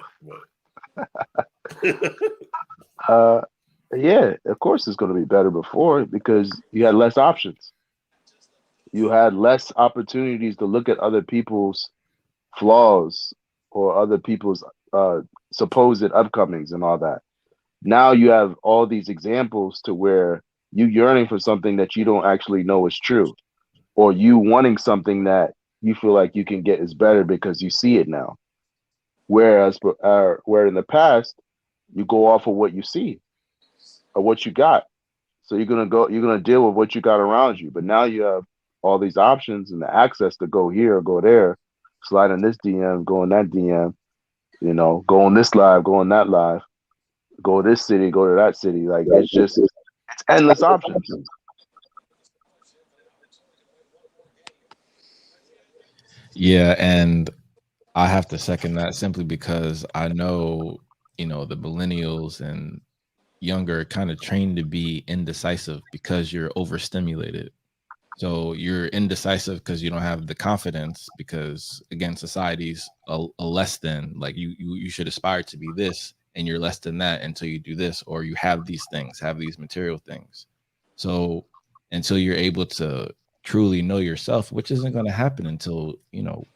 S20: it. Yeah, of course it's going to be better before because you had less options. You had less opportunities to look at other people's flaws or other people's supposed upcomings and all that. Now you have all these examples to where you yearning for something that you don't actually know is true, or you wanting something that you feel like you can get is better because you see it now. Whereas where in the past you go off of what you see or what you got. So you're gonna deal with what you got around you. But now you have all these options and the access to go here or go there, slide in this DM, go in that DM, go on this live, go on that live. Go to this city, go to that city. Like it's endless options.
S9: Yeah, and I have to second that simply because I know, the millennials and younger kind of trained to be indecisive because you're overstimulated. So you're indecisive because you don't have the confidence because, again, society's a less than, like you should aspire to be this. And you're less than that until you do this, or you have these things, have these material things. So until you're able to truly know yourself, which isn't going to happen until,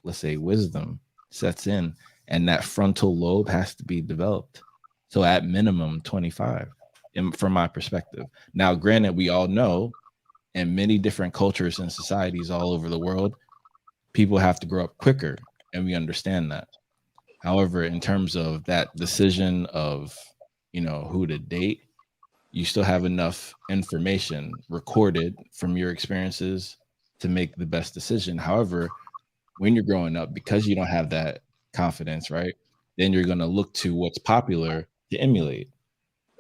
S9: let's say wisdom sets in and that frontal lobe has to be developed. So at minimum 25, from my perspective. Now, granted, we all know in many different cultures and societies all over the world, people have to grow up quicker, and we understand that. However, in terms of that decision of, who to date, you still have enough information recorded from your experiences to make the best decision. However, when you're growing up, because you don't have that confidence, right? Then you're going to look to what's popular to emulate.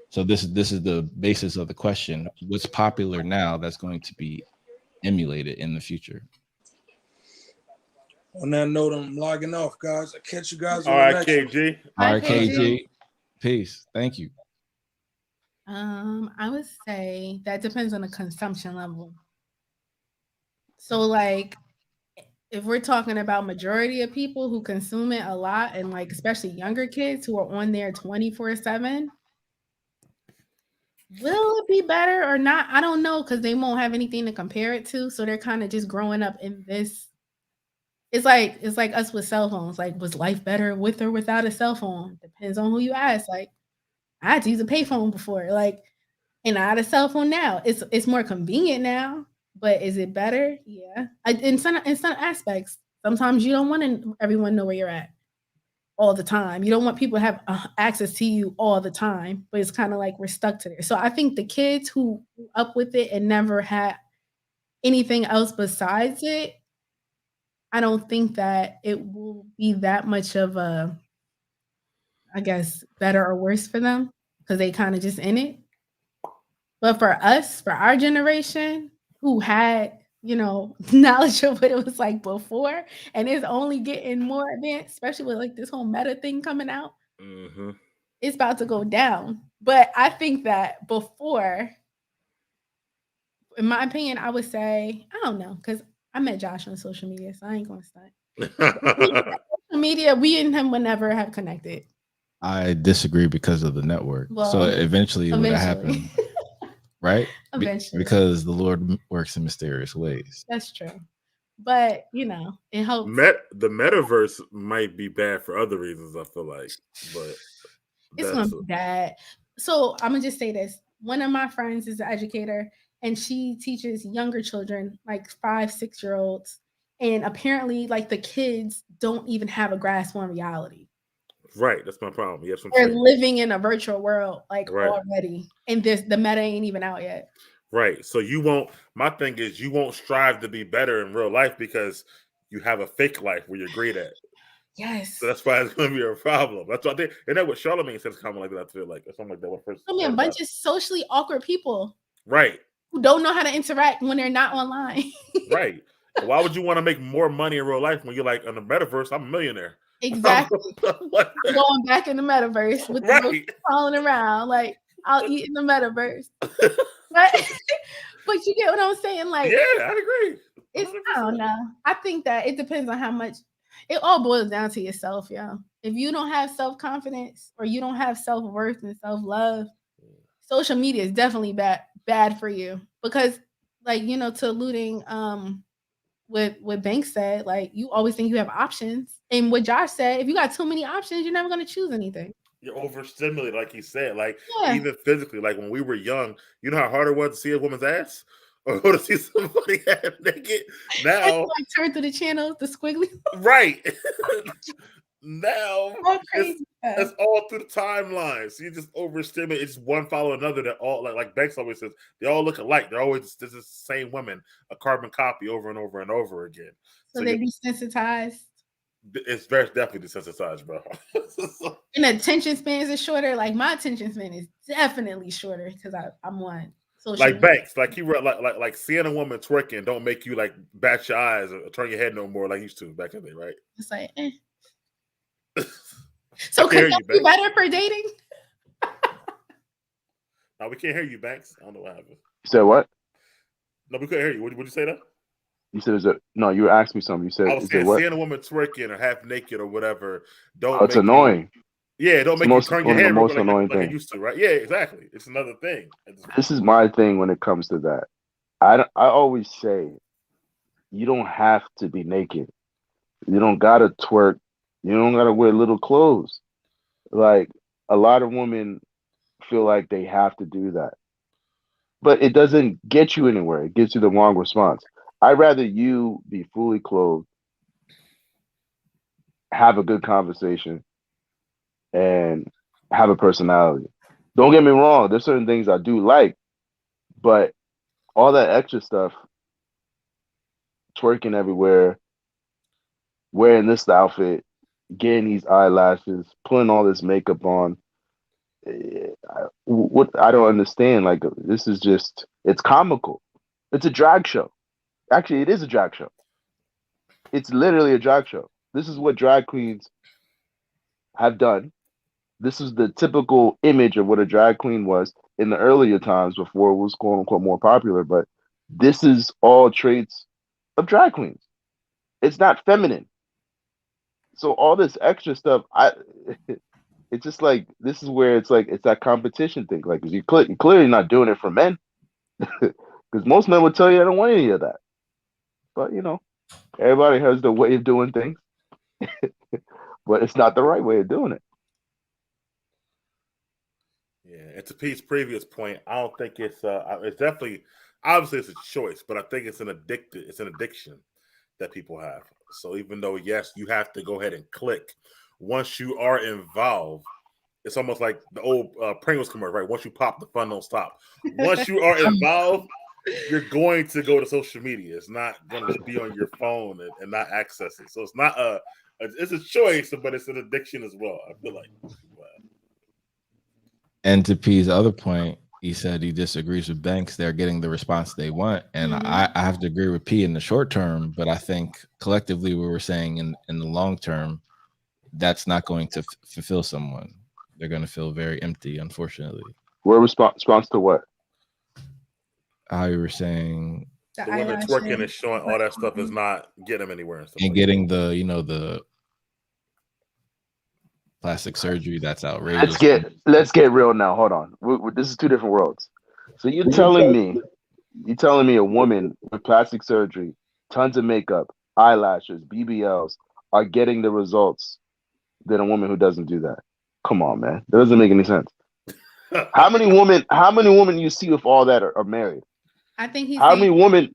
S9: So this is the basis of the question. What's popular now that's going to be emulated in the future?
S16: On that note, I'm logging off, guys. I'll catch you guys on
S10: All
S16: the
S10: right,
S16: next
S10: KG.
S16: one.
S9: All right, KG. Peace. Thank you.
S19: I would say that depends on the consumption level. So like if we're talking about majority of people who consume it a lot and like especially younger kids who are on there 24/7, will it be better or not? I don't know because they won't have anything to compare it to. So they're kind of just growing up in this. It's like us with cell phones. Like, was life better with or without a cell phone? Depends on who you ask. Like, I had to use a payphone before. Like, and I had a cell phone now. It's more convenient now, but is it better? Yeah. In some aspects, sometimes you don't want everyone know where you're at all the time. You don't want people to have access to you all the time, but it's kind of like we're stuck to there. So I think the kids who grew up with it and never had anything else besides it, I don't think that it will be that much of a, I guess, better or worse for them because they kind of just in it. But for us, for our generation who had, knowledge of what it was like before, and it's only getting more advanced, especially with like this whole meta thing coming out, it's about to go down. But I think that before, in my opinion, I would say, I don't know, because I met Josh on social media, so I ain't gonna stunt. Social media, we and him would never have connected.
S9: I disagree because of the network. So eventually it would have happened. Right?
S19: Eventually.
S9: Because the Lord works in mysterious ways.
S19: That's true. But, it helps.
S10: The metaverse might be bad for other reasons, I feel like. But
S19: it's going to be bad. So I'm going to just say this. One of my friends is an educator, and she teaches younger children, like 5-6-year-olds. And apparently, like, the kids don't even have a grasp on reality.
S10: Right, that's my problem. Yes,
S19: they're living in a virtual world, like already, and the meta ain't even out yet.
S10: Right. So you won't. My thing is, you won't strive to be better in real life because you have a fake life where you're great at.
S19: Yes.
S10: So that's why it's going to be a problem. That's what isn't that what Charlamagne says? Comment like that. I feel like or something like that. When first,
S19: I mean, a bunch of socially awkward people,
S10: right,
S19: who don't know how to interact when they're not online.
S10: Right. Why would you want to make more money in real life when you're like in the metaverse? I'm a millionaire.
S19: Exactly. Going back in the metaverse with the crawling around, like I'll eat in the metaverse. but you get what I'm saying? Like,
S10: yeah, I agree.
S19: I don't know. I think that it depends on how much. It all boils down to yourself, yo. If you don't have self-confidence or you don't have self-worth and self-love, social media is definitely bad for you because, like, to alluding what Banks said, like, you always think you have options. And what Josh said, if you got too many options, you're never going to choose anything.
S10: You're overstimulated, like he said. Like, even physically, like when we were young, you know how hard it was to see a woman's ass? Or to see somebody half naked? Now,
S19: like, turn through the channels, the squiggly.
S10: Right. Now, it's all through the timeline. So you just overstimulate. It's one follow another that all, like Banks always says, they all look alike. They're always this is the same women, a carbon copy over and over and over again.
S19: So they desensitized.
S10: It's very definitely desensitized, bro.
S19: And attention spans is shorter. Like, my attention span is definitely shorter because I'm on social
S10: like
S19: media.
S10: Banks, like he like seeing a woman twerking don't make you like bat your eyes or turn your head no more like you used to back in the day, right?
S19: It's like, So could that be better for dating?
S10: No, we can't hear you, Banks. I don't know what happened.
S20: You said what?
S10: No, we couldn't hear you. Would you say that?
S20: You said, no, you asked me something. You said,
S10: I was saying, seeing a woman twerking or half naked or whatever,
S20: it's annoying.
S10: Don't make you turn your head like it used to, right? Yeah, exactly. It's another thing.
S20: This is my thing when it comes to that. I always say, you don't have to be naked. You don't gotta twerk. You don't gotta wear little clothes. Like, a lot of women feel like they have to do that, but it doesn't get you anywhere. It gets you the wrong response. I'd rather you be fully clothed, have a good conversation, and have a personality. Don't get me wrong. There's certain things I do like, but all that extra stuff, twerking everywhere, wearing this outfit, getting these eyelashes, putting all this makeup on. What I don't understand. Like, this is just, it's comical. It's a drag show. Actually, it is a drag show. It's literally a drag show. This is what drag queens have done. This is the typical image of what a drag queen was in the earlier times before it was quote unquote more popular. But this is all traits of drag queens. It's not feminine. So all this extra stuff, it's just like, this is where it's like, it's that competition thing. Like, you're clearly not doing it for men, because most men would tell you I don't want any of that. But everybody has their way of doing things, but it's not the right way of doing it.
S10: Yeah, and to Pete's previous point, I don't think it's definitely, obviously it's a choice, but I think it's an addiction that people have. So even though, yes, you have to go ahead and click, once you are involved, it's almost like the old Pringles commercial, right? Once you pop, the fun don't stop. Once you are involved, you're going to go to social media. It's not going to be on your phone and not access it. So it's not it's a choice, but it's an addiction as well, I feel like.
S9: And to P's other point, he said he disagrees with banks. They're getting the response they want. And I have to agree with P in the short term, but I think collectively we were saying in the long term, that's not going to fulfill someone. They're going to feel very empty, unfortunately.
S20: We're response to what?
S9: How you were saying
S10: the women twerking and showing all that stuff is not getting them anywhere.
S9: And getting the, the plastic surgery, that's outrageous.
S20: Let's get real now. Hold on. This is two different worlds. So you're telling me a woman with plastic surgery, tons of makeup, eyelashes, BBLs are getting the results than a woman who doesn't do that? Come on, man. That doesn't make any sense. How many women you see with all that are married?
S19: I think he's
S20: how many women,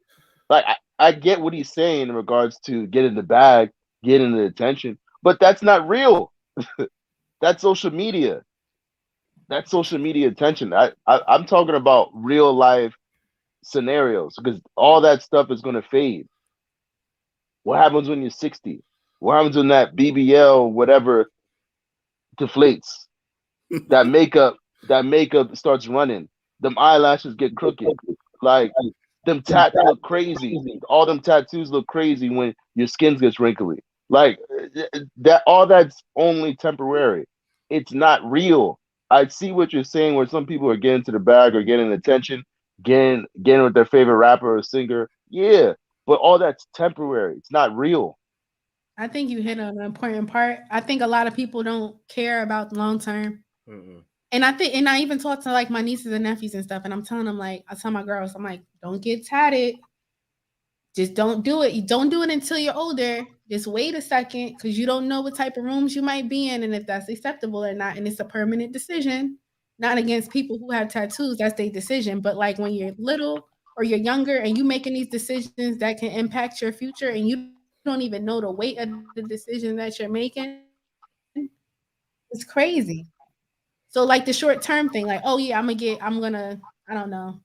S20: like, I get what he's saying in regards to getting the bag, getting the attention, but that's not real. That's social media. That's social media attention. I'm talking about real life scenarios, because all that stuff is going to fade. What happens when you're 60? What happens when that BBL whatever deflates? That makeup starts running. Them eyelashes get crooked. Like, them tattoos look crazy. All them tattoos look crazy when your skin gets wrinkly. Like, that, all that's only temporary. It's not real. I see what you're saying, where some people are getting to the bag or getting attention, getting with their favorite rapper or singer. Yeah, but all that's temporary. It's not real.
S19: I think you hit on an important part. I think a lot of people don't care about long term. And I even talk to like my nieces and nephews and stuff, and I'm telling them, like, I tell my girls, I'm like, don't get tatted. Just don't do it. You don't do it until you're older. Just wait a second, because you don't know what type of rooms you might be in and if that's acceptable or not. And it's a permanent decision, not against people who have tattoos. That's their decision. But like when you're little or you're younger and you making these decisions that can impact your future and you don't even know the weight of the decision that you're making, it's crazy. So like the short term thing, like, oh yeah, I'm gonna, I don't know,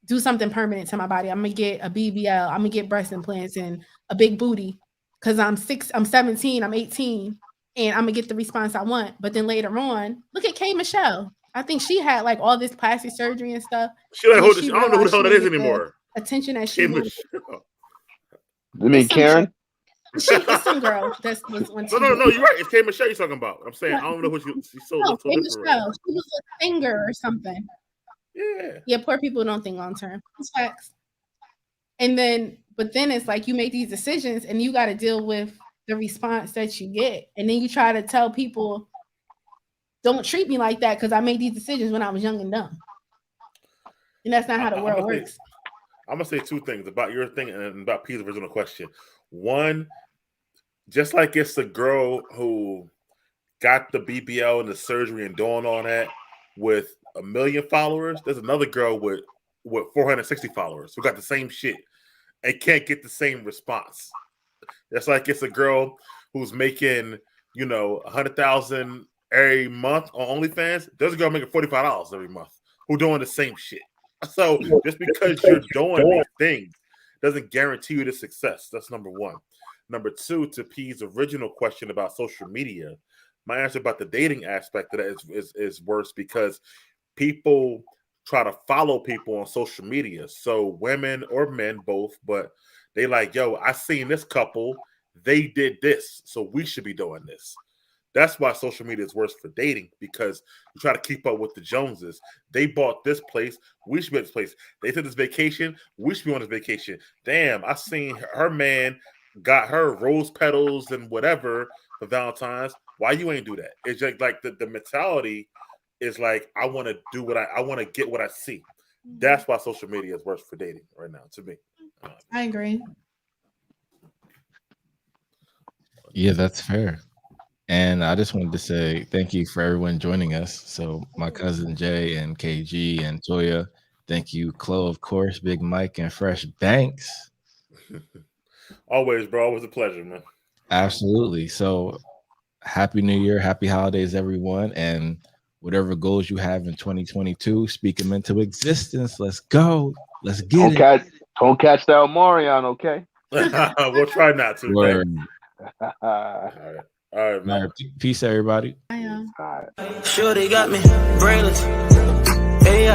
S19: do something permanent to my body. I'm gonna get a BBL, I'm gonna get breast implants and a big booty because I'm 17, I'm 18, and I'm gonna get the response I want. But then later on, look at K Michelle. I think she had like all this plastic surgery and stuff.
S10: I don't know who the hell that is anymore.
S19: Attention that she wanted.
S20: You mean Karen?
S19: It's some girl that's was on TV.
S10: No, you're right. It's K Michelle you're talking about. I'm saying I don't know who she's so
S19: K
S10: different.
S19: Michelle. She was a singer or something. Yeah, poor people don't think long term. It's facts. And then, but then it's like you make these decisions and you got to deal with the response that you get. And then you try to tell people, don't treat me like that because I made these decisions when I was young and dumb. And that's not how the world works.
S10: I'm going to say two things about your thing and about Peter's original question. One, just like it's the girl who got the BBL and the surgery and doing all that with 1 million followers, there's another girl with 460 followers who got the same shit and can't get the same response. That's like it's a girl who's making, $100,000 every month on OnlyFans. There's a girl making $45 every month who doing the same shit. So just because you're doing these things doesn't guarantee you the success. That's number one. Number two, to P's original question about social media, my answer about the dating aspect of that is worse because people try to follow people on social media. So women or men, both, but they like, yo, I seen this couple, they did this, so we should be doing this. That's why social media is worse for dating, because you try to keep up with the Joneses. They bought this place, we should be at this place. They took this vacation, we should be on this vacation. Damn, I seen her man got her rose petals and whatever for Valentine's. Why you ain't do that? It's just like the mentality is like, I want to do what I want to get what I see. That's why social media is worse for dating right now, to me.
S19: I agree.
S9: Yeah, that's fair. And I just wanted to say thank you for everyone joining us. So my cousin Jay and KG and Toya, thank you, Chloe, of course, Big Mike and Fresh Banks.
S10: Always, bro. Always a pleasure, man.
S9: Absolutely. So happy New Year, happy holidays, everyone. And whatever goals you have in 2022, speak them into existence. Let's go. Let's get it.
S20: Don't catch that Omarion, okay?
S10: We'll try not to.
S9: Word.
S10: All right, man.
S9: All right, peace, everybody.
S2: Shorty got me brainless. Hey,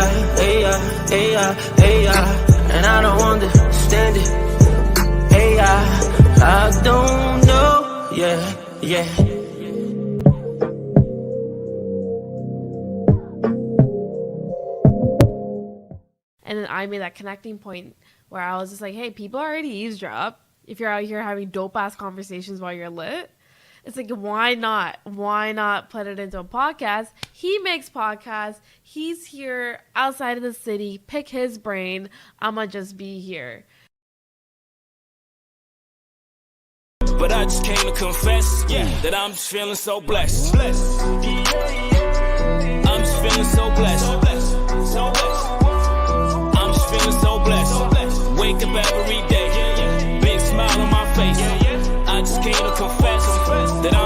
S2: and I don't understand it. Hey, I don't know. Yeah.
S4: And then I made that connecting point where I was just like, hey, people already eavesdrop. If you're out here having dope ass conversations while you're lit, it's like, why not? Why not put it into a podcast? He makes podcasts. He's here outside of the city. Pick his brain. I'ma just be here.
S3: But I just came to confess that I'm just feeling so blessed. I'm